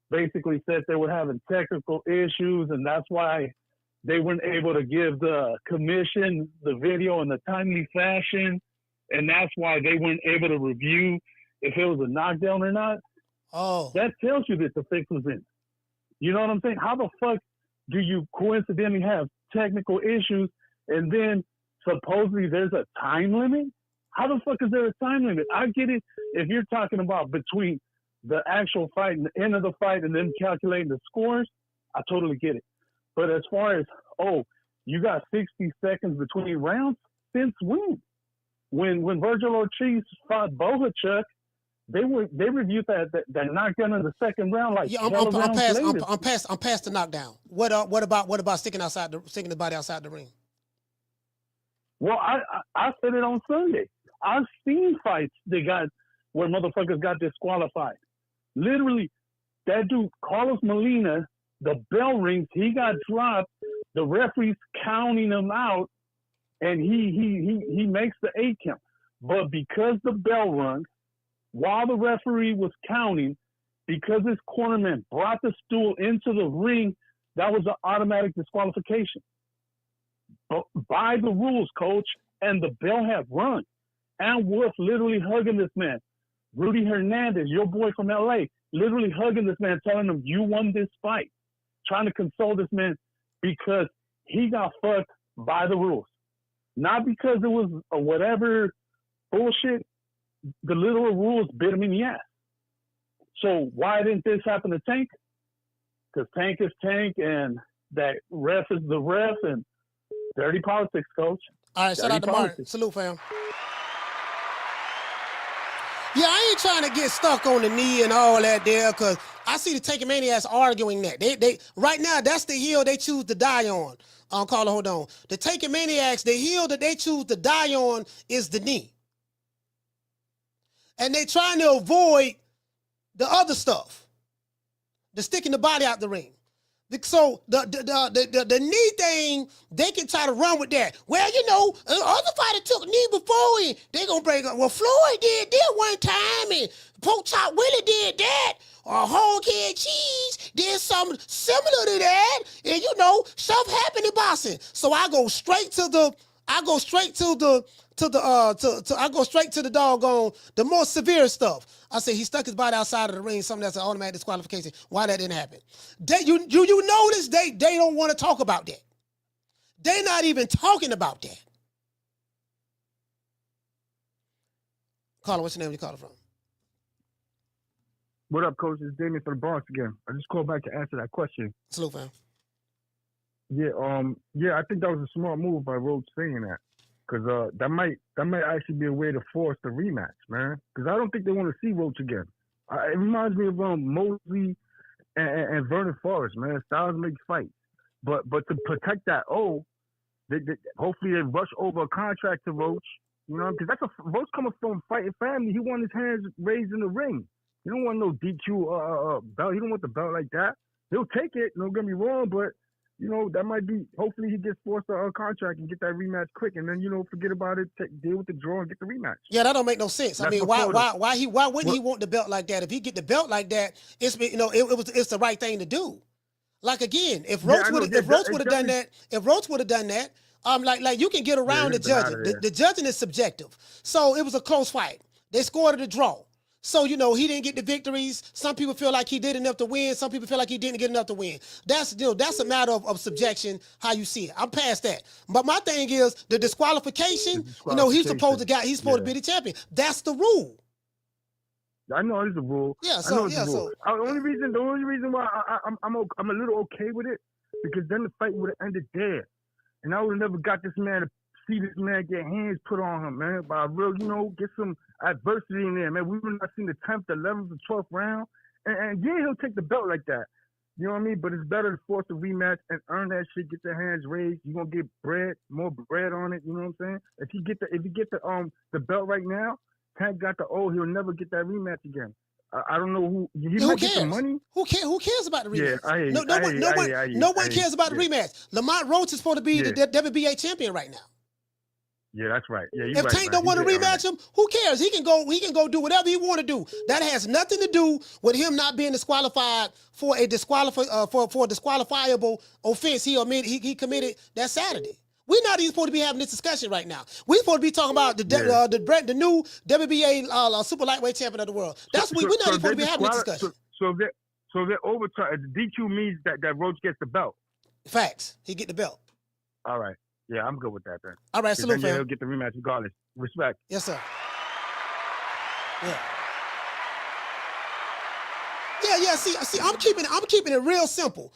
basically said they were having technical issues, and that's why they weren't able to give the commission the video in a timely fashion, and that's why they weren't able to review if it was a knockdown or not. Oh. That tells you that the fix was in. You know what I'm saying? How the fuck do you coincidentally have technical issues and then supposedly there's a time limit? How the fuck is there a time limit? I get it if you're talking about between the actual fight and the end of the fight and then calculating the scores, I totally get it. But as far as, you got 60 seconds between rounds, since when? When Virgil Ortiz fought Bohachuk, they reviewed that knockdown in the second round like I'm past the knockdown. What about sticking the body outside the ring? Well, I said it on Sunday. I've seen fights where motherfuckers got disqualified. Literally, that dude Carlos Molina, the bell rings, he got dropped. The referee's counting him out, and he makes the 8 count. But because the bell rung, while the referee was counting, because his cornerman brought the stool into the ring, that was an automatic disqualification. But by the rules, Coach, and the bell had rung. And Wolf literally hugging this man. Rudy Hernandez, your boy from LA, literally hugging this man, telling him, you won this fight. Trying to console this man because he got fucked by the rules. Not because it was whatever bullshit. The literal rules bit him in the ass. So why didn't this happen to Tank? Because Tank is Tank and that ref is the ref and dirty politics, Coach. All right, shout out to Martin. Salute, fam. Yeah, I ain't trying to get stuck on the knee and all that there, because I see the Tank Maniacs arguing that. They right now, that's the hill they choose to die on. Carla, hold on. The Tank Maniacs, the hill that they choose to die on is the knee. And they trying to avoid the other stuff, the sticking the body out the ring. So the knee thing, they can try to run with that. Well, you know, other fighter took a knee before and they gonna break up. Well, Floyd did that one time and Pork Chop Willie did that. Or Hog Head Cheese did something similar to that. And you know, stuff happened in boxing. So I go straight to the doggone, the more severe stuff. I say he stuck his body outside of the ring, something that's an automatic disqualification. Why that didn't happen? You notice they don't want to talk about that. They're not even talking about that. Caller, what's your name? Where you calling from? What up, Coach? It's Damien from the Bronx again. I just called back to answer that question. Salute, fam. Yeah, I think that was a smart move by Roach saying that, because that might actually be a way to force the rematch, man. Because I don't think they want to see Roach again. It reminds me of Mosley and Vernon Forrest, man. Styles makes fights, but to protect that hopefully they rush over a contract to Roach, you know, because Roach coming from fighting family. He want his hands raised in the ring. He don't want no DQ belt. He don't want the belt like that. He'll take it. Don't get me wrong, but you know that might be. Hopefully he gets forced a contract and get that rematch quick, and then you know forget about it. Deal with the draw and get the rematch. Yeah, that don't make no sense. I mean, why wouldn't he want the belt like that? If he get the belt like that, it's the right thing to do. Like again, if Roach would have done that, like you can get around the judging. The judging is subjective, so it was a close fight. They scored a draw. So, you know, he didn't get the victories. Some people feel like he did enough to win. Some people feel like he didn't get enough to win. That's a matter of subjection, how you see it. I'm past that. But my thing is the disqualification, you know, he's supposed to be the champion. That's the rule. I know it's a rule. Yeah, the only reason why I'm a little okay with it, because then the fight would have ended there. And I would have never got this man to see this man get hands put on him, man. By real, you know, get some adversity in there, man. We would not seen the 10th, 11th, or 12th round. And yeah, he'll take the belt like that. You know what I mean? But it's better to force a rematch and earn that shit, get their hands raised. You're gonna get more bread on it, you know what I'm saying? If you get the belt right now, Tank got the he'll never get that rematch again. I don't know who might get the money. Who cares about the rematch? Yeah, no one cares about the rematch. Lamont Roach is supposed to be the WBA champion right now. Yeah, that's right. Yeah, if Tank don't want to rematch him, who cares? He can go do whatever he want to do. That has nothing to do with him not being disqualified for a disqualifiable offense he committed that Saturday. We're not even supposed to be having this discussion right now. We're supposed to be talking about the new WBA super lightweight champion of the world. We're not even supposed to be having this discussion. So that overtime, DQ means that Roach gets the belt. Facts. He get the belt. All right. Yeah, I'm good with that then. All right, salute, fam. He'll get the rematch regardless. Respect. Yes, sir. Yeah. Yeah. See, I'm keeping it real simple.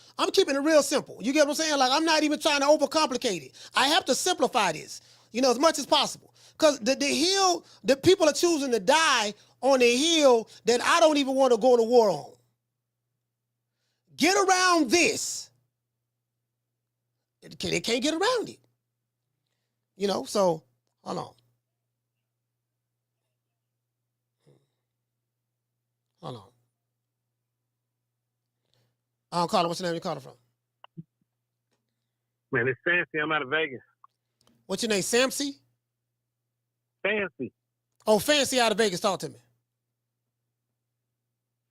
You get what I'm saying? Like, I'm not even trying to overcomplicate it. I have to simplify this, you know, as much as possible. Because the hill, the people are choosing to die on a hill that I don't even want to go to war on. Get around this. They can't get around it. You know, so, hold on. I'm calling. What's the name you're calling from? Man, it's Fancy. I'm out of Vegas. What's your name, Samsey? Fancy. Oh, Fancy out of Vegas. Talk to me.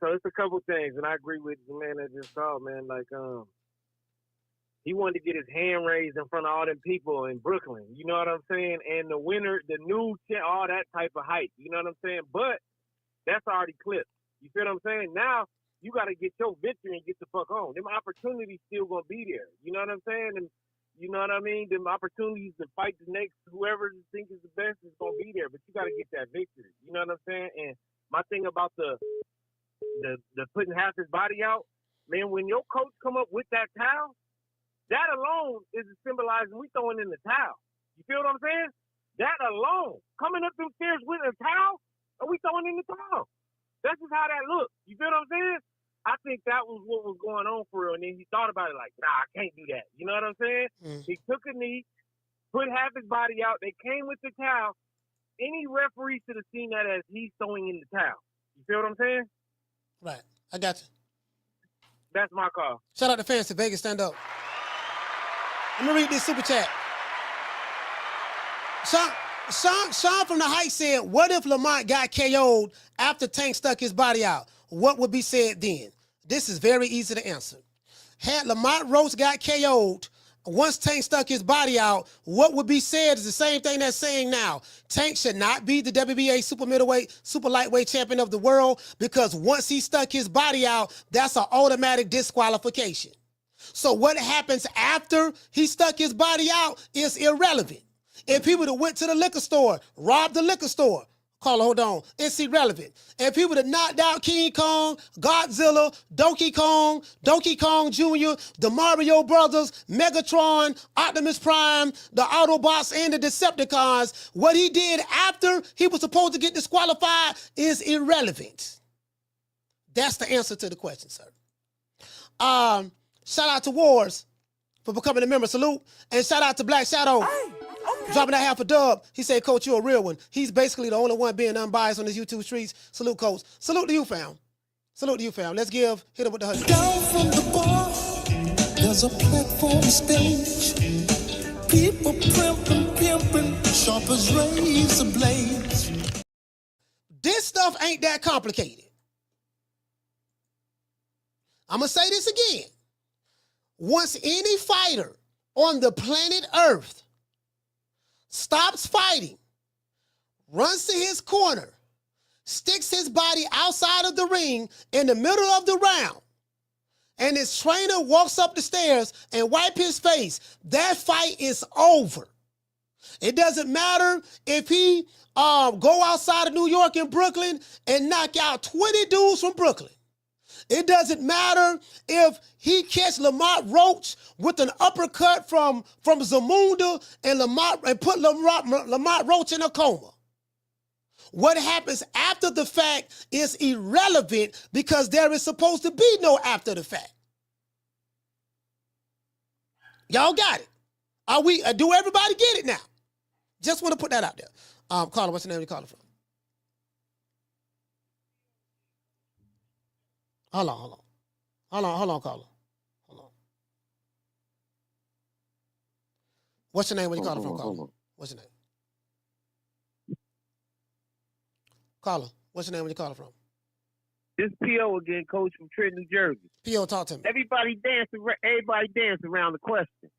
So it's a couple things, and I agree with the man that just called, man. Like, he wanted to get his hand raised in front of all them people in Brooklyn. You know what I'm saying? And the winner, the new, all that type of hype. You know what I'm saying? But that's already clipped. You feel what I'm saying? Now, you got to get your victory and get the fuck on. Them opportunities still going to be there. You know what I'm saying? And you know what I mean? Them opportunities to fight the next, whoever you think is the best is going to be there. But you got to get that victory. You know what I'm saying? And my thing about the putting half his body out, man, when your coach come up with that towel, that alone is symbolizing we throwing in the towel. You feel what I'm saying? That alone, coming up them stairs with a towel, and we throwing in the towel. That's just how that looks. You feel what I'm saying? I think that was what was going on for real. And then he thought about it like, nah, I can't do that. You know what I'm saying? He took a knee, put half his body out. They came with the towel. Any referee should have seen that as he's throwing in the towel. You feel what I'm saying? Right. I got you. That's my call. Shout out to Fancy Vegas. Stand up. Let me read this super chat. Sean from the Heights said, what if Lamont got KO'd after Tank stuck his body out? What would be said then? This is very easy to answer. Had Lamont Roach got KO'd, once Tank stuck his body out, what would be said is the same thing that's saying now. Tank should not be the WBA super middleweight, super lightweight champion of the world because once he stuck his body out, that's an automatic disqualification. So what happens after he stuck his body out is irrelevant. If people that went to the liquor store, robbed the liquor store, hold on, it's irrelevant. If people that knocked out King Kong, Godzilla, Donkey Kong Jr., the Mario Brothers, Megatron, Optimus Prime, the Autobots, and the Decepticons, what he did after he was supposed to get disqualified is irrelevant. That's the answer to the question, sir. Shout out to Wars for becoming a member. Salute. And shout out to Black Shadow. Dropping that half a dub. He said, Coach, you're a real one. He's basically the only one being unbiased on his YouTube streets. Salute, Coach. Salute to you, fam. Salute to you, fam. Let's hit him with the 100. Down from the bar, there's a platform stage. People pimping, sharp as razor blades. This stuff ain't that complicated. I'm going to say this again. Once any fighter on the planet Earth stops fighting, runs to his corner, sticks his body outside of the ring in the middle of the round, and his trainer walks up the stairs and wipe his face, that fight is over. It doesn't matter if he go outside of New York and Brooklyn and knock out 20 dudes from Brooklyn. It doesn't matter if he catch Lamont Roach with an uppercut from Zamunda and put Lamont Roach in a coma. What happens after the fact is irrelevant because there is supposed to be no after the fact. Y'all got it? Do everybody get it now? Just want to put that out there. Caller, what's the name you calling from? Hold on, caller. Hold on. What's your name when you calling from, caller? What's your name? Caller, what's your name when you calling from? This P.O. again, Coach from Trenton, New Jersey. P.O., talk to me. Everybody dance around the question.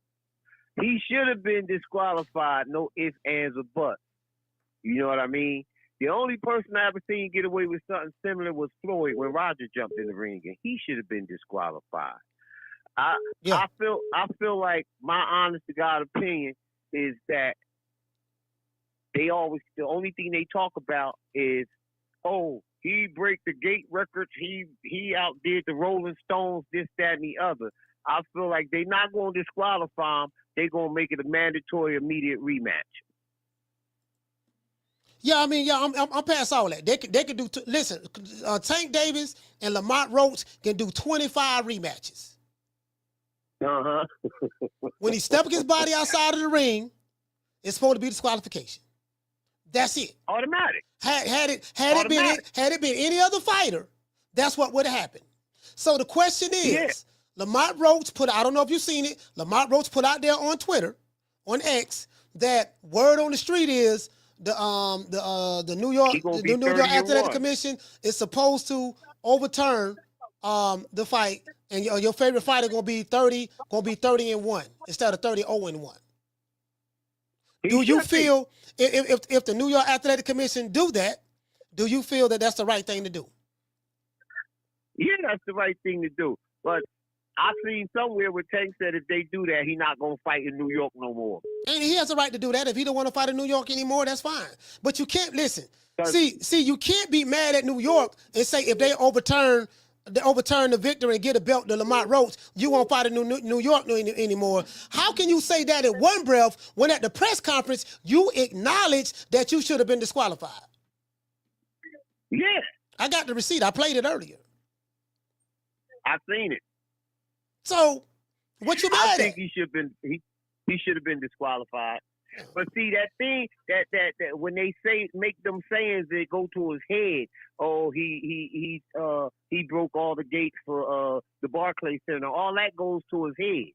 He should have been disqualified, no ifs, ands, or buts. You know what I mean? The only person I ever seen get away with something similar was Floyd when Roger jumped in the ring, and he should have been disqualified. I feel like my honest to God opinion is that the only thing they talk about is, oh, he break the gate records, he outdid the Rolling Stones, this, that, and the other. I feel like they're not going to disqualify him. They're going to make it a mandatory immediate rematch. Yeah, I'm past all that. They could do. Listen, Tank Davis and Lamont Roach can do 25 rematches. When he stepped his body outside of the ring, it's supposed to be disqualification. That's it. Automatic. Had it been any other fighter, that's what would have happened. So the question is, Lamont Roach I don't know if you've seen it. Lamont Roach put out there on Twitter, on X, that word on the street is the New York Athletic Commission is supposed to overturn the fight, and your favorite fighter gonna be 30-1 instead of 30-0-1. Do you feel if the New York Athletic Commission do that? Do you feel that that's the right thing to do? Yeah, that's the right thing to do. But I seen somewhere where Tank said if they do that, he's not going to fight in New York no more. And he has the right to do that. If he don't want to fight in New York anymore, that's fine. But you can't, listen, see, you can't be mad at New York and say if they overturn the victory and get a belt to Lamont Roach, you won't fight in New York anymore. How can you say that in one breath when at the press conference you acknowledge that you should have been disqualified? Yeah. I got the receipt. I played it earlier. I seen it. So, what you mad at? I think he should have been disqualified. But see that thing that when they say make them sayings that go to his head. Oh, he broke all the gates for the Barclays Center. All that goes to his head.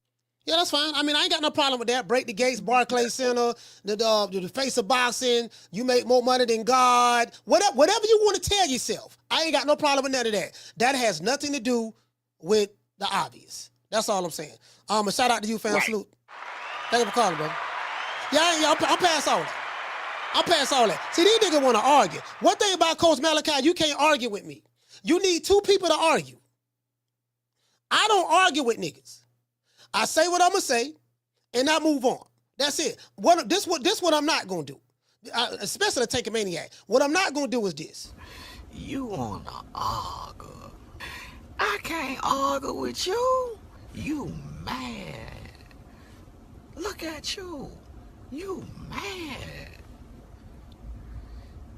Yeah, that's fine. I mean, I ain't got no problem with that. Break the gates, Barclays Center, the face of boxing. You make more money than God. Whatever you want to tell yourself. I ain't got no problem with none of that. That has nothing to do with the obvious. That's all I'm saying. A shout out to you, fam. Right. Salute. Thank you for calling, bro. Yeah, I'm past all that. I'm past all that. See, these niggas want to argue. One thing about Coach Malachi, you can't argue with me. You need two people to argue. I don't argue with niggas. I say what I'm gonna say, and I move on. That's it. This what I'm not gonna do. Especially to take a maniac. What I'm not gonna do is this. You wanna argue? I can't argue with you. You mad? Look at you. You mad?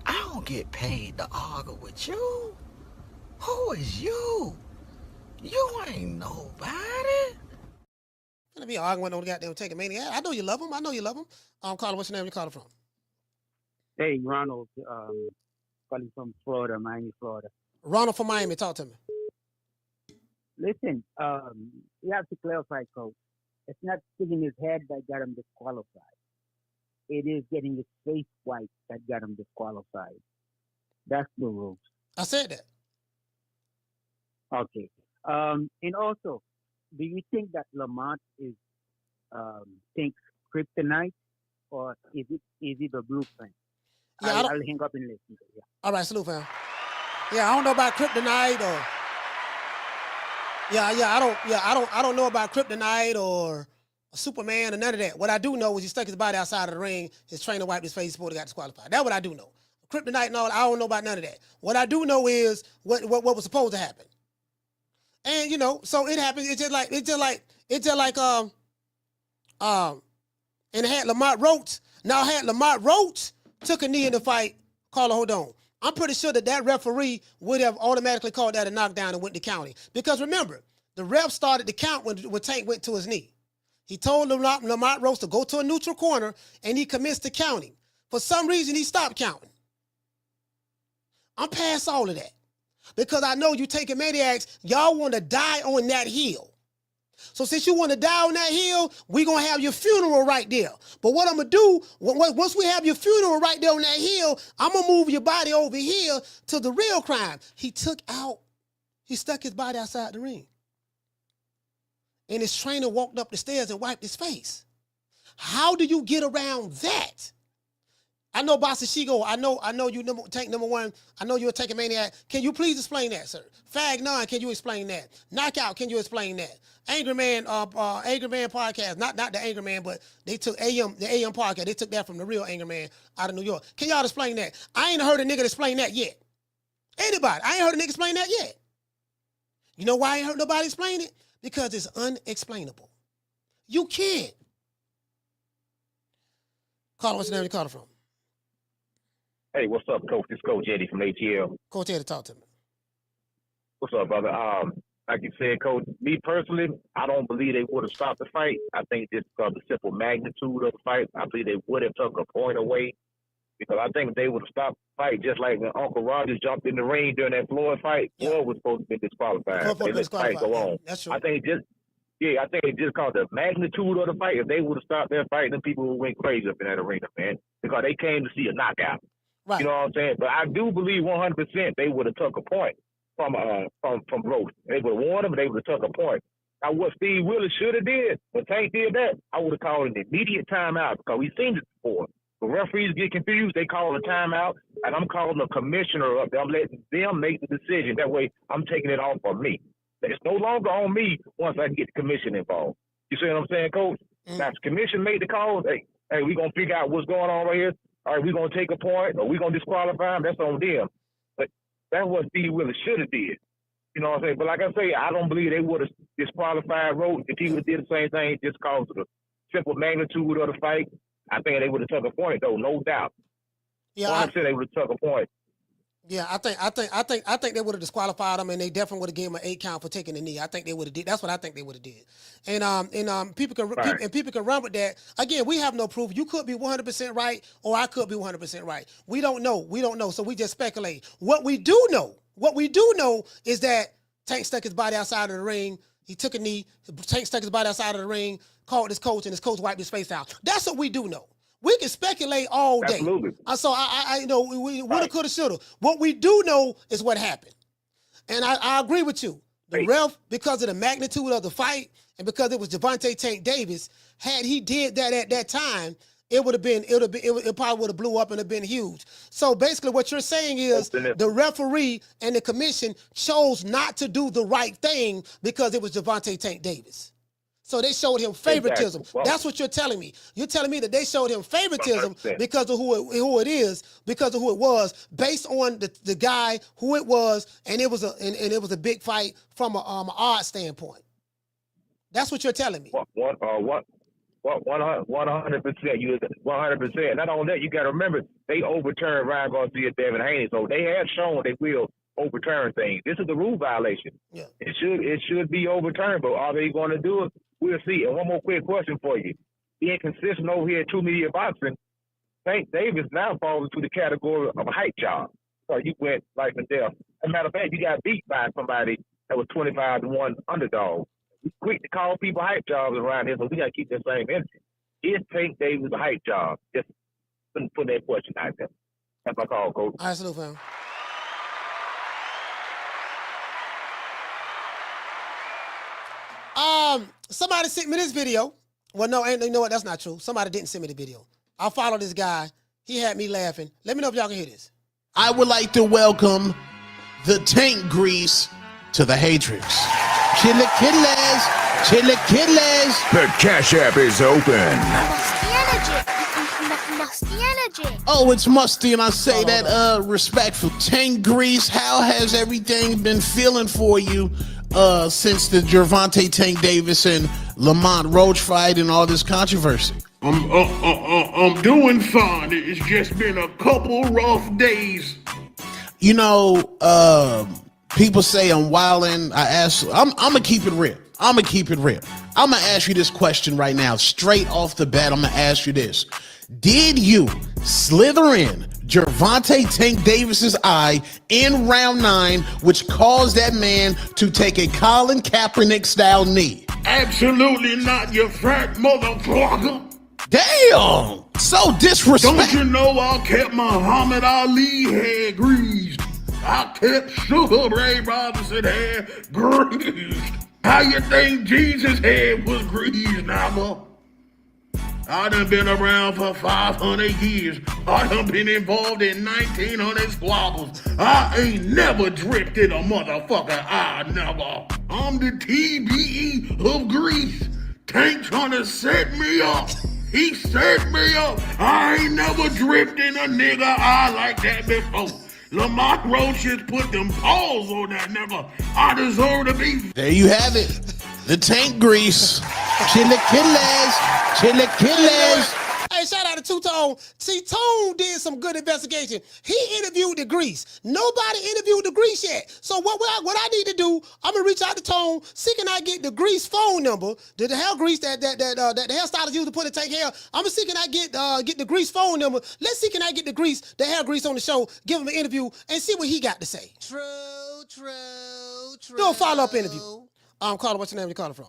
I don't get paid to argue with you. Who is you? You ain't nobody. Gonna be arguing with no goddamn take a maniac. I know you love him. Caller, what's your name? You calling from? Hey, Ronald. Calling from Florida, Miami, Florida. Ronald from Miami. Talk to me. Listen, you have to clarify, Coach. It's not sticking his head that got him disqualified. It is getting his face wiped that got him disqualified. That's the rules. I said that. Okay. And also, do you think that Lamont is thinks kryptonite, or is it the blueprint? Yeah, I'll hang up and listen. Yeah. All right, salute, fam. Yeah, I don't know about kryptonite or. I don't know about kryptonite or Superman or none of that. What I do know is he stuck his body outside of the ring. His trainer wiped his face. He's supposed to got disqualified. That's what I do know. Kryptonite and all. I don't know about none of that. What I do know is what was supposed to happen. And so it happens. It's just like and it had Lamont Roach. Now had Lamont Roach took a knee in the fight. Caller, hold on. I'm pretty sure that referee would have automatically called that a knockdown and went to counting. Because remember, the ref started to count when Tank went to his knee. He told Lamont Roach to go to a neutral corner, and he commenced to counting. For some reason, he stopped counting. I'm past all of that. Because I know you taking maniacs, y'all want to die on that hill. So since you want to die on that hill, we're going to have your funeral right there. But what I'm going to do, once we have your funeral right there on that hill, I'm going to move your body over here to the real crime. He stuck his body outside the ring. And his trainer walked up the stairs and wiped his face. How do you get around that? I know Bossy Shigo. I know you Tank number one. I know you're a taking maniac. Can you please explain that, sir? Fag 9, can you explain that? Knockout, can you explain that? Angry Man podcast. Not the Angry Man, but they took the AM podcast. They took that from the real Angry Man out of New York. Can y'all explain that? I ain't heard a nigga explain that yet. Anybody? I ain't heard a nigga explain that yet. You know why I ain't heard nobody explain it? Because it's unexplainable. You can't. Caller, what's your name? You calling from? Hey, what's up, Coach? This is Coach Eddie from ATL. Coach Eddie, talk to me. What's up, brother? Like you said, Coach, me personally, I don't believe they would have stopped the fight. I think just because of the simple magnitude of the fight, I believe they would have took a point away. Because I think if they would have stopped the fight, just like when Uncle Rogers jumped in the ring during that Floyd fight, Floyd was supposed to be disqualified. They let the fight go on. That's true. I think just because the magnitude of the fight, if they would have stopped their fight, then people would went crazy up in that arena, man. Because they came to see a knockout. Right. You know what I'm saying? But I do believe 100% they would have took a point from Roach. They would have won him, but they would have took a point. Now, what Steve Willis should have did, when Tank did that, I would have called an immediate timeout because we've seen it before. The referees get confused, they call a timeout, and I'm calling the commissioner up there. I'm letting them make the decision. That way, I'm taking it off of me. It's no longer on me once I get the commission involved. You see what I'm saying, Coach? Now, if the commission made the call, hey, we're going to figure out what's going on right here. All right, we're going to take a point, or we're going to disqualify them. That's on them. But that's what Steve Willis should have did. You know what I'm saying? But like I say, I don't believe they would have disqualified Roach if he would have did the same thing just because of the simple magnitude of the fight. I think they would have took a point, though, no doubt. Yeah, 100% they would have took a point. Yeah, I think they would have disqualified him, and they definitely would have gave him an 8 count for taking the knee. I think they would have did. That's what I think they would have did. And people can run with that. Again, we have no proof. You could be 100% right, or I could be 100% right. We don't know. So we just speculate. What we do know is that Tank stuck his body outside of the ring. He took a knee. Tank stuck his body outside of the ring, called his coach, and his coach wiped his face out. That's what we do know. We can speculate all day. Absolutely. So I we woulda, coulda, shoulda. What we do know is what happened, and I agree with you. The ref, because of the magnitude of the fight and because it was Gervonta Tank Davis, had he did that at that time, it probably would have blew up and have been huge. So basically, what you're saying is the referee and the commission chose not to do the right thing because it was Gervonta Tank Davis. So they showed him favoritism. Exactly. Well, that's what you're telling me. You're telling me that they showed him favoritism 100%. Because of who it is, because of who it was, based on the guy, who it was, and it was a big fight from an odds standpoint. That's what you're telling me. 100%. You 100%. Not only that, you got to remember they overturned Ryan Garcia, Devin Haney, so they have shown they will overturn things. This is the rule violation. Yeah. It should be overturned, but are they going to do it? We'll see. And one more quick question for you. Being consistent over here at 2 Media Boxing, Tank Davis now falls into the category of a hype job. So you went life and death. As a matter of fact, you got beat by somebody that was 25-1 underdog. We quick to call people hype jobs around here, so we got to keep that same energy. Is Tank Davis a hype job? Just put that question out there. That's my call, Coach. All right, salute, fam. Somebody sent me this video. Well, no, you know what? That's not true. Somebody didn't send me the video. I follow this guy. He had me laughing. Let me know if y'all can hear this. I would like to welcome the Tank Grease to the Hatrix. Chilaquiles. The Cash App is open. Musty energy. Oh, it's musty, and I say that respectful. Tank Grease, how has everything been feeling for you since the Gervonta Tank Davis and Lamont Roach fight and all this controversy? I'm doing fine. It's just been a couple rough days. You know, people say I'm wilding. I'm gonna keep it real. I'm gonna ask you this question right now, straight off the bat. I'm gonna ask you this: did you slither in Gervonta Tank Davis's eye in round 9, which caused that man to take a Colin Kaepernick style knee? Absolutely not, you fat motherfucker. Damn! So disrespectful. Don't you know I kept Muhammad Ali hair greased? I kept Sugar Ray Robinson hair greased. How you think Jesus' head was greased, now? I done been around for 500 years. I done been involved in 1900 squabbles. I ain't never dripped in a motherfucker. I never. I'm the TBE of Greece. Tank trying to set me up. He set me up. I ain't never dripped in a nigga eye like that before. Lamont Roach just put them paws on that nigga. I deserve to be. There you have it. The Tank Grease. Chilaquiles. Hey, shout out to Two-Tone. See, Tone did some good investigation. He interviewed the Grease. Nobody interviewed the Grease yet. So what I need to do, I'm gonna reach out to Tone, see can I get the Grease phone number, the hair grease that the hairstylist used to put in Tank hair. I'm gonna see can I get the Grease phone number. Let's see can I get the hair grease on the show, give him an interview, and see what he got to say. True. Do a follow-up interview. Carter, what's your name? You calling from?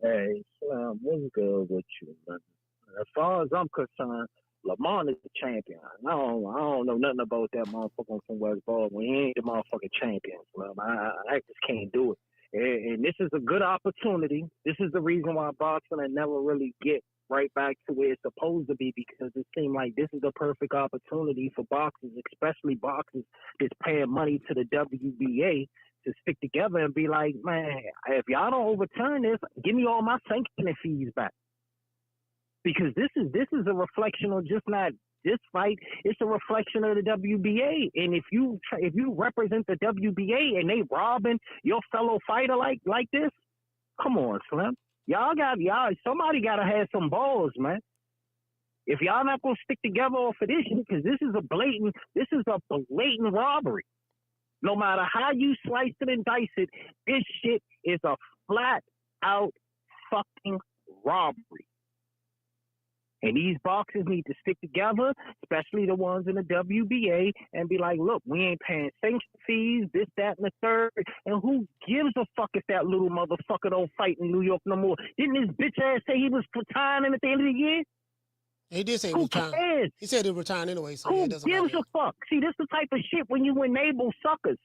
Hey, what's good with you, man? As far as I'm concerned, Lamont is the champion. I don't know nothing about that motherfucker from West Baldwin. He ain't the motherfucking champion. I just can't do it. And this is a good opportunity. This is the reason why boxing I never really get right back to where it's supposed to be, because it seemed like this is the perfect opportunity for boxers, especially boxers that's paying money to the WBA, to stick together and be like, man, if y'all don't overturn this, give me all my sanctioning fees back. Because this is a reflection of just not this fight, it's a reflection of the WBA. And if you represent the WBA and they robbing your fellow fighter like this, come on, Slim. Somebody gotta have some balls, man. If y'all not gonna stick together off of this shit, because this is a blatant robbery. No matter how you slice it and dice it, this shit is a flat out fucking robbery. And these boxers need to stick together, especially the ones in the WBA, and be like, look, we ain't paying sanction fees, this, that, and the third. And who gives a fuck if that little motherfucker don't fight in New York no more? Didn't his bitch ass say he was retiring at the end of the year? He did say he was retiring. He said he was retiring anyway. So who gives a fuck? See, this the type of shit when you enable suckers.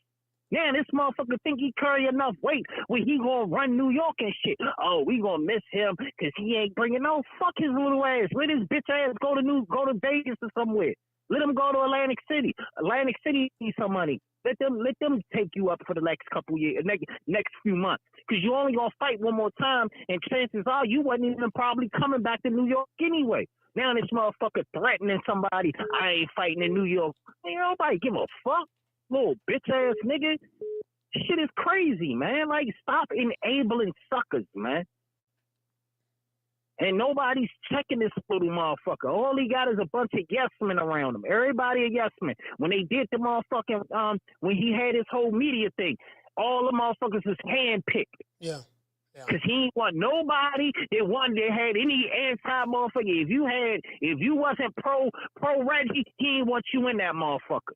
Yeah, this motherfucker think he carry enough weight when he gonna run New York and shit. Oh, we gonna miss him because he ain't bringing no fuck his little ass. Let his bitch ass go to Vegas or somewhere. Let him go to Atlantic City. Atlantic City needs some money. Let them take you up for the next couple years, next few months. Because you only gonna fight one more time, and chances are you wasn't even probably coming back to New York anyway. Now this motherfucker threatening somebody, I ain't fighting in New York. Ain't nobody give a fuck. Little bitch ass nigga. Shit is crazy, man. Like, stop enabling suckers, man. And nobody's checking this little motherfucker. All he got is a bunch of yes men around him. Everybody a yes man. When they did the motherfucking when he had his whole media thing, all the motherfuckers was handpicked. Yeah. Cause he ain't want nobody that had any anti-motherfucker. If you wasn't pro Reggie, he ain't want you in that motherfucker.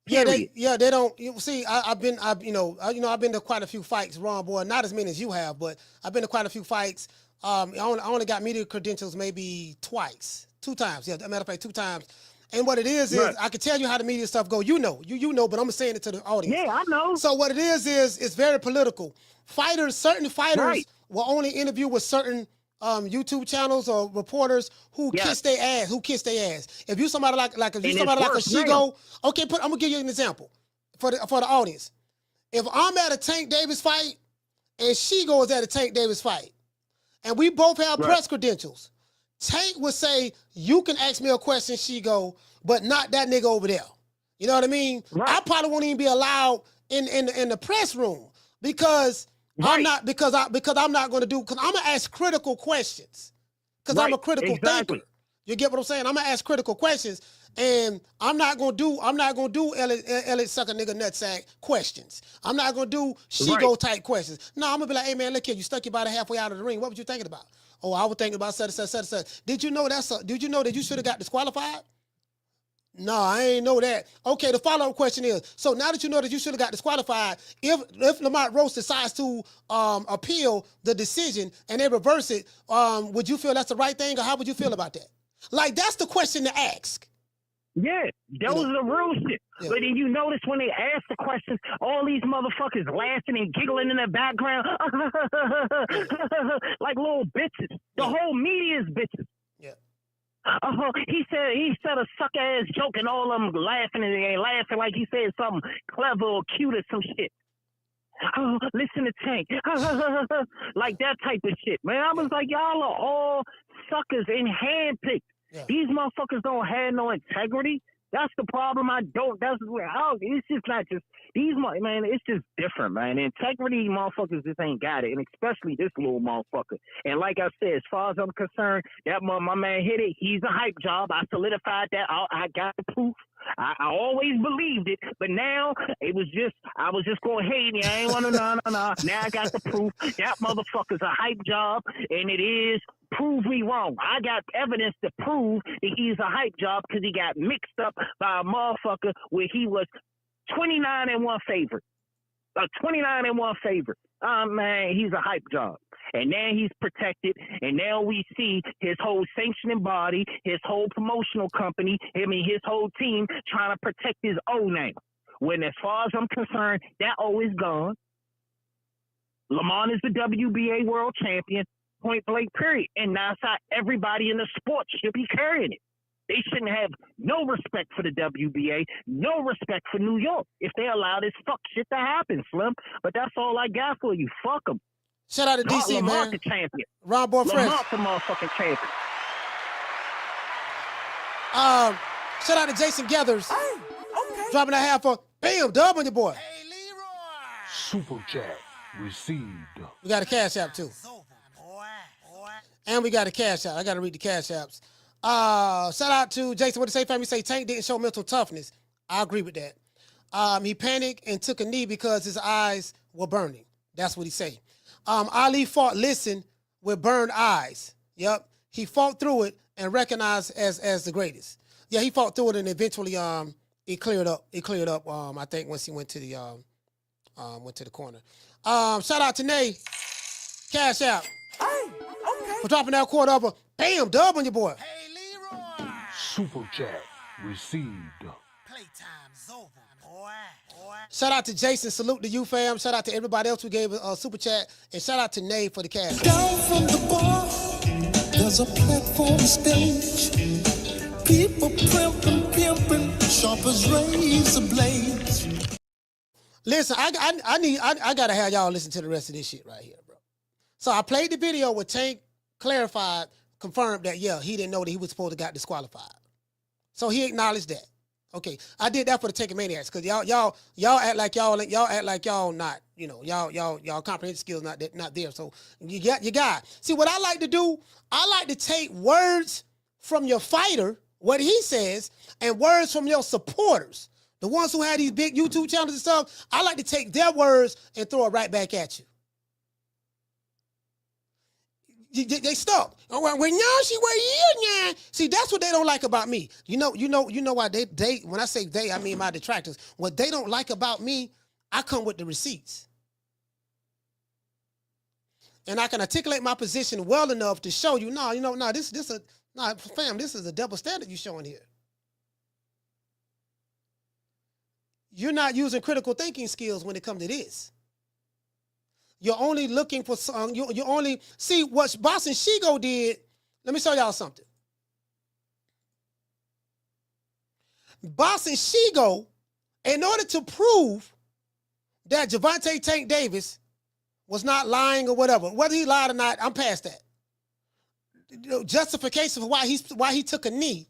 Period. They don't. You see, I've been to quite a few fights, Ron boy. Not as many as you have, but I've been to quite a few fights. I only got media credentials maybe two times. Yeah, as a matter of fact, 2 times. And what it is I can tell you how the media stuff go. You know, but I'm saying it to the audience. Yeah, I know. So what it is it's very political. Certain fighters will only interview with certain YouTube channels or reporters who kiss their ass. If you somebody like a Shigo, okay, I'm gonna give you an example for the audience. If I'm at a Tank Davis fight and Shigo is at a Tank Davis fight, and we both have press credentials, Tank would say, you can ask me a question, Shigo, but not that nigga over there. You know what I mean? I probably won't even be allowed in the press room because I'm not because I'm not going to do, because I'm going to ask critical questions because I'm a critical thinker. You get what I'm saying? I'm going to ask critical questions, and I'm not going to do Elliot sucker nigga nutsack questions. I'm not going to do Shigo type questions. No, I'm going to be like, hey man, look here, you stuck your body halfway out of the ring. What were you thinking about? Oh, I was thinking about such. Did you know that you should have got disqualified? No, I ain't know that. Okay, the follow-up question is, so now that you know that you should have got disqualified, if Lamont Roach decides to appeal the decision and they reverse it, would you feel that's the right thing, or how would you feel about that? Like, that's the question to ask. Yeah, those are the real shit. Yeah. But then you notice when they ask the questions, all these motherfuckers laughing and giggling in the background like little bitches. The whole media is bitches. Yeah. He said a suck ass joke and all of them laughing, and they ain't laughing like he said something clever or cute or some shit. Oh, listen to Tank. Like that type of shit, man. I was like, y'all are all suckers and handpicked. Yeah. These motherfuckers don't have no integrity. That's the problem. It's just not just these, man. It's just different, man. Integrity, motherfuckers just ain't got it, and especially this little motherfucker. And like I said, as far as I'm concerned, that my man hit it. He's a hype job. I solidified that. I got the proof. I always believed it, but now I was just going hate. I ain't want to no. Now I got the proof. That motherfucker's a hype job, and it is. Prove me wrong. I got evidence to prove that he's a hype job because he got mixed up by a motherfucker where he was 29-1 favorite. A 29-1 favorite. Man, he's a hype job. And now he's protected, and now we see his whole sanctioning body, his whole promotional company, his whole team trying to protect his O name. When as far as I'm concerned, that O is gone. Lamont is the WBA world champion, point blank period. And now it's how everybody in the sport should be carrying it. They shouldn't have no respect for the WBA, no respect for New York if they allow this fuck shit to happen, Slim. But that's all I got for you. Fuck them. Shout out to DC, Lamont, man. the champion. Ron Boy Fresh. Lamont the motherfucking champion. Shout out to Jason Gathers. Hey, okay. Dropping a half for bam, dub on your boy. Hey, Leroy. Super chat received. We got a cash app too. And we got a cash app. I got to read the cash apps. Shout out to Jason. What the say family say? Tank didn't show mental toughness. I agree with that. He panicked and took a knee because his eyes were burning. That's what he say. Ali fought listen with burned eyes. Yep. He fought through it and recognized as the greatest. Yeah, he fought through it and eventually it cleared up. It cleared up. I think once he went to the corner. Shout out to Nay. Cash out. Hey, okay. For dropping that quarter of a bam dub on your boy. Super chat received. Playtime's over, boy. Shout out to Jason. Salute to you, fam. Shout out to everybody else who gave a super chat. And shout out to Nay for the cash. Down from the bar, there's a platform stage. People pimping, sharp as razor blades. Listen, I gotta have y'all listen to the rest of this shit right here, bro. So I played the video where Tank confirmed that he didn't know that he was supposed to got disqualified. So he acknowledged that. Okay, I did that for the Tank Maniacs because y'all act like y'all not, y'all comprehension skills not there. So you got. See what I like to do? I like to take words from your fighter, what he says, and words from your supporters. The ones who have these big YouTube channels and stuff, I like to take their words and throw it right back at you. They stuck. When y'all see where you now. See, that's what they don't like about me. You know why they when I say they, I mean my detractors. What they don't like about me, I come with the receipts. And I can articulate my position well enough to show you, this is a double standard you're showing here. You're not using critical thinking skills when it comes to this. You're only looking for some. You only see what Boss and Shigo did. Let me show y'all something. Boss and Shigo, in order to prove that Gervonta Tank Davis was not lying or whatever, whether he lied or not, I'm past that. Justification for why he took a knee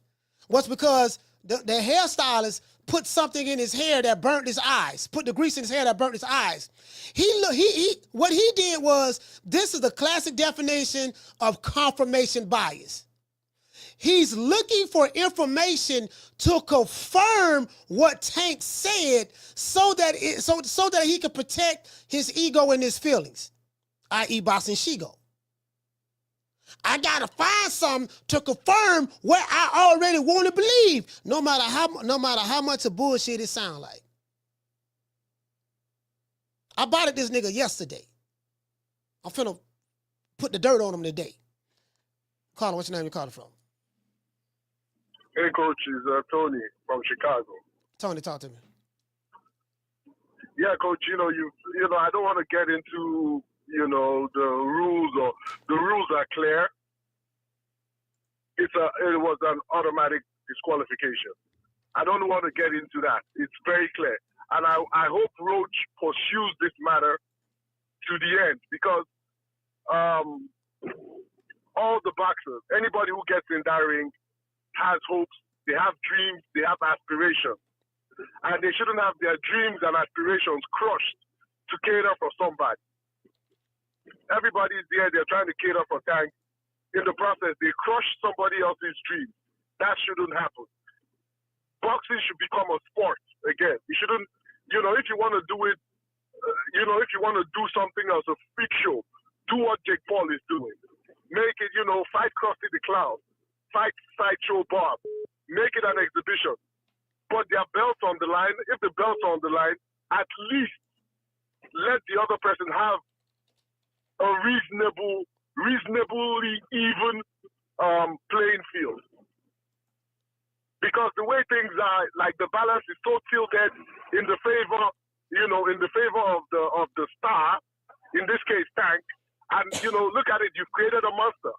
was because the hairstylist put something in his hair that burnt his eyes, put the grease in his hair that burnt his eyes. What he did was, this is the classic definition of confirmation bias. He's looking for information to confirm what Tank said so that he could protect his ego and his feelings, i.e. Boss and Shigo. I gotta find something to confirm what I already want to believe, no matter how much of bullshit it sound like. I bought this nigga yesterday. I'm finna put the dirt on him today. Carter, what's your name? You calling from? Hey, coach, it's Tony from Chicago. Tony, talk to me. Yeah, coach. I don't want to get into the rules, or the rules are clear. It was an automatic disqualification. I don't want to get into that. It's very clear. And I hope Roach pursues this matter to the end, because all the boxers, anybody who gets in that ring has hopes, they have dreams, they have aspirations. And they shouldn't have their dreams and aspirations crushed to cater for somebody. Everybody's there, they're trying to cater for Tank. In the process, they crush somebody else's dreams. That shouldn't happen. Boxing should become a sport again. You shouldn't, if you want to do it, if you want to do something else, a freak show, do what Jake Paul is doing. Make it, fight Krusty the Clown, fight Sideshow Bob, make it an exhibition. But their belts on the line, if the belts are on the line, at least let the other person have a reasonably even playing field. Because the way things are, like the balance is so tilted in the favor, of the star, in this case Tank, and look at it, you've created a monster.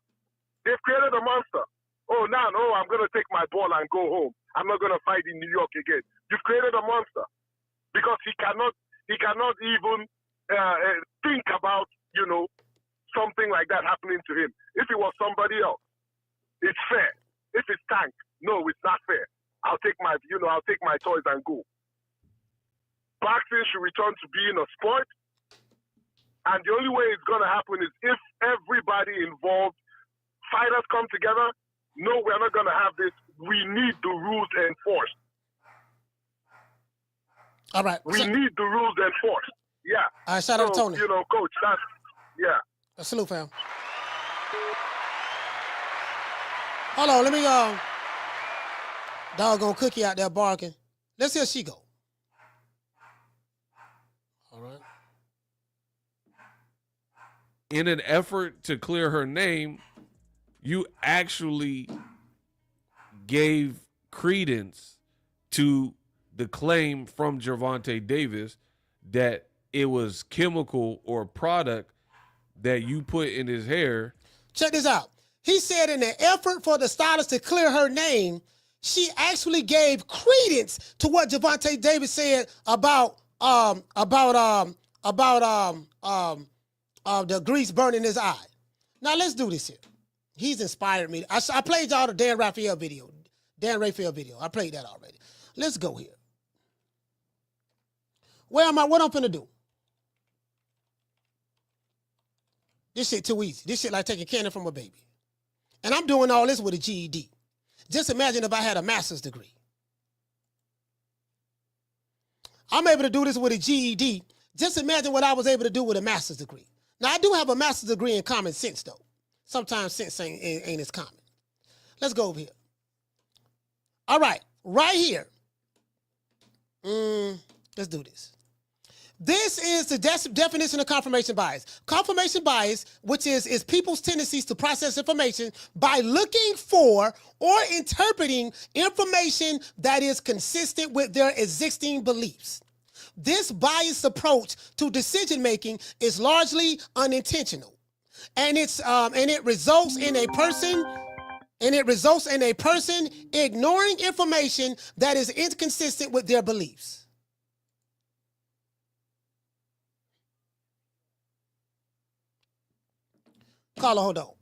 They've created a monster. Oh, now, no, I'm going to take my ball and go home. I'm not going to fight in New York again. You've created a monster because he cannot even think about, something like that happening to him. If it was somebody else, it's fair. If it's Tank, no, it's not fair. I'll take my toys and go. Boxing should return to being a sport. And the only way it's going to happen is if everybody involved, fighters come together, no, we're not going to have this. We need the rules enforced. All right. We need the rules enforced. Yeah. All right, shout out to Tony. You know, Coach, that's, yeah. A salute, fam. Hold on, let me, doggone Cookie out there barking. Let's see how she go. All right. In an effort to clear her name, you actually gave credence to the claim from Gervonta Davis that it was chemical or product that you put in his hair. Check this out. He said in an effort for the stylist to clear her name, she actually gave credence to what Gervonta Davis said about the grease burning his eye. Now let's do this here. He's inspired me. I played y'all the Dan Raphael video. I played that already. Let's go here. Where am I? What I'm finna do? This shit too easy. This shit like taking candy from a baby. And I'm doing all this with a GED. Just imagine if I had a master's degree. I'm able to do this with a GED. Just imagine what I was able to do with a master's degree. Now, I do have a master's degree in common sense, though. Sometimes sense ain't as common. Let's go over here. All right, right here. Let's do this. This is the definition of confirmation bias. Confirmation bias, which is people's tendencies to process information by looking for or interpreting information that is consistent with their existing beliefs. This biased approach to decision-making is largely unintentional. And it results in a person ignoring information that is inconsistent with their beliefs. Carla, hold on.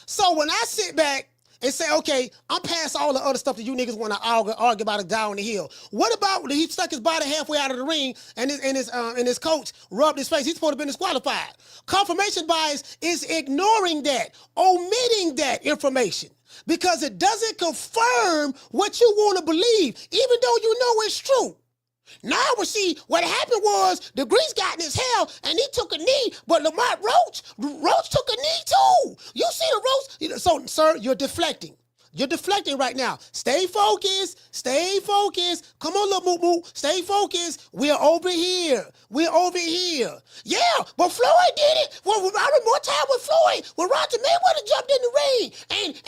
So when I sit back and say, okay, I'm past all the other stuff that you niggas want to argue about a guy on the hill. What about when he stuck his body halfway out of the ring and his coach rubbed his face? He's supposed to be disqualified. Confirmation bias is ignoring that, omitting that information because it doesn't confirm what you want to believe, even though you know it's true. Now we see what happened was the grease got in his hair and he took a knee, but Lamont Roach took a knee too. You see the Roach? So, sir, you're deflecting. You're deflecting right now. Stay focused. Stay focused. Come on, little moo-moo. Stay focused. We're over here. We're over here. Yeah, but Floyd did it. Well, I remember more time with Floyd when Roger Mayweather jumped in the ring.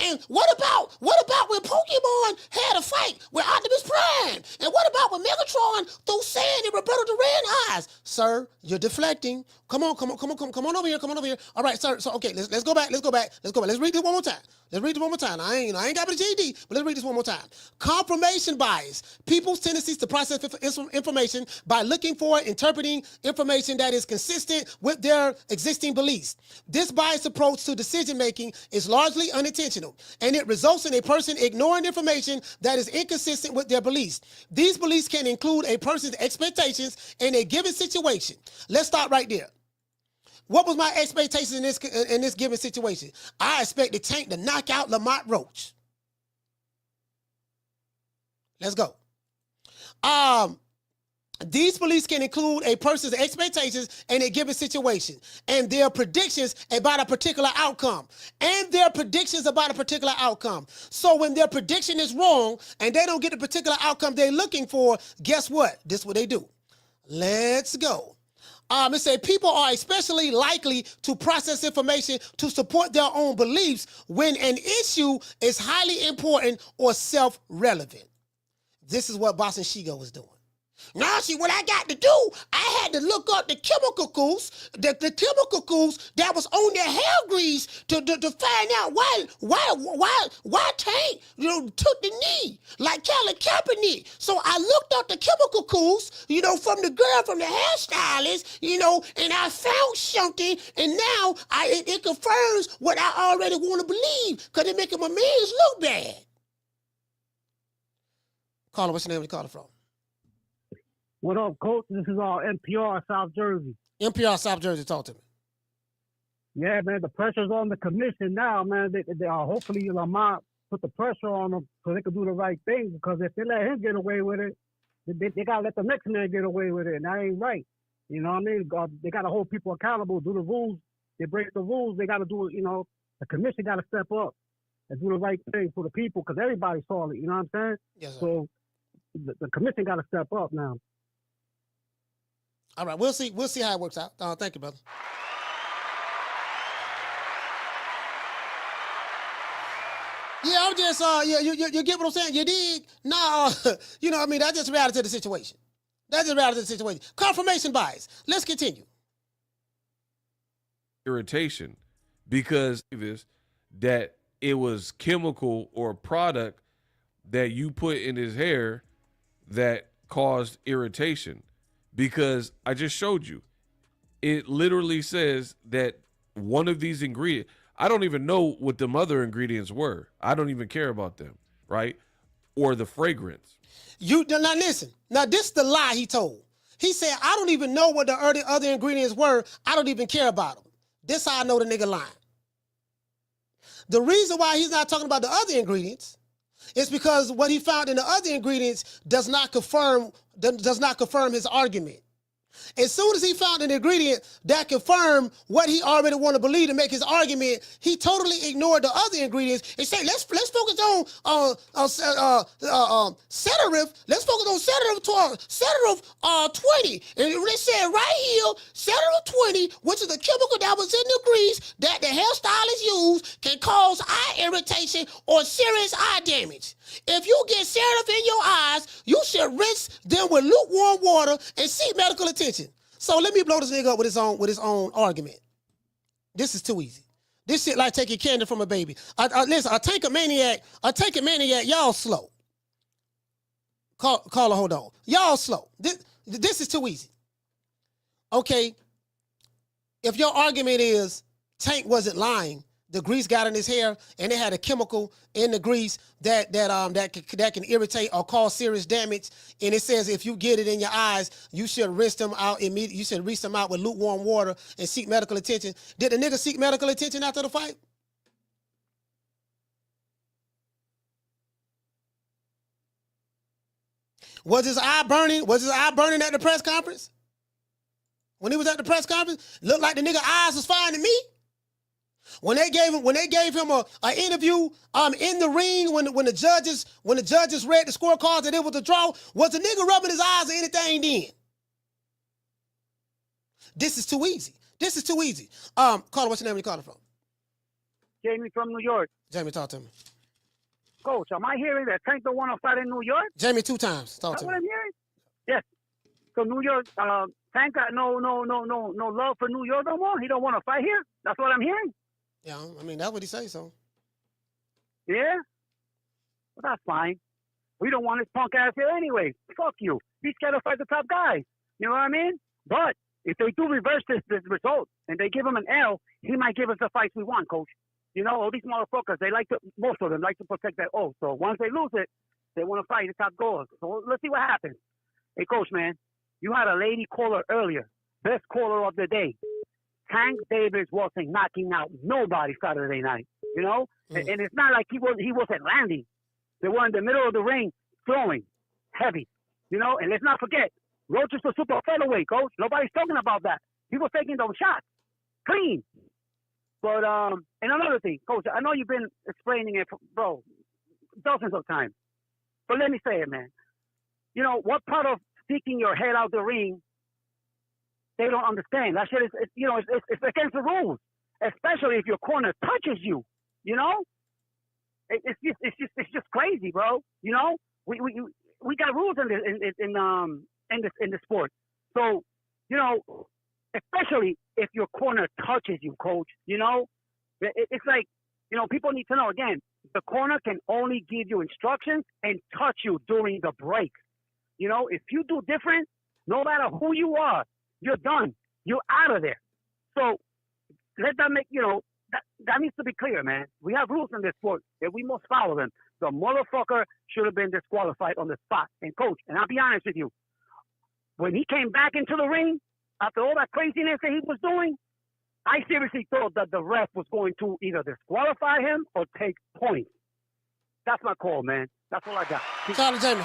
And what about when Pokemon had a fight with Optimus Prime? And what about when Megatron threw sand in Roberto Duran's eyes? Sir, you're deflecting. Come on over here. Come on over here. All right, sir. So okay, let's go back. Let's read this one more time. I ain't got a GED, but let's read this one more time. Confirmation bias. People's tendencies to process information by looking for, interpreting information that is consistent with their existing beliefs. This biased approach to decision-making is largely unintentional, and it results in a person ignoring information that is inconsistent with their beliefs. These beliefs can include a person's expectations in a given situation. Let's start right there. What was my expectation in this given situation? I expected Tank to knock out Lamont Roach. Let's go. These beliefs can include a person's expectations in a given situation and their predictions about a particular outcome. So when their prediction is wrong and they don't get the particular outcome they're looking for, guess what? This is what they do. Let's go. It says people are especially likely to process information to support their own beliefs when an issue is highly important or self-relevant. This is what Boston Shigo was doing. Now, see, what I got to do, I had to look up the chemicals that was on their hair grease to find out why Tank took the knee like Kelly Kaepernick. So I looked up the chemicals, from the girl, from the hairstylist, and I found something, and now it confirms what I already want to believe because it making my mans look bad. Caller, what's your name? Where you calling from? What up, Coach? This is NPR South Jersey. NPR South Jersey, talk to me. Yeah, man, the pressure's on the commission now, man. They hopefully Lamont put the pressure on them so they can do the right thing. Because if they let him get away with it, they gotta let the next man get away with it, and that ain't right. You know what I mean? They gotta hold people accountable, do the rules. They break the rules, they gotta do it. You know, the commission gotta step up and do the right thing for the people because everybody saw it. You know what I'm saying? Yes, sir. So the commission gotta step up now. All right, we'll see. We'll see how it works out. Thank you, brother. Yeah, I'm just you get what I'm saying? You dig? No, you know what I mean? That's just reality of the situation. That's just reality of the situation. Confirmation bias. Let's continue. Irritation, because that it was chemical or product that you put in his hair that caused irritation. Because I just showed you, it literally says that one of these ingredients, I don't even know what them other ingredients were. I don't even care about them, right? Or the fragrance. You now listen. Now this is the lie he told. He said, I don't even know what the other ingredients were. I don't even care about them. This how I know the nigga lying. The reason why he's not talking about the other ingredients is because what he found in the other ingredients does not confirm his argument. As soon as he found an ingredient that confirmed what he already wanted to believe to make his argument, he totally ignored the other ingredients and said, let's focus on sedative. Let's focus on sedative 20. And they said right here, sedative 20, which is a chemical that was in the grease that the hairstylist used, can cause eye irritation or serious eye damage. If you get sedative in your eyes, you should rinse them with lukewarm water and seek medical attention. So let me blow this nigga up with his own argument. This is too easy. This shit like taking candy from a baby. Listen, a tank of maniac, y'all slow. Caller, hold on. Y'all slow. This is too easy. Okay, if your argument is Tank wasn't lying, the grease got in his hair, and they had a chemical in the grease that can irritate or cause serious damage. And it says if you get it in your eyes, you should rinse them out immediately. You should rinse them out with lukewarm water and seek medical attention. Did the nigga seek medical attention after the fight? Was his eye burning? Was his eye burning at the press conference? When he was at the press conference, looked like the nigga eyes was fine to me. When they gave him an interview in the ring when the judges read the scorecards and it was a draw, was the nigga rubbing his eyes or anything then? This is too easy. Caller, what's your name? Where you calling from? Jamie from New York. Jamie, talk to me. Coach, am I hearing that Tank don't want to fight in New York? Jamie, 2 times. Talk to me. That's what I'm hearing. Yes. So New York, Tank got no love for New York no more. He don't want to fight here. That's what I'm hearing. Yeah, I mean, that's what he say, so. Yeah? Well, that's fine. We don't want his punk ass here anyway. Fuck you. He's scared to fight the top guy. You know what I mean? But if they do reverse this result and they give him an L, he might give us the fights we want, Coach. You know, all these motherfuckers, most of them like to protect their oath. So once they lose it, they want to fight the top goals. So let's see what happens. Hey, Coach, man, you had a lady caller earlier. Best caller of the day. Tank Davis wasn't knocking out nobody Saturday night, you know? And it's not like he wasn't landing. They were in the middle of the ring throwing heavy, you know? And let's not forget, Roach is a super featherweight, Coach. Nobody's talking about that. He was taking those shots clean. But, and another thing, Coach, I know you've been explaining it, bro, dozens of times. But let me say it, man. You know, what part of sticking your head out the ring they don't understand. That shit is, it's against the rules, especially if your corner touches you. You know, it's just crazy, bro. You know, we got rules in this sport. So, you know, especially if your corner touches you, Coach. You know, it's like, you know, people need to know again. The corner can only give you instructions and touch you during the break. You know, if you do different, no matter who you are, you're done. You're out of there. So let that make, you know, that needs to be clear, man. We have rules in this sport that we must follow them. The motherfucker should have been disqualified on the spot. And Coach, and I'll be honest with you, when he came back into the ring, after all that craziness that he was doing, I seriously thought that the ref was going to either disqualify him or take points. That's my call, man. That's all I got. Shout out to Jamie.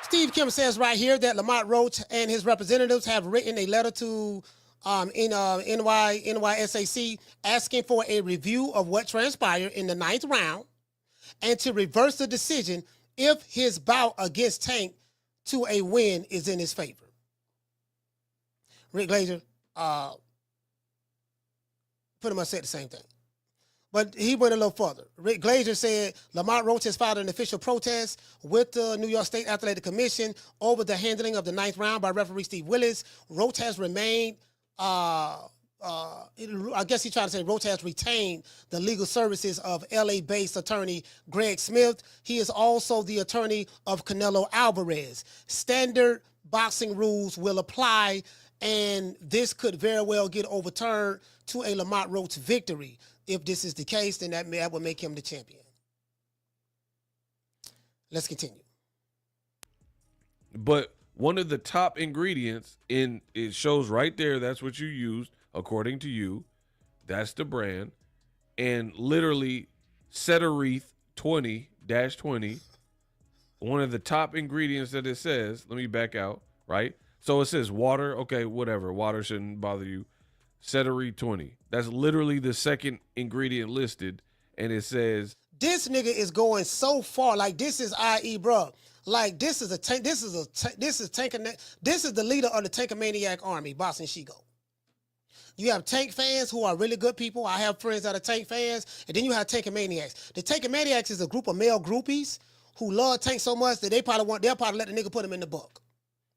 Steve Kim says right here that Lamont Roach and his representatives have written a letter to NYSAC asking for a review of what transpired in the 9th round and to reverse the decision if his bout against Tank to a win is in his favor. Rick Glazer pretty much said the same thing. But he went a little further. Rick Glazer said Lamont Roach has filed an official protest with the New York State Athletic Commission over the handling of the 9th round by referee Steve Willis. Roach has remained, I guess he tried to say Roach has retained the legal services of LA-based attorney Greg Smith. He is also the attorney of Canelo Alvarez. Standard boxing rules will apply, and this could very well get overturned to a Lamont Roach victory. If this is the case, then that will make him the champion. Let's continue. But one of the top ingredients it shows right there, that's what you used, according to you. That's the brand. And literally, Cetareth 20-20, one of the top ingredients that it says, let me back out, right? So it says water. Okay, whatever. Water shouldn't bother you. Cetareth 20. That's literally the second ingredient listed, and it says this nigga is going so far. Like this is IE, bro. Like this is the leader of the Tankamaniac army, Boss and Shigo. You have Tank fans who are really good people. I have friends that are Tank fans, and then you have Tankamaniacs. The Tankamaniacs is a group of male groupies who love Tank so much that they'll probably let the nigga put him in the book.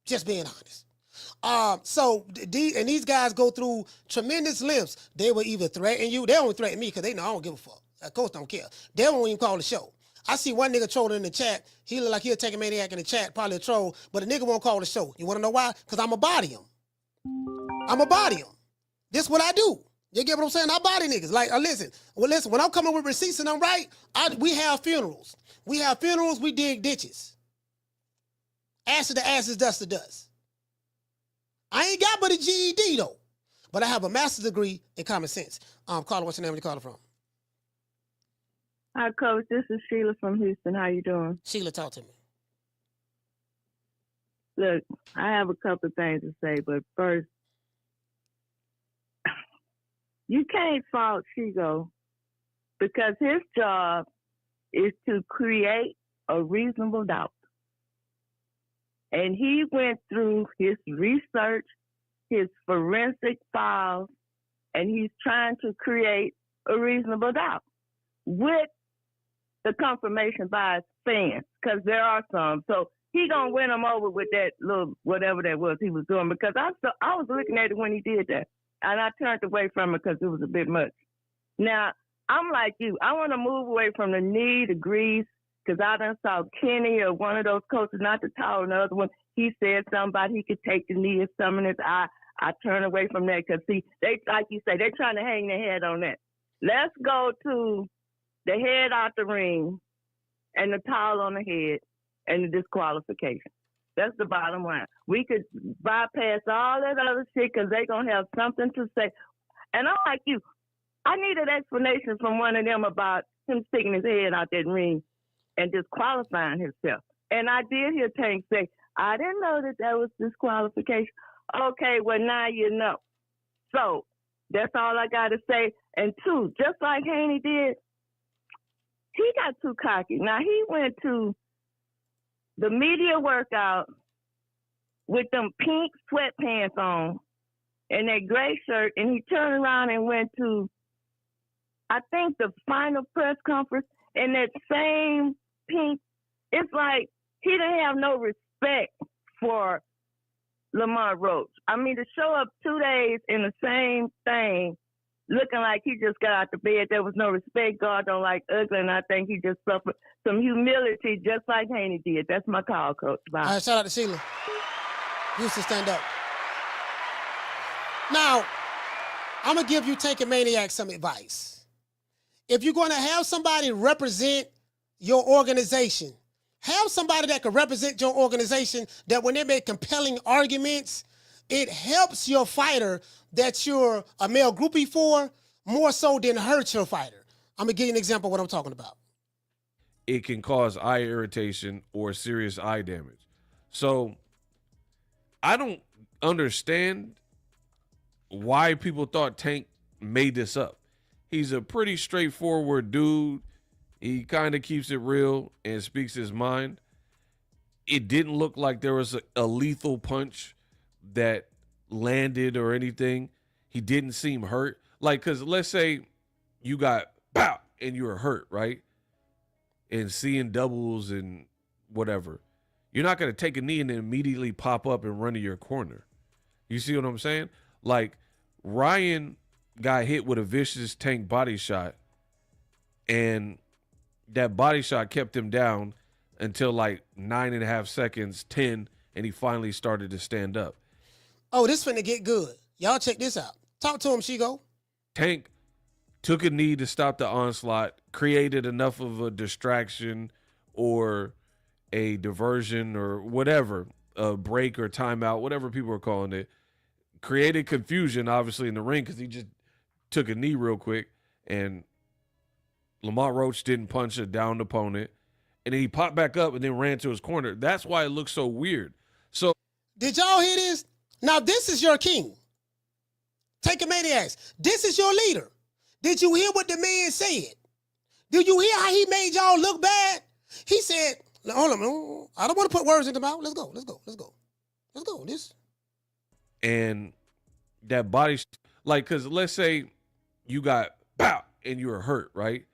Just being honest. These guys go through tremendous lengths. They will either threaten you. They don't threaten me because they know I don't give a fuck. Of course, don't care. They won't even call the show. I see one nigga trolling in the chat. He look like he'll take a maniac in the chat, probably a troll, but a nigga won't call the show. You want to know why? Because I'm going to body him. I'm going to body him. This is what I do. You get what I'm saying? I body niggas. Like, listen, when I'm coming with receipts and I'm right, we have funerals. We dig ditches. Ass to the asses, dust to dust. I ain't got but a GED though, but I have a master's degree in common sense. Carla, what's your name? Where you calling from? Hi, Coach. This is Sheila from Houston. How you doing? Sheila, talk to me. Look, I have a couple of things to say, but first, you can't fault Shigo because his job is to create a reasonable doubt. And he went through his research, his forensic files, and he's trying to create a reasonable doubt with the confirmation by his fans, because there are some. So he gonna win them over with that little whatever that was he was doing, because I was looking at it when he did that, and I turned away from it because it was a bit much. Now, I'm like you. I want to move away from the knee, the grease, because I done saw Kenny or one of those coaches, not the tall, another one, he said something about he could take the knee or something in his eye. I turn away from that because, see, they, like you say, they're trying to hang their head on that. Let's go to the head out the ring and the towel on the head and the disqualification. That's the bottom line. We could bypass all that other shit because they're going to have something to say. And I'm like you. I need an explanation from one of them about him sticking his head out that ring and disqualifying himself. And I did hear Tank say, I didn't know that was disqualification. Okay, well, now you know. So that's all I got to say. And two, just like Haney did, he got too cocky. Now, he went to the media workout with them pink sweatpants on and that gray shirt, and he turned around and went to, I think, the final press conference in that same pink. It's like he didn't have no respect for Lamont Roach. I mean, to show up 2 days in the same thing, looking like he just got out the bed, there was no respect. God don't like ugly, and I think he just suffered some humility just like Haney did. That's my call, Coach. Bye. All right, shout out to Sheila. Used to stand up. Now, I'm going to give you Tank Maniac some advice. If you're going to have somebody represent your organization, have somebody that can represent your organization that when they make compelling arguments, it helps your fighter that you're a male groupie for more so than hurts your fighter. I'm going to give you an example of what I'm talking about. It can cause eye irritation or serious eye damage. So I don't understand why people thought Tank made this up. He's a pretty straightforward dude. He kind of keeps it real and speaks his mind. It didn't look like there was a lethal punch that landed or anything. He didn't seem hurt. Like, because let's say you got pow and you were hurt, right? And seeing doubles and whatever. You're not going to take a knee and then immediately pop up and run to your corner. You see what I'm saying? Like, Ryan got hit with a vicious Tank body shot, and that body shot kept him down until like 9.5 seconds, 10, and he finally started to stand up. Oh, this finna get good. Y'all check this out. Talk to him, Shigo. Tank took a knee to stop the onslaught, created enough of a distraction or a diversion or whatever, a break or timeout, whatever people are calling it, created confusion, obviously, in the ring because he just took a knee real quick, and Lamont Roach didn't punch a downed opponent, and then he popped back up and then ran to his corner. That's why it looks so weird. So, did y'all hear this? Now, this is your king. Take a maniacs. This is your leader. Did you hear what the man said? Did you hear how he made y'all look bad? He said, hold on, I don't want to put words in the mouth. Let's go. This. And that body, like, because let's say you got pow and you were hurt, right?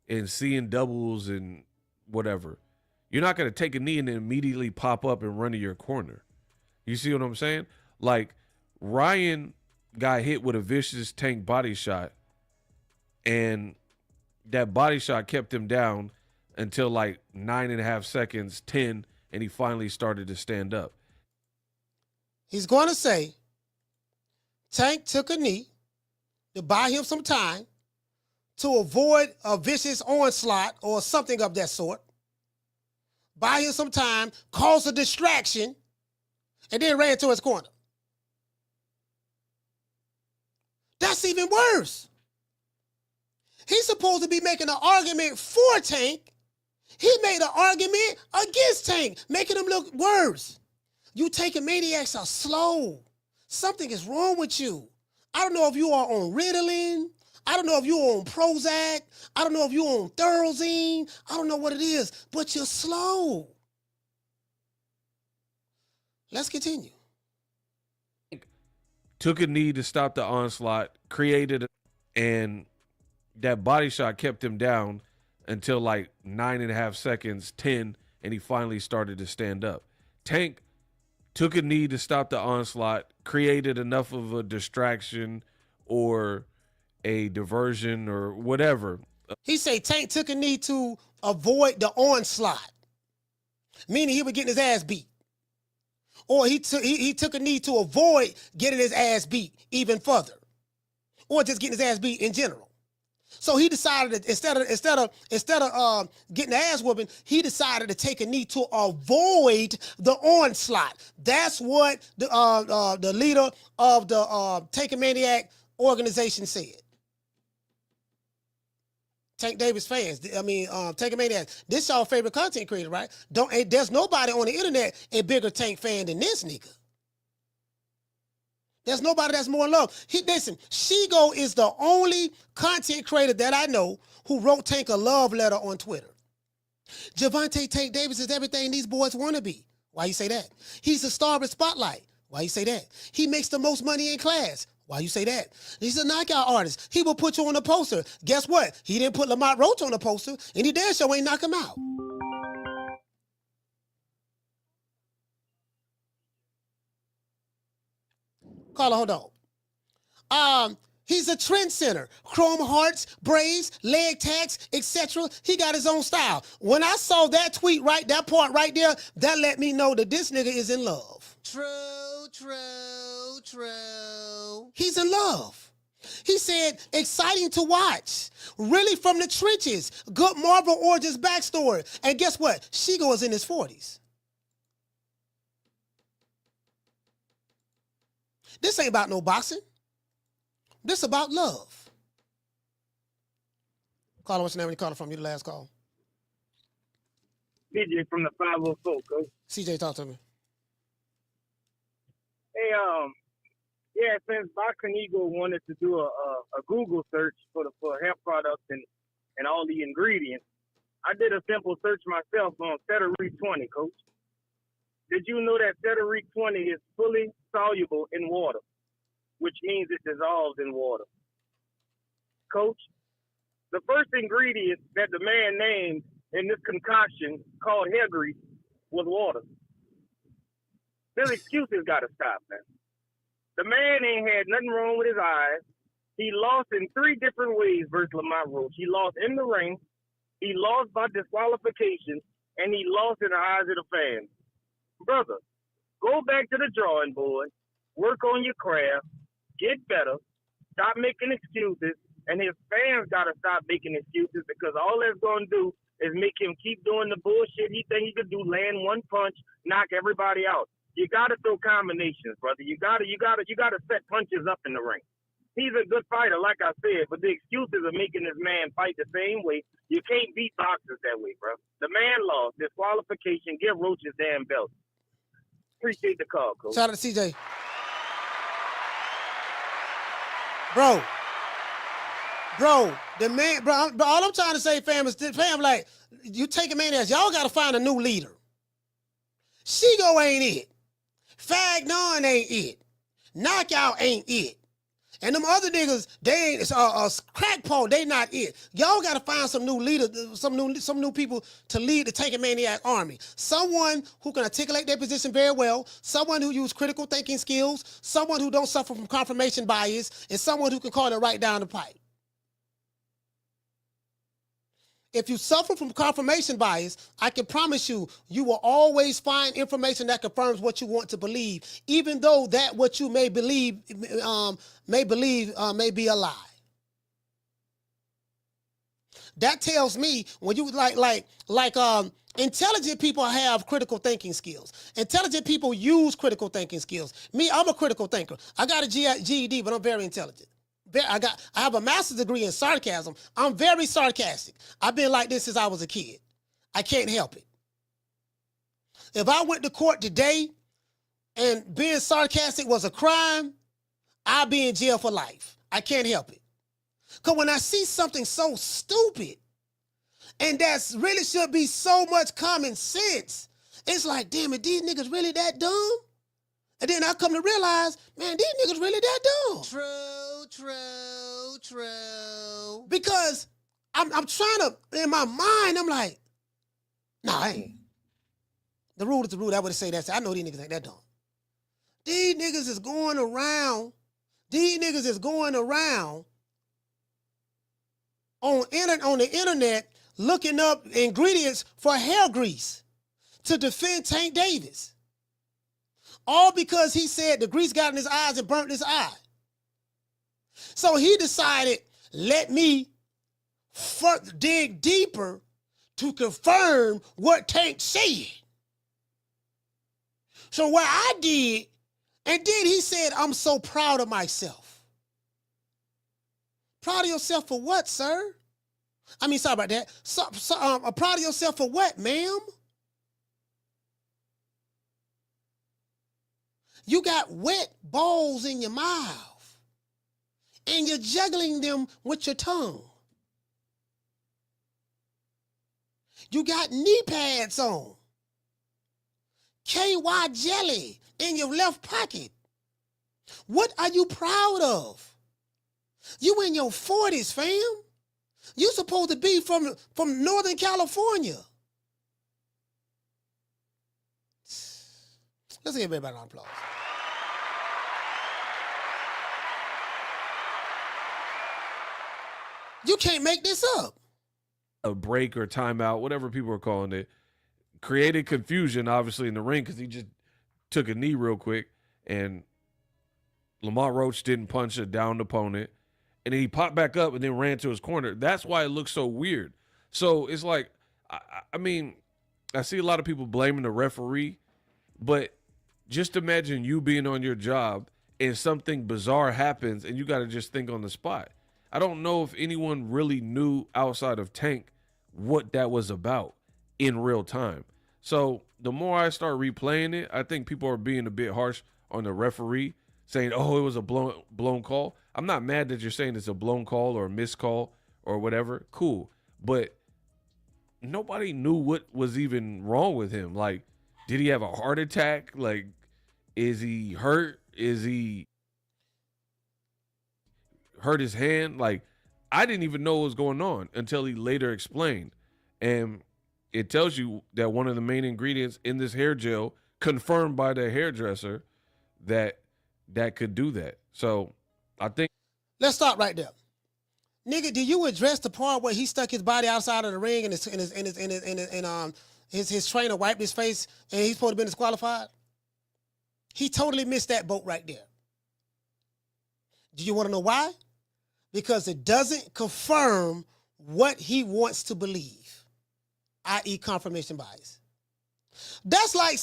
And seeing doubles and whatever. You're not going to take a knee and then immediately pop up and run to your corner. You see what I'm saying? Like, Ryan got hit with a vicious Tank body shot, and that body shot kept him down until like 9.5 seconds, 10, and he finally started to stand up. He's going to say Tank took a knee to buy him some time to avoid a vicious onslaught or something of that sort. Buy him some time, cause a distraction, and then ran to his corner. That's even worse. He's supposed to be making an argument for Tank. He made an argument against Tank, making him look worse. You taking maniacs are slow. Something is wrong with you. I don't know if you are on Ritalin. I don't know if you're on Prozac. I don't know if you're on Thurozine. I don't know what it is, but you're slow. Let's continue. Took a knee to stop the onslaught, created, and that body shot kept him down until like 9.5 seconds, 10, and he finally started to stand up. Tank took a knee to stop the onslaught, created enough of a distraction or a diversion or whatever. He say Tank took a knee to avoid the onslaught, meaning he was getting his ass beat. Or he took a knee to avoid getting his ass beat even further, or just getting his ass beat in general. So he decided that instead of getting the ass whooping, he decided to take a knee to avoid the onslaught. That's what the leader of the Take a Maniac organization said. Tank Davis fans, Take a Maniac. This y'all favorite content creator, right? There's nobody on the internet a bigger Tank fan than this nigga. There's nobody that's more in love. Listen, Shigo is the only content creator that I know who wrote Tank a love letter on Twitter. Gervonta Tank Davis is everything these boys want to be. Why you say that? He's a star of the spotlight. Why you say that? He makes the most money in class. Why you say that? He's a knockout artist. He will put you on a poster. Guess what? He didn't put Lamont Roach on a poster, and he damn sure ain't knock him out. Carla, hold on. He's a trend center. Chrome hearts, braids, leg tags, etc. He got his own style. When I saw that tweet that part right there, that let me know that this nigga is in love. True. He's in love. He said, exciting to watch. Really from the trenches. Good Marvel Origins backstory. And guess what? Shigo is in his 40s. This ain't about no boxing. This about love. Caller, what's your name when you calling from? You the last call. CJ from the 504, Coach. CJ, talk to me. Hey, yeah, since Boxing Eagle wanted to do a Google search for hair products and all the ingredients, I did a simple search myself on Cetera 20, Coach. Did you know that Cetera 20 is fully soluble in water, which means it dissolves in water? Coach, the first ingredient that the man named in this concoction called hair grease was water. This excuses got to stop, man. The man ain't had nothing wrong with his eyes. He lost in 3 different ways versus Lamont Roach. He lost in the ring, he lost by disqualification, and he lost in the eyes of the fans. Brother, go back to the drawing board, work on your craft, get better, stop making excuses, and his fans got to stop making excuses, because all that's going to do is make him keep doing the bullshit he think he could do, land one punch, knock everybody out. You got to throw combinations, brother. You got to set punches up in the ring. He's a good fighter, like I said, but the excuses of making this man fight the same way, you can't beat boxers that way, bro. The man lost, disqualification, give Roach his damn belt. Appreciate the call, Coach. Shout out to CJ. Bro, the man, bro, all I'm trying to say, fam, is, fam, like, you take a man as, y'all got to find a new leader. Shigo ain't it. Fagnon ain't it. Knockout ain't it. And them other niggas, they ain't, crackpot, they not it. Y'all got to find some new leaders, some new people to lead the Tank Maniac army. Someone who can articulate their position very well, someone who use critical thinking skills, someone who don't suffer from confirmation bias, and someone who can call it right down the pipe. If you suffer from confirmation bias, I can promise you, you will always find information that confirms what you want to believe, even though that what you may believe may be a lie. That tells me when you intelligent people have critical thinking skills. Intelligent people use critical thinking skills. Me, I'm a critical thinker. I got a GED, but I'm very intelligent. I have a master's degree in sarcasm. I'm very sarcastic. I've been like this since I was a kid. I can't help it. If I went to court today and being sarcastic was a crime, I'd be in jail for life. I can't help it. Because when I see something so stupid, and that's really should be so much common sense, it's like, damn it, these niggas really that dumb? And then I come to realize, man, these niggas really that dumb. True. Because I'm trying to, in my mind, I'm like, nah, I ain't. The rule is the rule. I would say that. I know these niggas ain't that dumb. These niggas is going around on the internet looking up ingredients for hair grease to defend Tank Davis. All because he said the grease got in his eyes and burnt his eye. So he decided, let me dig deeper to confirm what Tank said. So what I did, and then he said, I'm so proud of myself. Proud of yourself for what, sir? I mean, sorry about that. Proud of yourself for what, ma'am? You got wet balls in your mouth, and you're juggling them with your tongue. You got knee pads on, KY jelly in your left pocket. What are you proud of? You in your 40s, fam. You supposed to be from Northern California. Let's give everybody an applause. You can't make this up. A break or timeout, whatever people are calling it, created confusion, obviously, in the ring because he just took a knee real quick, and Lamont Roach didn't punch a downed opponent, and then he popped back up and then ran to his corner. That's why it looks so weird. So it's like, I mean, I see a lot of people blaming the referee, but just imagine you being on your job and something bizarre happens and you got to just think on the spot. I don't know if anyone really knew outside of Tank what that was about in real time. So the more I start replaying it, I think people are being a bit harsh on the referee, saying, oh, it was a blown call. I'm not mad that you're saying it's a blown call or a missed call or whatever. Cool. But nobody knew what was even wrong with him. Like, did he have a heart attack? Like, is he hurt? Is he hurt his hand? Like, I didn't even know what was going on until he later explained. And it tells you that one of the main ingredients in this hair gel, confirmed by the hairdresser, that could do that. So I think. Let's stop right there. Nigga, do you address the part where he stuck his body outside of the ring and his trainer wiped his face and he's supposed to be disqualified? He totally missed that boat right there. Do you want to know why? Because it doesn't confirm what he wants to believe, i.e. confirmation bias. That's like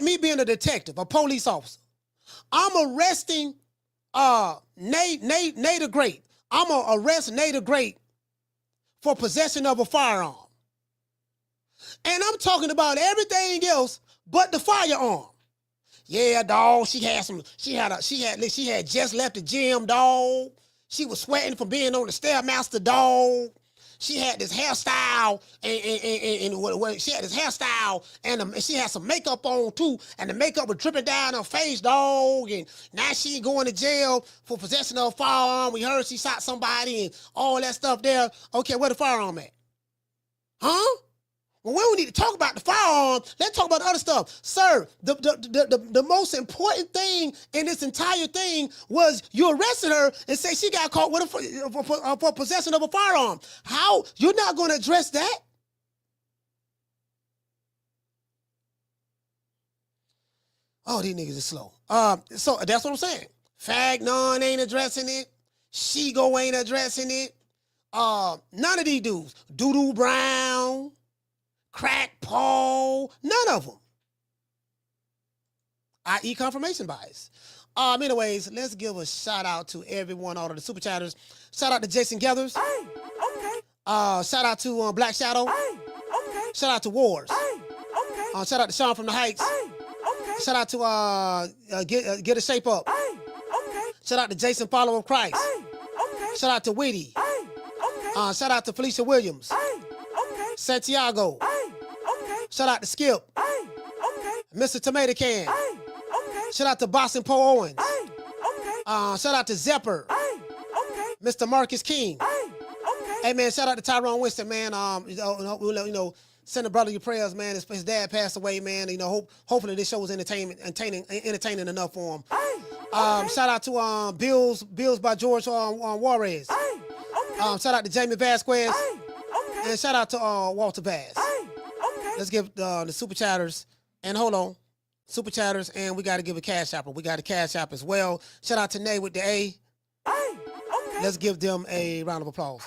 me being a detective, a police officer. I'm arresting Nate the Great. I'm going to arrest Nate the Great for possession of a firearm. And I'm talking about everything else but the firearm. Yeah, dog, she had just left the gym, dog. She was sweating from being on the Stairmaster, dog. She had this hairstyle and she had this hairstyle and she had some makeup on too, and the makeup was dripping down her face, dog. And now she going to jail for possession of a firearm. We heard she shot somebody and all that stuff there. Okay, where the firearm at? Huh? Well, we don't need to talk about the firearm. Let's talk about the other stuff. Sir, the most important thing in this entire thing was you arrested her and say she got caught with for possession of a firearm. How? You're not going to address that? Oh, these niggas are slow. So that's what I'm saying. Fagnon ain't addressing it. Shigo ain't addressing it. None of these dudes. Doodoo Brown, Crack Paul, none of them. I.e. confirmation bias. Anyways, let's give a shout out to everyone, all of the super chatters. Shout out to Jason Gathers. Hey, okay. Shout out to Black Shadow. Hey, okay. Shout out to Wars. Hey, okay. Shout out to Sean from the Heights. Hey, okay. Shout out to Get a Shape Up. Hey, okay. Shout out to Jason Follower of Christ. Hey, okay. Shout out to Witty. Hey, okay. Shout out to Felicia Williams. Hey, okay. Santiago. Hey, okay. Shout out to Skip. Hey, okay. Mr. Tomato Can. Hey, okay. Shout out to Boston Poe Owens. Hey, okay. Shout out to Zepper. Hey, okay. Mr. Marcus King. Hey, okay. Hey man, shout out to Tyrone Winston, man. Send a brother your prayers, man. His dad passed away, man. Hopefully this show was entertaining enough for him. Hey, okay. Shout out to Bills by George Juarez. Hey, okay. Shout out to Jamie Vasquez. Hey, okay. And shout out to Walter Bass. Hey, okay. Let's give the super chatters, and hold on, super chatters, and we got to give a cash app. We got a cash app as well. Shout out to Nay with the A. Hey, okay. Let's give them a round of applause.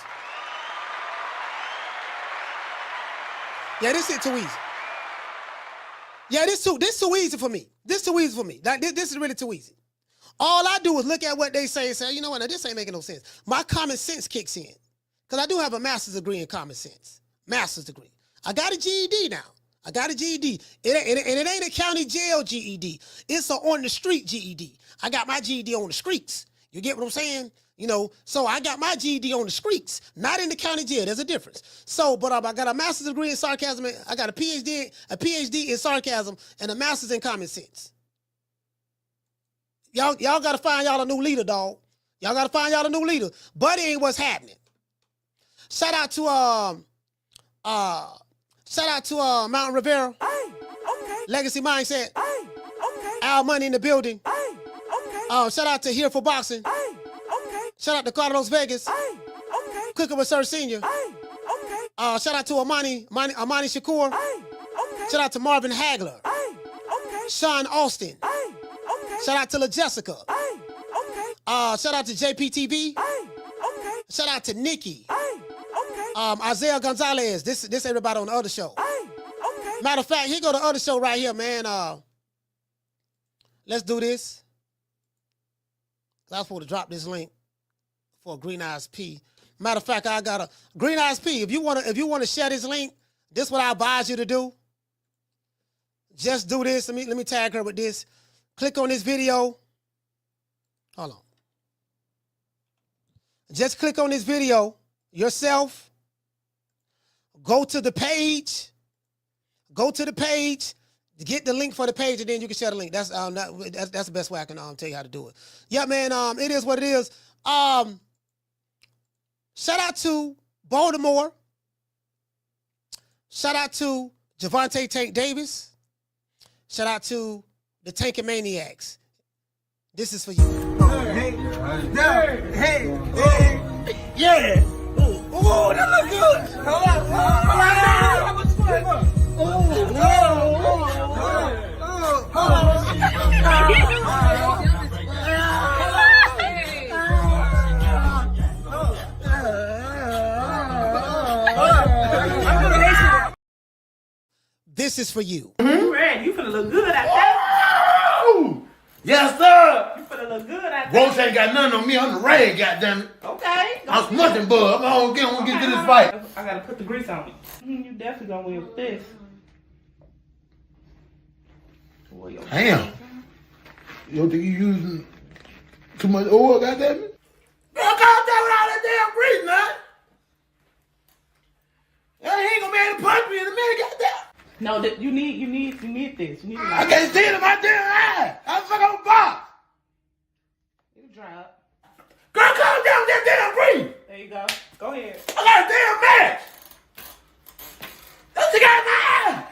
Yeah, this is too easy. Yeah, this too easy for me. This too easy for me. Like this is really too easy. All I do is look at what they say and say, you know what, now this ain't making no sense. My common sense kicks in. Because I do have a master's degree in common sense. Master's degree. I got a GED now. I got a GED. It ain't a county jail GED. It's a on the street GED. I got my GED on the streets. You get what I'm saying? So I got my GED on the streets, not in the county jail. There's a difference. So, but I got a master's degree in sarcasm. I got a PhD in sarcasm and a master's in common sense. Y'all got to find y'all a new leader, dog. Y'all got to find y'all a new leader. Buddy ain't what's happening. Shout out to Mountain Rivera. Hey, okay. Legacy Mindset. Hey, okay. Al Money in the building. Hey, okay. Shout out to Here for Boxing. Hey, okay. Shout out to Carlos Vegas. Hey, okay. Quicker with Sir Senior. Hey, okay. Shout out to Amani Shakur. Hey, okay. Shout out to Marvin Hagler. Hey, okay. Sean Austin. Hey, okay. Shout out to La Jessica. Hey, okay. Shout out to JPTV. Hey, okay. Shout out to Nikki. Hey, okay. Isaiah Gonzalez. This everybody on the other show. Hey, okay. Matter of fact, here go the other show right here, man. Let's do this. I was supposed to drop this link for Green Eyes P. Matter of fact, I got a Green Eyes P. If you wanna share this link, this is what I advise you to do. Just do this. Let me tag her with this. Click on this video. Hold on. Just click on this video yourself. Go to the page. Go to the page. Get the link for the page, and then you can share the link. That's the best way I can tell you how to do it. Yeah, man. It is what it is. Shout out to Baltimore. Shout out to Gervonta Tank Davis. Shout out to the Tankamaniacs. This is for you. Hey. Yeah. Oh, that look good. This is for you. Red, you finna look good out there. Oh! Yes, sir. You finna look good out there. Roach ain't got nothing on me. I'm the rag, goddammit. Okay. I'm smushing, bud. I'm gonna get to this fight. I gotta put the grease on it. You definitely gonna win with this. Damn. You don't think you using too much oil, goddammit? Bro, calm down with all that damn grease, man. He ain't gonna be able to punch me in a minute, goddamn. No, you need this. You need I can't see it in my damn eye. I'm fucking box. It'll dry up. Girl, calm down with that damn grease. There you go. Go ahead. I got a damn match. That's the guy in my eye.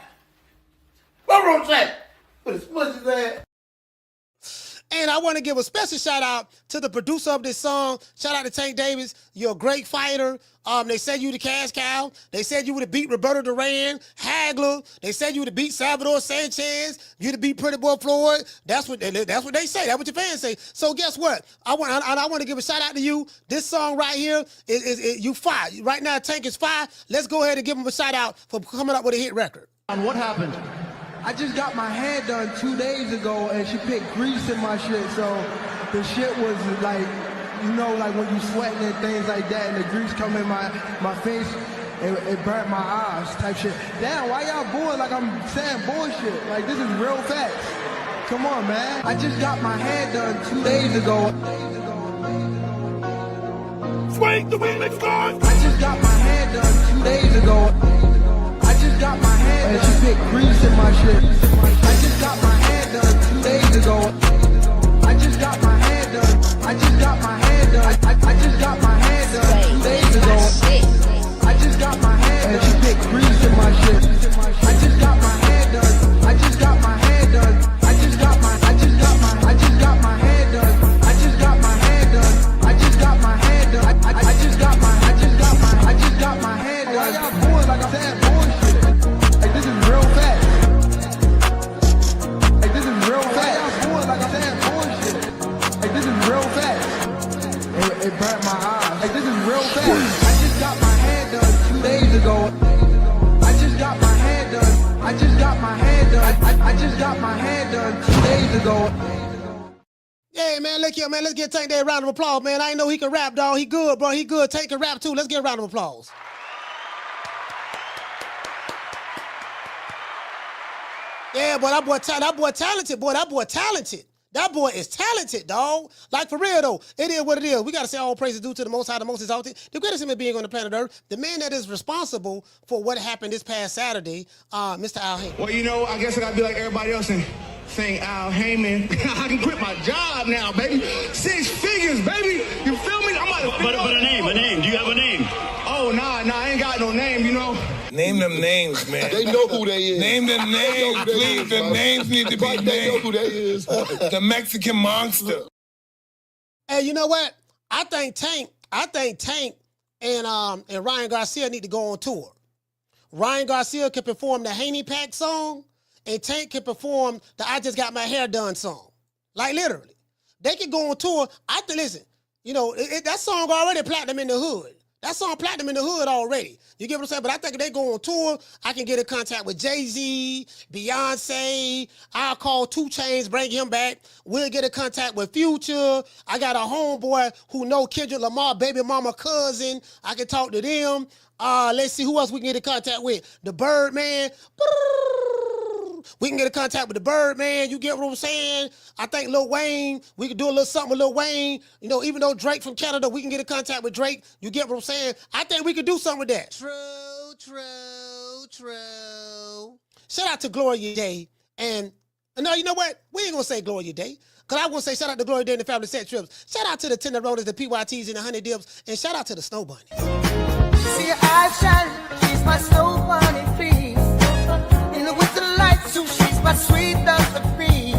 What Roach at? Put his much his ass. And I want to give a special shout out to the producer of this song. Shout out to Tank Davis. You're a great fighter. They said you the cash cow. They said you would have beat Roberto Duran, Hagler. They said you would have beat Salvador Sanchez. You'd have beat Pretty Boy Floyd. That's what they say. That's what your fans say. So guess what? I want to give a shout out to you. This song right here is you fire. Right now, Tank is fire. Let's go ahead and give him a shout out for coming up with a hit record. What happened? I just got my hair done 2 days ago and she picked grease in my shit, so the shit was like, you know, like when you sweating and things like that and the grease come in my face, it burnt my eyes type shit. Damn, why y'all booing like I'm saying bullshit? Like this is real facts. Come on, man. I just got my hair done 2 days ago. Swing the remix, guys. I just got my hair done 2 days ago. I just got my hair done. And she picked grease in my shit. I just got my hair done 2 days ago. I just got my hair done. I just got my hair done. I just got my hair done 2 days ago. I just got my hair done. And she picked grease in my shit. I just got my hair done. I just got my hair done. I just got my hair done. I just got my hair done. I just got my hair done. I just got my hair done. Why y'all booing like I'm saying bullshit? Like this is real facts. Like this is real facts. Why y'all booing like I'm saying bullshit? Like this is real facts. It burnt my eyes. Like this is real facts. I just got my hair done 2 days ago. I just got my hair done. I just got my hair done. I just got my hair done 2 days ago. Yeah, man, look here, man. Let's get Tank that round of applause, man. I ain't know he can rap, dog. He good, bro. He good. Tank can rap too. Let's get a round of applause. Yeah, boy, that boy talented, boy. That boy talented. That boy is talented, dog. Like, for real, though, it is what it is. We got to say all praises due to the Most High, the Most Exalted, the greatest human being on the planet Earth, the man that is responsible for what happened this past Saturday, Mr. Al Heyman. Well, you know, I guess I got to be like everybody else and saying Al Heyman. I can quit my job now, baby. 6 figures, baby. You feel me? I'm about to But a name. Do you have a name? Oh, nah, I ain't got no name, you know. Name them names, man. They know who they is. Name them names, please. The names need to be named. They know who they is. The Mexican monster. Hey, you know what? I think Tank and Ryan Garcia need to go on tour. Ryan Garcia can perform the Haney Pack song, and Tank can perform the I Just Got My Hair Done song. Like, literally. They can go on tour. Listen, you know, that song already platinum in the hood. That song platinum in the hood already. You get what I'm saying? But I think if they go on tour, I can get in contact with Jay-Z, Beyonce. I'll call 2 Chainz, bring him back. We'll get in contact with Future. I got a homeboy who know Kendrick Lamar, baby mama cousin. I can talk to them. Let's see who else we can get in contact with. The Birdman. We can get in contact with the Birdman. You get what I'm saying? I think Lil Wayne, we can do a little something with Lil Wayne. You know, even though Drake from Canada, we can get in contact with Drake. You get what I'm saying? I think we could do something with that. True. Shout out to Gloria Day. And no, you know what? We ain't going to say Gloria Day. Because I want to say shout out to Gloria Day and the Family Set Trips. Shout out to the Tenderonis, the PYTs, and the Honey Dips. And shout out to the Snow Bunny. See her eyes shining, she's my snow bunny, please. In the winter lights, too, she's my sweet Josephine.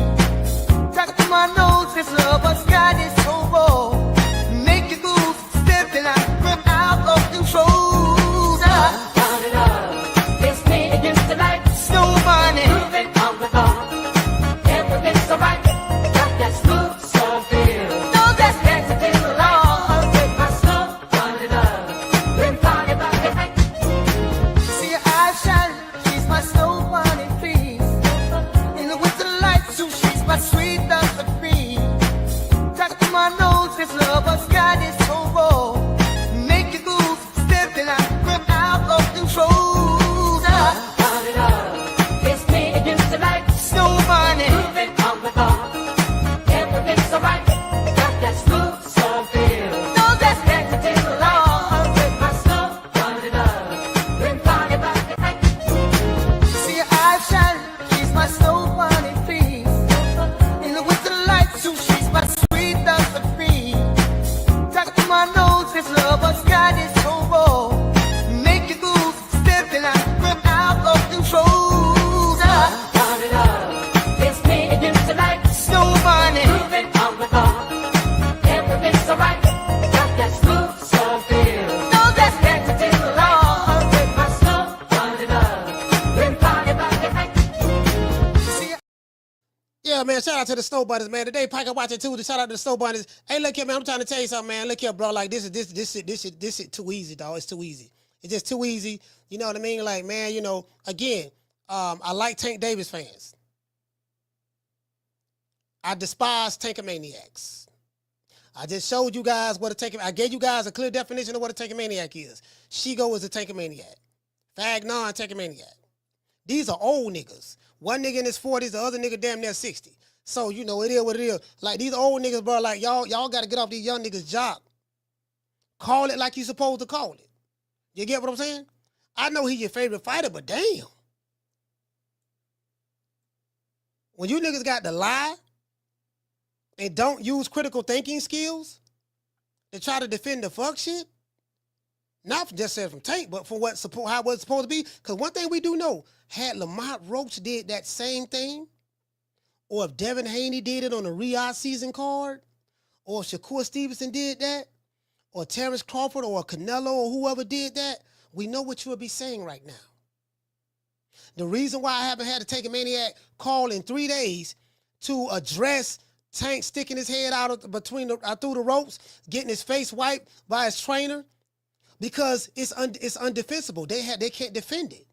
Talk to my nose, this love has got it so raw. Make you move, stepping out of control. Turn it up, it's me against the light. Snow bunny, moving on the bar. Everything's so right, got that smooth, so feel. No, that's next to the law. Take my snow, turn it up. See her eyes shining, she's my snow bunny, please. In the winter lights, too, she's my sweet Josephine. Talk to my nose, this love has got it so raw. Make you move, stepping out of control. Turn it up, it's me against the light. Snow bunny, moving on the bar. Everything's so right, got that smooth, so feel. No, that's next to the law. Take my snow, turn it up. See her eyes shining, she's my snow bunny, please. In the winter lights, too, she's my sweet Josephine. Talk to my nose, this love has got it so raw. Make you move, stepping out of control. Turn it up, it's me against the light. Snow bunny, moving on the bar. Everything's so right, got that smooth, so feel. No, that's next to the law. Take my snow, turn it up. Yeah, man, shout out to the Snow Bunnies, man. Today, Pike watching too. Shout out to the Snow Bunnies. Hey, look here, man. I'm trying to tell you something, man. Look here, bro. Like this shit too easy, dog. It's too easy. It's just too easy. You know what I mean? Like, man, you know, again, I like Tank Davis fans. I despise Tankamaniacs. I just showed you guys what a Tankamaniac. I gave you guys a clear definition of what a Tankamaniac is. Shigo is a Tankamaniac. Fagnon, Tankamaniac. These are old niggas. One nigga in his 40s, the other nigga damn near 60. So, you know, it is what it is. Like, these old niggas, bro, like, y'all got to get off these young niggas' job. Call it like you supposed to call it. You get what I'm saying? I know he's your favorite fighter, but damn. When you niggas got to lie and don't use critical thinking skills to try to defend the fuck shit, not just said from Tank, but for how it was supposed to be. Because one thing we do know, had Lamont Roach did that same thing, or if Devin Haney did it on the Riyadh season card, or if Shakur Stevenson did that, or Terrence Crawford or Canelo or whoever did that, we know what you would be saying right now. The reason why I haven't had a Tankamaniac call in 3 days to address Tank sticking his head out of through the ropes, getting his face wiped by his trainer, because it's undefensible. They can't defend it.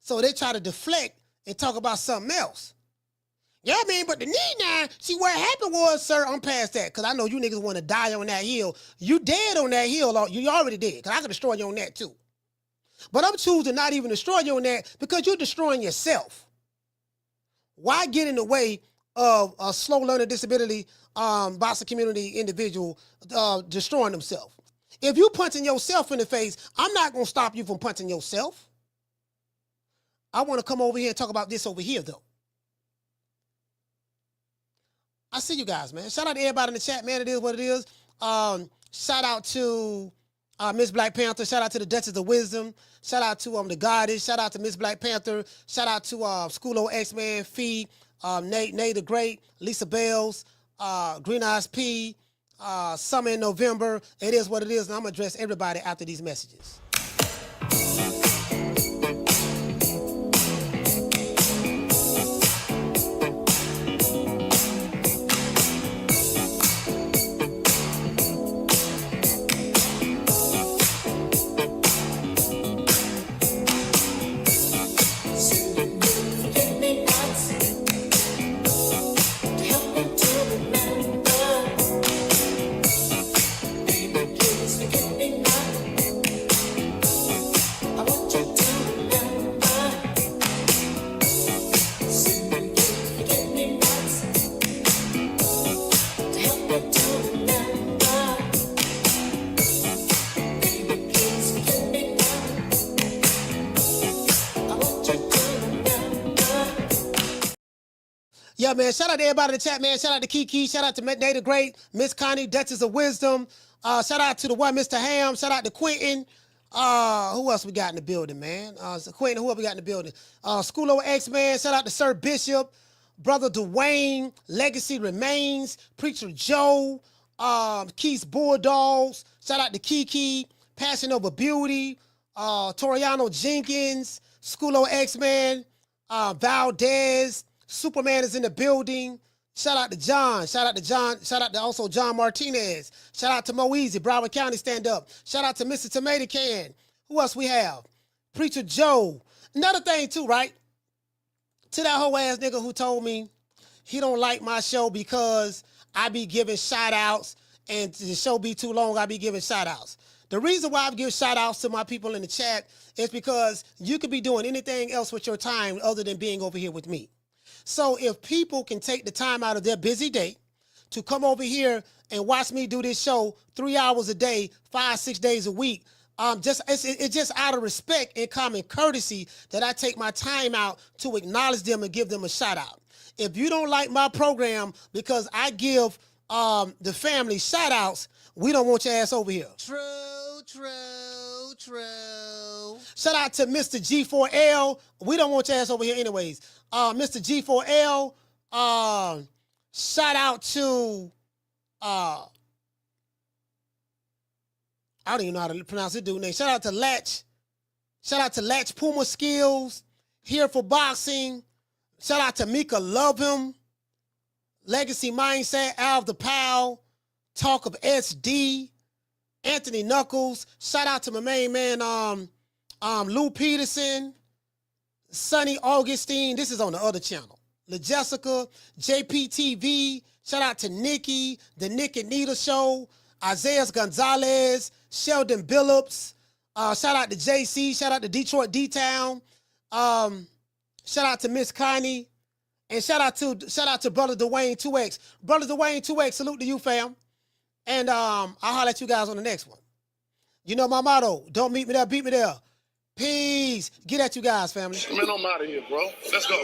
So they try to deflect and talk about something else. Yeah, I mean, but the knee now, see what happened was, sir, I'm past that, because I know you niggas want to die on that hill. You dead on that hill. You already dead, because I can destroy you on that too. But I'm choosing not even destroy you on that because you're destroying yourself. Why get in the way of a slow learner disability boxing community individual destroying themselves? If you punching yourself in the face, I'm not going to stop you from punching yourself. I want to come over here and talk about this over here, though. I see you guys, man. Shout out to everybody in the chat, man. It is what it is. Shout out to Miss Black Panther. Shout out to the Duchess of Wisdom. Shout out to the Goddess. Shout out to Miss Black Panther. Shout out to School O X-Man, Fee, Nate the Great, Lisa Bells, Green Eyes P, Summer in November. It is what it is, and I'm going to address everybody after these messages. Yeah, man. Shout out to everybody in the chat, man. Shout out to Kiki. Shout out to Nate Great, Miss Connie, Duchess of Wisdom. Shout out to the one, Mr. Ham. Shout out to Quentin. Who else we got in the building, man? Quentin, who else we got in the building? Schoolo X-Man. Shout out to Sir Bishop. Brother Dwayne. Legacy Remains. Preacher Joe. Keith's Bulldogs. Shout out to Kiki. Passion Over Beauty. Toriano Jenkins. Schoolo X-Man. Valdez. Superman is in the building. Shout out to John. Shout out to John. Shout out to also John Martinez. Shout out to Mo Easy, Broward County Stand Up. Shout out to Mr. Tomato Can. Who else we have? Preacher Joe. Another thing too, right? To that whole ass nigga who told me he don't like my show because I be giving shout outs and the show be too long, I be giving shout outs. The reason why I give shout outs to my people in the chat is because you could be doing anything else with your time other than being over here with me. So if people can take the time out of their busy day to come over here and watch me do this show 3 hours a day, 5-6 days a week, it's just out of respect and common courtesy that I take my time out to acknowledge them and give them a shout out. If you don't like my program because I give the family shout outs, we don't want your ass over here. True. Shout out to Mr. G4L. We don't want your ass over here anyways. Mr. G4L, shout out to, I don't even know how to pronounce this dude's name. Shout out to Latch. Shout out to Latch Puma Skills. Here for Boxing. Shout out to Mika Love Him. Legacy Mindset, Al the Pal. Talk of SD. Anthony Knuckles. Shout out to my main man, Lou Peterson. Sonny Augustine, this is on the other channel. LaJessica, JPTV, shout out to Nikki, the Nick and Nita Show, Isaiah Gonzalez, Sheldon Billups, shout out to JC, shout out to Detroit D-Town, shout out to Miss Connie, and shout out to Brother Dwayne 2X. Brother Dwayne 2X, salute to you, fam. And I'll holler at you guys on the next one. You know my motto, don't meet me there, beat me there. Peace. Get at you guys, family. Man, I'm out of here, bro. Let's go.